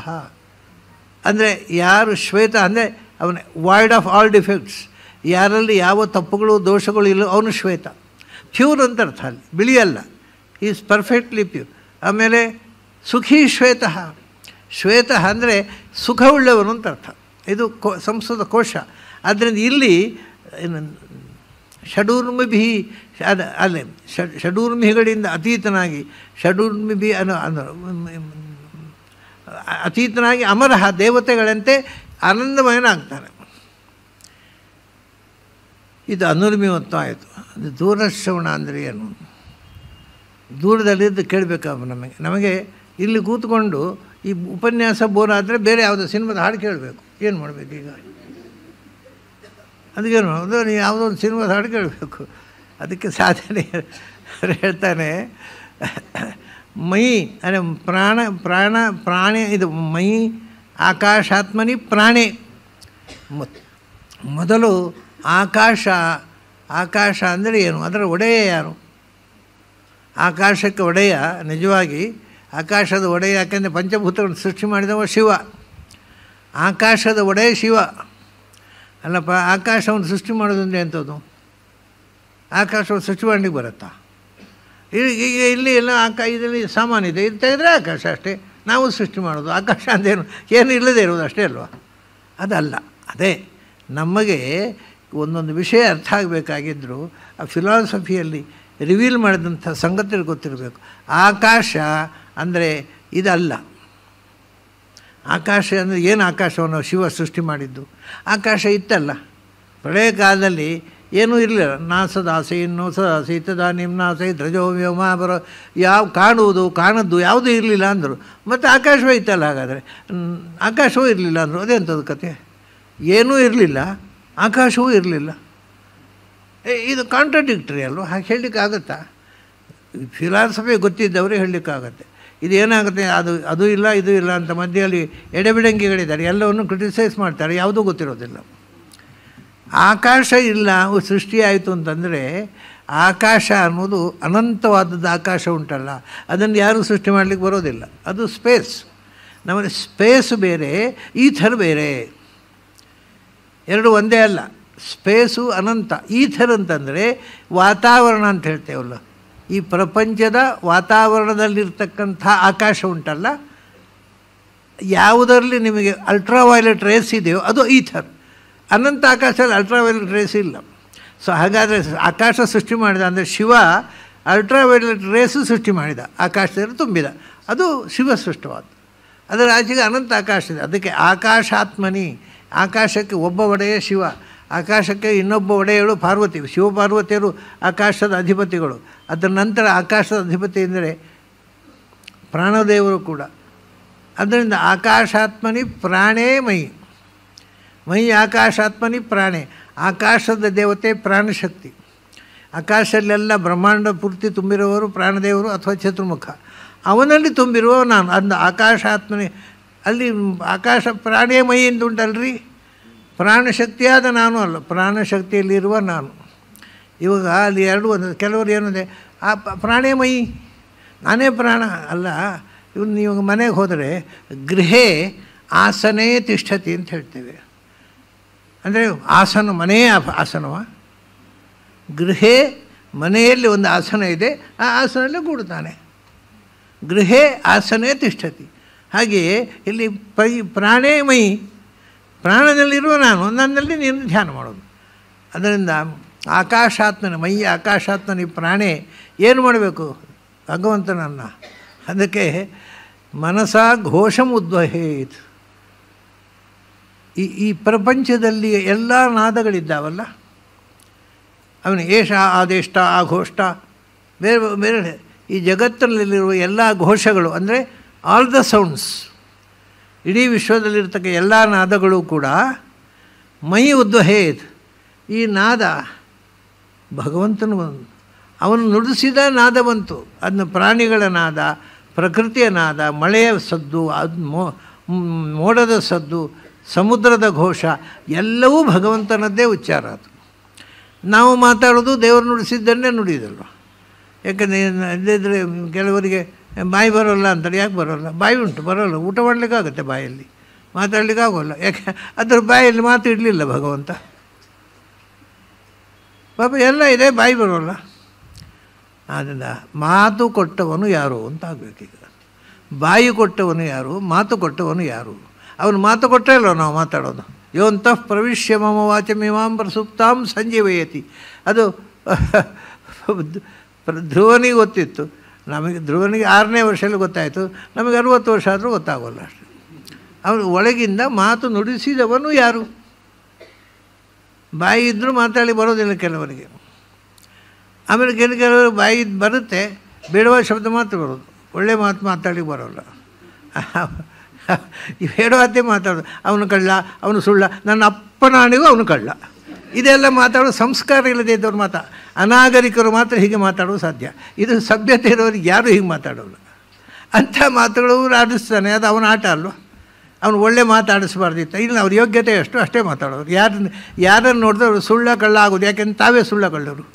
Speaker 1: ಅಂದರೆ ಯಾರು ಶ್ವೇತ ಅಂದರೆ ಅವನ ವಾಯ್ಡ್ ಆಫ್ ಆಲ್ ಡಿಫೆಕ್ಟ್ಸ್, ಯಾರಲ್ಲಿ ಯಾವ ತಪ್ಪುಗಳು ದೋಷಗಳು ಇಲ್ಲ ಅವನು ಶ್ವೇತ. ಪ್ಯೂರ್ ಅಂತ ಅರ್ಥ, ಅಲ್ಲಿ ಬಿಳಿ ಅಲ್ಲ, ಈಸ್ ಪರ್ಫೆಕ್ಟ್ಲಿ ಪ್ಯೂರ್. ಆಮೇಲೆ ಸುಖೀ ಶ್ವೇತ, ಶ್ವೇತ ಅಂದರೆ ಸುಖವುಳ್ಳವನು ಅಂತ ಅರ್ಥ. ಇದು ಸಂಸ್ಕೃತ ಕೋಶ. ಆದ್ದರಿಂದ ಇಲ್ಲಿ ಷಡೂರ್ಮಿಭಿ ಅಲ್ಲೇ ಷಡೂರ್ಮಿಗಳಿಂದ ಅತೀತನಾಗಿ, ಷಡೂರ್ಮಿಭಿ ಅತೀತನಾಗಿ ಅಮರಹ ದೇವತೆಗಳಂತೆ ಆನಂದಮಯನಾಗ್ತಾನೆ. ಇದು ಅನುರ್ಮಿಮತ್ವ ಆಯಿತು. ಅದು ದೂರಶ್ರವಣ ಅಂದರೆ ಏನು? ದೂರದಲ್ಲಿದ್ದು ಕೇಳಬೇಕು ನಮಗೆ ಇಲ್ಲಿ ಕೂತ್ಕೊಂಡು ಈ ಉಪನ್ಯಾಸ ಬೋರ್ ಆದರೆ ಬೇರೆ ಯಾವುದೋ ಸಿನಿಮಾದ ಹಾಡು ಕೇಳಬೇಕು. ಏನು ಮಾಡಬೇಕು ಈಗ? ಅದಕ್ಕೇನು ಅದು ನೀವು ಯಾವುದೋ ಒಂದು ಸಿನಿಮಾದ ಹಾಡು ಕೇಳಬೇಕು. ಅದಕ್ಕೆ ಸಾಧನೆ ಹೇಳ್ತಾನೆ, ಮೈ ಅಂದರೆ ಪ್ರಾಣಿ ಇದು ಮೈ ಆಕಾಶಾತ್ಮನಿ ಪ್ರಾಣೇ. ಮೊದಲು ಆಕಾಶ ಅಂದರೆ ಏನು? ಅದರ ಒಡೆಯ ಯಾರು? ಆಕಾಶಕ್ಕೆ ಒಡೆಯ ನಿಜವಾಗಿ ಆಕಾಶದ ಒಡೆಯ, ಯಾಕೆಂದರೆ ಪಂಚಭೂತಗಳನ್ನು ಸೃಷ್ಟಿ ಮಾಡಿದವ ಶಿವ. ಆಕಾಶದ ಒಡೆಯ ಶಿವ ಅಲ್ಲಪ್ಪ. ಆಕಾಶವನ್ನು ಸೃಷ್ಟಿ ಮಾಡೋದಂದ್ರೆ ಎಂಥದ್ದು? ಆಕಾಶವನ್ನು ಸೃಷ್ಟಿ ಮಾಡಲಿಕ್ಕೆ ಬರುತ್ತಾ? ಈಗ ಇಲ್ಲಿ ಎಲ್ಲ ಇದರಲ್ಲಿ ಸಾಮಾನ್ಯ ಇದೆ, ಇದು ತೆಗೆದ್ರೆ ಆಕಾಶ ಅಷ್ಟೇ. ನಾವು ಸೃಷ್ಟಿ ಮಾಡೋದು ಆಕಾಶ ಅಂದೇನು? ಏನು ಇಲ್ಲದೆ ಇರೋದು ಅಷ್ಟೇ ಅಲ್ವಾ? ಅದಲ್ಲ. ಅದೇ ನಮಗೆ ಒಂದೊಂದು ವಿಷಯ ಅರ್ಥ ಆಗಬೇಕಾಗಿದ್ದರೂ ಆ ಫಿಲಾಸಫಿಯಲ್ಲಿ ರಿವೀಲ್ ಮಾಡಿದಂಥ ಸಂಗತಿಗಳು ಗೊತ್ತಿರಬೇಕು. ಆಕಾಶ ಅಂದರೆ ಇದಲ್ಲ. ಆಕಾಶ ಅಂದರೆ ಏನು? ಆಕಾಶವನ್ನು ಶಿವ ಸೃಷ್ಟಿ ಮಾಡಿದ್ದು. ಆಕಾಶ ಇತ್ತಲ್ಲ ಪ್ರಳಯ ಕಾಲದಲ್ಲಿ, ಏನೂ ಇರಲಿಲ್ಲ. ನಾಸದಾಸೆ ಇನ್ನೋಸದಾಸೆ ಇತ್ತದ ನಿಮ್ನಾಸೆ ಧ್ರಜೋ ವ್ಯೋಮ ಬರೋ ಯಾವ ಕಾಣದ್ದು ಯಾವುದೂ ಇರಲಿಲ್ಲ ಅಂದರು. ಮತ್ತು ಆಕಾಶವೇ ಇತ್ತಲ್ಲ, ಹಾಗಾದರೆ ಆಕಾಶವೂ ಇರಲಿಲ್ಲ ಅಂದರು. ಅದೆಂಥದ್ದು ಕತೆ? ಏನೂ ಇರಲಿಲ್ಲ, ಆಕಾಶವೂ ಇರಲಿಲ್ಲ. ಇದು ಕಾಂಟ್ರಡಿಕ್ಟರಿ ಅಲ್ವ? ಹಾಗೆ ಹೇಳಲಿಕ್ಕಾಗತ್ತಾ? ಫಿಲಾಸಫಿ ಗೊತ್ತಿದ್ದವರೇ ಹೇಳಲಿಕ್ಕಾಗತ್ತೆ. ಇದೇನಾಗುತ್ತೆ, ಅದು ಇಲ್ಲ ಇದು ಇಲ್ಲ ಅಂತ ಮಧ್ಯದಲ್ಲಿ ಎಡೆಬಿಡಂಗಿಗಳಿದ್ದಾರೆ, ಎಲ್ಲವನ್ನು ಕ್ರಿಟಿಸೈಸ್ ಮಾಡ್ತಾರೆ, ಯಾವುದೂ ಗೊತ್ತಿರೋದಿಲ್ಲ. ಆಕಾಶ ಇಲ್ಲ ಸೃಷ್ಟಿಯಾಯಿತು ಅಂತಂದರೆ, ಆಕಾಶ ಅನ್ನೋದು ಅನಂತವಾದದ್ದು ಆಕಾಶ ಉಂಟಲ್ಲ, ಅದನ್ನು ಯಾರೂ ಸೃಷ್ಟಿ ಮಾಡಲಿಕ್ಕೆ ಬರೋದಿಲ್ಲ. ಅದು ಸ್ಪೇಸ್. ನಮಗೆ ಸ್ಪೇಸ್ ಬೇರೆ, ಈಥರ್ ಬೇರೆ, ಎರಡು ಒಂದೇ ಅಲ್ಲ. ಸ್ಪೇಸು ಅನಂತ. ಈಥರ್ ಅಂತಂದರೆ ವಾತಾವರಣ ಅಂತ ಹೇಳ್ತೇವಲ್ಲ, ಈ ಪ್ರಪಂಚದ ವಾತಾವರಣದಲ್ಲಿರ್ತಕ್ಕಂಥ ಆಕಾಶ ಉಂಟಲ್ಲ, ಯಾವುದರಲ್ಲಿ ನಿಮಗೆ ಅಲ್ಟ್ರಾವೈಲೆಟ್ ರೇಸ್ ಇದೆಯೋ ಅದು ಈಥರ್. ಅನಂತ ಆಕಾಶದಲ್ಲಿ ಅಲ್ಟ್ರಾವೈಲೆಟ್ ರೇಸ್ ಇಲ್ಲ. ಸೊ ಹಾಗಾದರೆ ಆಕಾಶ ಸೃಷ್ಟಿ ಮಾಡಿದ ಅಂದರೆ ಶಿವ ಅಲ್ಟ್ರಾವೈಲೆಟ್ ರೇಸು ಸೃಷ್ಟಿ ಮಾಡಿದ, ಆಕಾಶದಲ್ಲಿ ತುಂಬಿದ, ಅದು ಶಿವ ಸೃಷ್ಟವಾದ. ಅದರ ಆಚೆಗೆ ಅನಂತ ಆಕಾಶ ಇದೆ. ಅದಕ್ಕೆ ಆಕಾಶಾತ್ಮನಿ. ಆಕಾಶಕ್ಕೆ ಒಬ್ಬ ಒಡೆಯ ಶಿವ, ಆಕಾಶಕ್ಕೆ ಇನ್ನೊಬ್ಬ ಒಡೆಯಳು ಪಾರ್ವತಿ. ಶಿವಪಾರ್ವತಿಯರು ಆಕಾಶದ ಅಧಿಪತಿಗಳು. ಅದರ ನಂತರ ಆಕಾಶದ ಅಧಿಪತಿ ಎಂದರೆ ಪ್ರಾಣದೇವರು ಕೂಡ. ಅದರಿಂದ ಆಕಾಶಾತ್ಮನಿ ಪ್ರಾಣೇ ಮೈ ಆಕಾಶಾತ್ಮನಿ ಪ್ರಾಣೇ. ಆಕಾಶದ ದೇವತೆ ಪ್ರಾಣಶಕ್ತಿ. ಆಕಾಶದಲ್ಲೆಲ್ಲ ಬ್ರಹ್ಮಾಂಡ ಪೂರ್ತಿ ತುಂಬಿರುವವರು ಪ್ರಾಣದೇವರು ಅಥವಾ ಚತುರ್ಮುಖ, ಅವನಲ್ಲಿ ತುಂಬಿರುವ ನಾನು. ಅಂದ ಆಕಾಶಾತ್ಮನಿ ಅಲ್ಲಿ ಆಕಾಶ ಪ್ರಾಣೇ ಮೈ ಎಂದು ಉಂಟಲ್ರಿ. ಪ್ರಾಣಶಕ್ತಿಯಾದ ನಾನು ಅಲ್ಲ, ಪ್ರಾಣಶಕ್ತಿಯಲ್ಲಿರುವ ನಾನು. ಇವಾಗ ಅಲ್ಲಿ ಎರಡು ಒಂದು ಕೆಲವರು ಏನಿದೆ, ಆ ಪ್ರಾಣೇಮಯಿ ನಾನೇ ಪ್ರಾಣ ಅಲ್ಲ. ಇವನು ಇವಾಗ ಮನೆಗೆ ಹೋದರೆ ಗೃಹೇ ಆಸನೇ ತಿಷ್ಠತಿ ಅಂತ ಹೇಳ್ತೇವೆ. ಅಂದರೆ ಆಸನ ಮನೆಯೇ ಆಸನವ. ಗೃಹೇ ಮನೆಯಲ್ಲಿ ಒಂದು ಆಸನ ಇದೆ, ಆ ಆಸನಲ್ಲೇ ಕೂಡುತ್ತಾನೆ. ಗೃಹೇ ಆಸನೇ ತಿಷ್ಠತಿ. ಹಾಗೆಯೇ ಇಲ್ಲಿ ಪ್ರಾಣೇಮಯಿ, ಪ್ರಾಣದಲ್ಲಿರುವ ನಾನು, ನನ್ನಲ್ಲಿ ನೀನು ಧ್ಯಾನ ಮಾಡೋದು. ಅದರಿಂದ ಆಕಾಶಾತ್ಮನ ಮೈ ಆಕಾಶಾತ್ಮನಿ ಪ್ರಾಣೇ. ಏನು ಮಾಡಬೇಕು? ಭಗವಂತನನ್ನು. ಅದಕ್ಕೆ ಮನಸ ಘೋಷಂ ಉದ್ವಹೇತ್. ಈ ಪ್ರಪಂಚದಲ್ಲಿ ಎಲ್ಲ ನಾದಗಳಿದ್ದಾವಲ್ಲ, ಅವನು ಏಷ ಆದೇಷ್ಟ ಆಘೋಷ್ಟ ಬೇರೆ ಬೇರೆ. ಈ ಜಗತ್ತಿನಲ್ಲಿರುವ ಎಲ್ಲ ಘೋಷಗಳು ಅಂದರೆ ಆಲ್ ದ ಸೌಂಡ್ಸ್, ಇಡೀ ವಿಶ್ವದಲ್ಲಿರ್ತಕ್ಕ ಎಲ್ಲ ನಾದಗಳು ಕೂಡ ಮೈ ಉದ್ವಹೇತ್. ಈ ನಾದ ಭಗವಂತನು ಅವನು ನುಡಿಸಿದ ನಾದ ಬಂತು. ಅದನ್ನ ಪ್ರಾಣಿಗಳ ನಾದ, ಪ್ರಕೃತಿಯ ನಾದ, ಮಳೆಯ ಸದ್ದು, ಅದು ಮೋಡದ ಸದ್ದು, ಸಮುದ್ರದ ಘೋಷ, ಎಲ್ಲವೂ ಭಗವಂತನದ್ದೇ ಉಚ್ಚಾರ. ಅದು ನಾವು ಮಾತಾಡೋದು ದೇವರು ನುಡಿಸಿದ್ದನ್ನೇ ನುಡಿದಲ್ವ. ಯಾಕಂದರೆ ಇಲ್ಲದಿದ್ದರೆ ಕೆಲವರಿಗೆ ಬಾಯಿ ಬರೋಲ್ಲ ಅಂತಾರೆ. ಯಾಕೆ ಬರೋಲ್ಲ? ಬಾಯಿ ಉಂಟು, ಬರೋಲ್ಲ. ಊಟ ಮಾಡಲಿಕ್ಕಾಗುತ್ತೆ ಬಾಯಲ್ಲಿ, ಮಾತಾಡಲಿಕ್ಕಾಗೋಲ್ಲ. ಯಾಕೆ? ಅದರ ಬಾಯಲ್ಲಿ ಮಾತು ಇಡಲಿಲ್ಲ ಭಗವಂತ. ಪಾಪ ಎಲ್ಲ ಇದೆ, ಬಾಯಿ ಬರೋಲ್ಲ. ಆದ್ದರಿಂದ ಮಾತು ಕೊಟ್ಟವನು ಯಾರು ಅಂತ ಆಗಬೇಕೀಗ. ಬಾಯಿ ಕೊಟ್ಟವನು ಯಾರು, ಮಾತು ಕೊಟ್ಟವನು ಯಾರು? ಅವನು ಮಾತು ಕೊಟ್ಟೇ ಇಲ್ವ ನಾವು ಮಾತಾಡೋದು. ಯೋಂತಃ ಪ್ರವಿಶ್ಯ ಮಮ ವಾಚಮಿಮಾಂ ಪ್ರಸುಪ್ತಾಂ ಸಂಜೀವಯತಿ. ಅದು ಧ್ರುವನಿಗೆ ಗೊತ್ತಿತ್ತು. ನಮಗೆ ಧ್ರುವನಿಗೆ 6ನೇ ವರ್ಷದಲ್ಲಿ ಗೊತ್ತಾಯಿತು, ನಮಗೆ 60 ವರ್ಷ ಆದರೂ ಗೊತ್ತಾಗೋಲ್ಲ ಅಷ್ಟೆ. ಅವನು ಒಳಗಿಂದ ಮಾತು ನುಡಿಸಿದವನು ಯಾರು? ಬಾಯಿ ಇದ್ದರೂ ಮಾತಾಡಿ ಬರೋದಿಲ್ಲ ಕೆಲವರಿಗೆ. ಆಮೇಲೆ ಕೆಲವರು ಬಾಯಿ ಬರುತ್ತೆ, ಬೇಡವಾದ ಶಬ್ದ ಮಾತ್ರ ಬರೋದು, ಒಳ್ಳೆ ಮಾತು ಮಾತಾಡಿ ಬರೋಲ್ಲ. ಈ ಬೇಡವಾದೇ ಮಾತಾಡೋದು. ಅವನು ಕಳ್ಳ, ಅವನು ಸುಳ್ಳ, ನನ್ನ ಅಪ್ಪನಾಣಿಗೂ ಅವನು ಕಳ್ಳ, ಇದೆಲ್ಲ ಮಾತಾಡೋ ಸಂಸ್ಕಾರ ಇಲ್ಲದೆ ಇದ್ದವ್ರು ಅನಾಗರಿಕರು ಮಾತ್ರ ಹೀಗೆ ಮಾತಾಡೋದು ಸಾಧ್ಯ. ಇದು ಸಭ್ಯತೆ ಇರೋರಿಗೆ ಯಾರೂ ಹೀಗೆ ಮಾತಾಡೋಲ್ಲ. ಅಂಥ ಮಾತುಗಳು ಆಡಿಸ್ತಾನೆ, ಅದು ಅವನ ಆಟ ಅಲ್ವ. ಅವನು ಒಳ್ಳೆ ಮಾತಾಡಿಸ್ಬಾರ್ದಿತ್ತ, ಇಲ್ಲ ಅವ್ರ ಯೋಗ್ಯತೆ ಎಷ್ಟು ಅಷ್ಟೇ ಮಾತಾಡೋರು. ಯಾರನ್ನು ನೋಡಿದ್ರೆ ಅವರು ಸುಳ್ಳ ಕಳ್ಳ ಆಗೋದು, ಯಾಕೆಂದ್ರೆ ತಾವೇ ಸುಳ್ಳ ಕಳ್ಳರು,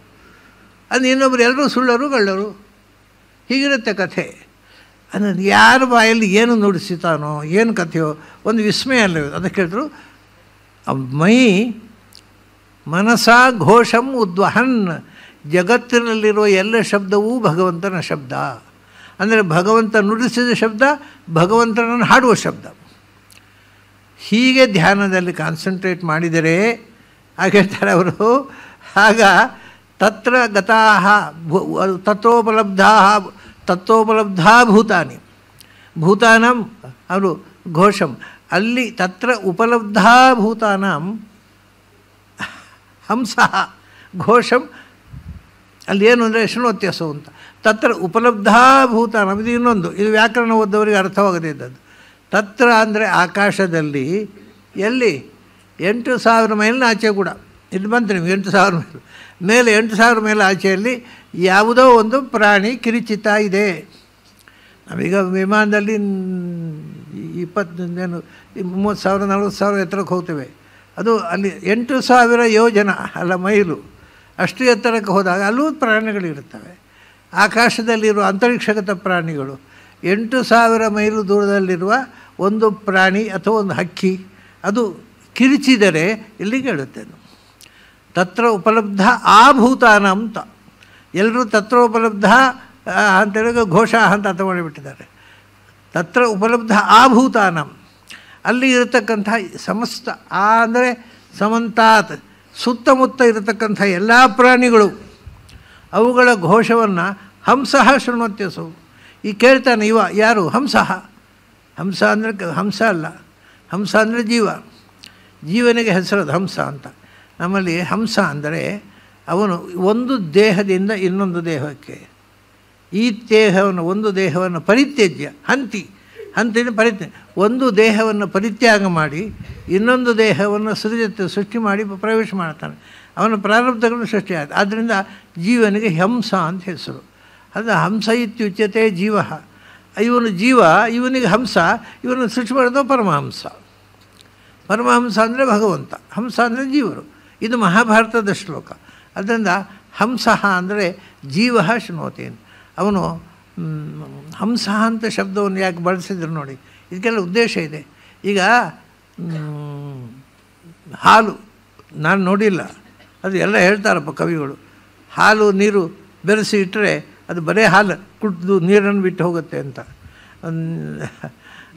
Speaker 1: ಅದು ಇನ್ನೊಬ್ರು ಎಲ್ಲರೂ ಸುಳ್ಳರು ಕಳ್ಳರು, ಹೀಗಿರುತ್ತೆ ಕಥೆ. ಅನ್ನೋದು ಯಾರ ಬಾಯಲ್ಲಿ ಏನು ನುಡಿಸಿತಾನೋ ಏನು ಕಥೆಯೋ ಒಂದು ವಿಸ್ಮಯ ಅಲ್ಲ. ಅದಕ್ಕೆ ಹೇಳಿದ್ರು ಮೈ ಮನಸ ಘೋಷಂ ಉದ್ವಹನ್, ಜಗತ್ತಿನಲ್ಲಿರುವ ಎಲ್ಲ ಶಬ್ದವೂ ಭಗವಂತನ ಶಬ್ದ. ಅಂದರೆ ಭಗವಂತ ನುಡಿಸಿದ ಶಬ್ದ, ಭಗವಂತನನ್ನು ಹಾಡುವ ಶಬ್ದ. ಹೀಗೆ ಧ್ಯಾನದಲ್ಲಿ ಕಾನ್ಸಂಟ್ರೇಟ್ ಮಾಡಿದರೆ ಹಾಗೇಳ್ತಾರೆ ಅವರು. ಆಗ ತತ್ರ ಗತಾಹ ತತ್ವೋಪಲಬ್ಧಾ ಭೂತಾನಿ ಭೂತಾನಂ ಅವರು ಘೋಷಂ, ಅಲ್ಲಿ ತತ್ರ ಉಪಲಬ್ಧಾ ಭೂತಾನಂ ಹಂಸಃ ಘೋಷಂ. ಅಲ್ಲಿ ಏನು ಅಂದರೆ ಶೃಣೋತ್ಯಸು ಅಂತ. ತತ್ರ ಉಪಲಬ್ಧಾ ಭೂತಾನಂ, ಇದು ಇನ್ನೊಂದು, ಇದು ವ್ಯಾಕರಣ ಓದೋರಿಗೆ ಅರ್ಥವಾಗದೇ ಇದ್ದದ್ದು. ತತ್ರ ಅಂದರೆ ಆಕಾಶದಲ್ಲಿ, ಎಲ್ಲಿ 8,000 ಮೈಲಿನ ಆಚೆ ಕೂಡ, ಇಲ್ಲಿ ಬಂತು ನಿಮಗೆ 8,000 ಮೈಲು ಮೇಲೆ, 8,000 ಮೈಲ್ ಆಚೆಯಲ್ಲಿ ಯಾವುದೋ ಒಂದು ಪ್ರಾಣಿ ಕಿರಿಚಿತಾ ಇದೆ. ನಾವೀಗ ವಿಮಾನದಲ್ಲಿ 20,000 30,000 40,000 ಎತ್ತರಕ್ಕೆ ಹೋಗ್ತೇವೆ. ಅದು ಅಲ್ಲಿ 8,000 ಯೋಜನ ಅಲ್ಲ ಮೈಲು ಅಷ್ಟು ಎತ್ತರಕ್ಕೆ ಹೋದಾಗ ಅಲ್ಲೂ ಪ್ರಾಣಿಗಳಿರುತ್ತವೆ. ಆಕಾಶದಲ್ಲಿರುವ ಅಂತರಿಕ್ಷಗತ ಪ್ರಾಣಿಗಳು, 8,000 ಮೈಲು ದೂರದಲ್ಲಿರುವ ಒಂದು ಪ್ರಾಣಿ ಅಥವಾ ಒಂದು ಹಕ್ಕಿ ಅದು ಕಿರಿಚಿದರೆ ಇಲ್ಲಿಗೆ ಹೇಳುತ್ತೆ. ತತ್ರ ಉಪಲಬ್ಧ ಆಭೂತಾನ ಅಂತ ಎಲ್ಲರೂ ತತ್ರ ಉಪಲಬ್ಧ ಅಂತೇಳಿ ಘೋಷ ಅಂತ ಅರ್ಥ ಮಾಡಿಬಿಟ್ಟಿದ್ದಾರೆ. ತತ್ರ ಉಪಲಬ್ಧ ಆಭೂತಾನಂ, ಅಲ್ಲಿ ಇರತಕ್ಕಂಥ ಸಮಸ್ತ, ಅಂದರೆ ಸಮಂತಾತ್ ಸುತ್ತಮುತ್ತ ಇರತಕ್ಕಂಥ ಎಲ್ಲ ಪ್ರಾಣಿಗಳು ಅವುಗಳ ಘೋಷವನ್ನು ಹಂಸಃ ಶೃಣೋತ್ಯಸು. ಈ ಕೇಳ್ತಾನೆ ಇವ ಯಾರು? ಹಂಸಃ. ಹಂಸ ಅಂದರೆ ಹಂಸ ಅಲ್ಲ, ಹಂಸ ಅಂದರೆ ಜೀವ, ಜೀವನಿಗೆ ಹೆಸರದು ಹಂಸ ಅಂತ. ನಮ್ಮಲ್ಲಿ ಹಂಸ ಅಂದರೆ ಅವನು ಒಂದು ದೇಹದಿಂದ ಇನ್ನೊಂದು ದೇಹಕ್ಕೆ, ಈ ದೇಹವನ್ನು ಒಂದು ದೇಹವನ್ನು ಪರಿತ್ಯಜ್ಯ ಹಂತಿನ ಪರಿತ್ಯಾಗ, ಒಂದು ದೇಹವನ್ನು ಪರಿತ್ಯಾಗ ಮಾಡಿ ಇನ್ನೊಂದು ದೇಹವನ್ನು ಸೃಷ್ಟಿ ಮಾಡಿ ಪ್ರವೇಶ ಮಾಡ್ತಾನೆ. ಅವನ ಪ್ರಾರಬ್ಧಗಳು ಸೃಷ್ಟಿಯಾಗುತ್ತೆ. ಆದ್ದರಿಂದ ಜೀವನಿಗೆ ಹಂಸ ಅಂತ ಹೆಸರು. ಅದು ಹಂಸ ಇತ್ಯುಚ್ಯತೆ ಜೀವ. ಇವನು ಜೀವ, ಇವನಿಗೆ ಹಂಸ, ಇವನು ಸೃಷ್ಟಿ ಮಾಡೋದು ಪರಮಹಂಸ. ಪರಮಹಂಸ ಅಂದರೆ ಭಗವಂತ, ಹಂಸ ಅಂದರೆ ಜೀವರು. ಇದು ಮಹಾಭಾರತದ ಶ್ಲೋಕ. ಅದರಿಂದ ಹಂಸ ಅಂದರೆ ಜೀವ ಶೃಣೋತಿ. ಅವನು ಹಂಸ ಅಂತ ಶಬ್ದವನ್ನು ಯಾಕೆ ಬಳಸಿದ್ರು ನೋಡಿ, ಇದಕ್ಕೆಲ್ಲ ಉದ್ದೇಶ ಇದೆ. ಈಗ ಹಾಲು ನಾನು ನೋಡಿಲ್ಲ, ಅದು ಎಲ್ಲ ಹೇಳ್ತಾರಪ್ಪ ಕವಿಗಳು. ಹಾಲು ನೀರು ಬೆರೆಸಿ ಇಟ್ಟರೆ ಅದು ಬರೀ ಹಾಲು ಕುಡಿದು ನೀರನ್ನು ಬಿಟ್ಟು ಹೋಗುತ್ತೆ ಅಂತ.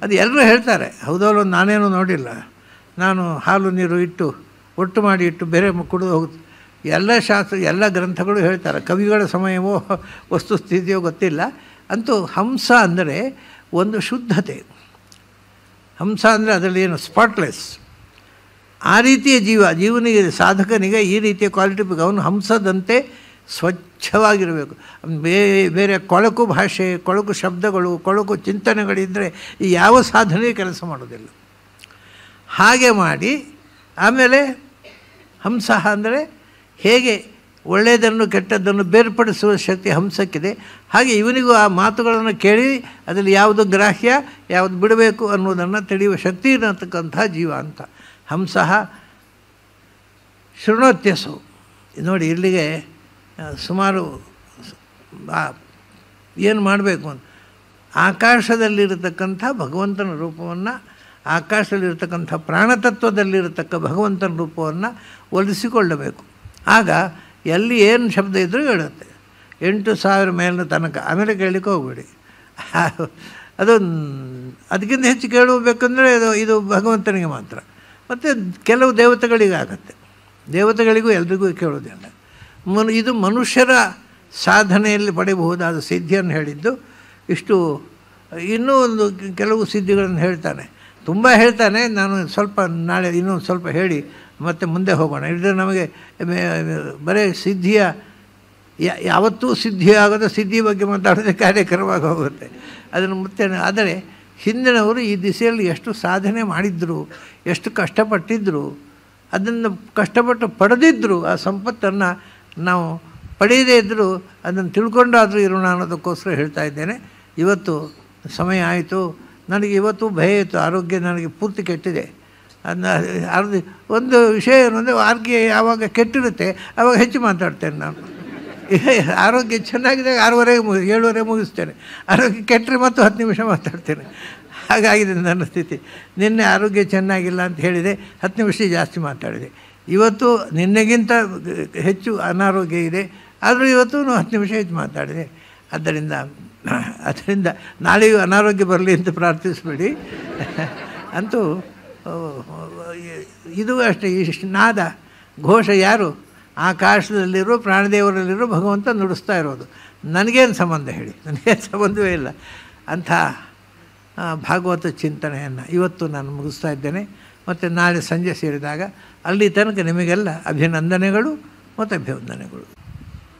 Speaker 1: ಅದು ಎಲ್ಲರೂ ಹೇಳ್ತಾರೆ, ಹೌದಲ್ಲ, ನಾನೇನು ನೋಡಿಲ್ಲ. ನಾನು ಹಾಲು ನೀರು ಇಟ್ಟು ಒಟ್ಟು ಮಾಡಿ ಇಟ್ಟು ಬೇರೆ ಕುಡಿದು ಹೋಗುತ್ತೆ. ಎಲ್ಲ ಶಾಸ್ತ್ರ ಎಲ್ಲ ಗ್ರಂಥಗಳು ಹೇಳ್ತಾರೆ. ಕವಿಗಳ ಸಮಯವೋ ವಸ್ತುಸ್ಥಿತಿಯೋ ಗೊತ್ತಿಲ್ಲ. ಅಂತೂ ಹಂಸ ಅಂದರೆ ಒಂದು ಶುದ್ಧತೆ. ಹಂಸ ಅಂದರೆ ಅದರಲ್ಲಿ ಏನು ಸ್ಪಾಟ್ಲೆಸ್, ಆ ರೀತಿಯ ಜೀವನಿಗೆ ಸಾಧಕನಿಗೆ ಈ ರೀತಿಯ ಕ್ವಾಲಿಟಿ ಬೇಕು. ಅವನು ಹಂಸದಂತೆ ಸ್ವಚ್ಛವಾಗಿರಬೇಕು. ಬೇರೆ ಕೊಳಕು ಭಾಷೆ, ಕೊಳಕು ಶಬ್ದಗಳು, ಕೊಳಕು ಚಿಂತನೆಗಳಿದ್ದರೆ ಈ ಯಾವ ಸಾಧನೆಯೂ ಕೆಲಸ ಮಾಡೋದಿಲ್ಲ. ಹಾಗೆ ಮಾಡಿ ಆಮೇಲೆ ಹಂಸ ಅಂದರೆ ಹೇಗೆ ಒಳ್ಳೆಯದನ್ನು ಕೆಟ್ಟದ್ದನ್ನು ಬೇರ್ಪಡಿಸುವ ಶಕ್ತಿ ಹಂಸಕ್ಕಿದೆ, ಹಾಗೆ ಇವನಿಗೂ ಆ ಮಾತುಗಳನ್ನು ಕೇಳಿ ಅದರಲ್ಲಿ ಯಾವುದು ಗ್ರಾಹ್ಯ ಯಾವುದು ಬಿಡಬೇಕು ಅನ್ನೋದನ್ನು ತಿಳಿಯುವ ಶಕ್ತಿ ಇರತಕ್ಕಂಥ ಜೀವ ಅಂತ. ಹಂಸ ಶೃಣೋತ್ಯಸು. ನೋಡಿ ಇಲ್ಲಿಗೆ ಸುಮಾರು ಏನು ಮಾಡಬೇಕು ಅಂತ, ಆಕಾಶದಲ್ಲಿರತಕ್ಕಂಥ ಭಗವಂತನ ರೂಪವನ್ನು, ಆಕಾಶದಲ್ಲಿರತಕ್ಕಂಥ ಪ್ರಾಣತತ್ವದಲ್ಲಿರತಕ್ಕ ಭಗವಂತನ ರೂಪವನ್ನು ಒಲಿಸಿಕೊಳ್ಳಬೇಕು. ಆಗ ಎಲ್ಲಿ ಏನು ಶಬ್ದ ಇದ್ದರೂ ಹೇಳುತ್ತೆ. 8,000 ಮೇಲಿನ ತನಕ, ಆಮೇಲೆ ಕೇಳಲಿಕ್ಕೆ ಹೋಗಬೇಡಿ. ಅದು ಅದಕ್ಕಿಂತ ಹೆಚ್ಚು ಕೇಳಬೇಕಂದ್ರೆ ಇದು ಭಗವಂತನಿಗೆ ಮಾತ್ರ. ಮತ್ತು ಕೆಲವು ದೇವತೆಗಳಿಗಾಗತ್ತೆ, ದೇವತೆಗಳಿಗೂ ಎಲ್ರಿಗೂ ಕೇಳೋದಿಲ್ಲ. ಇದು ಮನುಷ್ಯರ ಸಾಧನೆಯಲ್ಲಿ ಪಡೆಯಬಹುದಾದ ಸಿದ್ಧಿಯನ್ನು ಹೇಳಿದ್ದು. ಇಷ್ಟು ಇನ್ನೂ ಒಂದು ಕೆಲವು ಸಿದ್ಧಿಗಳನ್ನು ಹೇಳ್ತಾನೆ, ತುಂಬ ಹೇಳ್ತಾನೆ. ನಾನು ಸ್ವಲ್ಪ ನಾಳೆ ಇನ್ನೊಂದು ಸ್ವಲ್ಪ ಹೇಳಿ ಮತ್ತೆ ಮುಂದೆ ಹೋಗೋಣ. ಇದು ನಮಗೆ ಬರೀ ಸಿದ್ಧಿಯ ಯಾವತ್ತೂ ಸಿದ್ಧಿಯಾಗದ ಸಿದ್ಧಿ ಬಗ್ಗೆ ಮಾತಾಡೋದೇ ಕಾರ್ಯಕ್ರಮವಾಗಿ ಹೋಗುತ್ತೆ. ಅದನ್ನು ಮತ್ತೆ ಆದರೆ ಹಿಂದಿನವರು ಈ ದಿಸೆಯಲ್ಲಿ ಎಷ್ಟು ಸಾಧನೆ ಮಾಡಿದ್ರು, ಎಷ್ಟು ಕಷ್ಟಪಟ್ಟಿದ್ದರು, ಅದನ್ನು ಕಷ್ಟಪಟ್ಟು ಪಡೆದಿದ್ದರು. ಆ ಸಂಪತ್ತನ್ನು ನಾವು ಪಡೆಯದೇ ಇದ್ದರೂ ಅದನ್ನು ತಿಳ್ಕೊಂಡಾದರೂ ಇರೋಣ ಅನ್ನೋದಕ್ಕೋಸ್ಕರ ಹೇಳ್ತಾ ಇದ್ದೇನೆ. ಇವತ್ತು ಸಮಯ ಆಯಿತು. ನನಗೆ ಇವತ್ತು ಭಯ ಇತ್ತು, ಆರೋಗ್ಯ ನನಗೆ ಪೂರ್ತಿ ಕೆಟ್ಟಿದೆ. ಅದನ್ನ ಒಂದು ವಿಷಯ ಏನಂದರೆ ಆರೋಗ್ಯ ಯಾವಾಗ ಕೆಟ್ಟಿರುತ್ತೆ ಆವಾಗ ಹೆಚ್ಚು ಮಾತಾಡ್ತೇನೆ ನಾನು. ಆರೋಗ್ಯ ಚೆನ್ನಾಗಿದ್ದಾಗ 7:30 ಮುಗಿಸ್ತೇನೆ. ಆರೋಗ್ಯ ಕೆಟ್ಟರೆ ಮತ್ತು 10 ನಿಮಿಷ ಮಾತಾಡ್ತೇನೆ. ಹಾಗಾಗಿದೆ ನನ್ನ ಸ್ಥಿತಿ. ನಿನ್ನೆ ಆರೋಗ್ಯ ಚೆನ್ನಾಗಿಲ್ಲ ಅಂತ ಹೇಳಿದೆ, 10 ನಿಮಿಷ ಜಾಸ್ತಿ ಮಾತಾಡಿದೆ. ಇವತ್ತು ನಿನ್ನೆಗಿಂತ ಹೆಚ್ಚು ಅನಾರೋಗ್ಯ ಇದೆ, ಆದರೂ ಇವತ್ತು 10 ನಿಮಿಷ ಹೆಚ್ಚು ಮಾತಾಡಿದೆ. ಆದ್ದರಿಂದ ನಾಳೆಯೂ ಅನಾರೋಗ್ಯ ಬರಲಿ ಅಂತ ಪ್ರಾರ್ಥಿಸಬೇಡಿ. ಅಂತೂ ಇದು ಅಷ್ಟೇ. ಈ ನಾದ ಘೋಷ ಯಾರು? ಆಕಾಶದಲ್ಲಿರೋ ಪ್ರಾಣದೇವರಲ್ಲಿರೋ ಭಗವಂತ ನುಡಿಸ್ತಾ ಇರೋದು. ನನಗೇನು ಸಂಬಂಧ ಹೇಳಿ? ನನಗೇನು ಸಂಬಂಧವೇ ಇಲ್ಲ. ಅಂಥ ಭಾಗವತ ಚಿಂತನೆಯನ್ನು ಇವತ್ತು ನಾನು ಮುಗಿಸ್ತಾ ಇದ್ದೇನೆ. ಮತ್ತು ನಾಳೆ ಸಂಜೆ ಸೇರಿದಾಗ ಅಲ್ಲಿ ತನಕ ನಿಮಗೆಲ್ಲ ಅಭಿನಂದನೆಗಳು ಮತ್ತು ಅಭಿವಂದನೆಗಳು.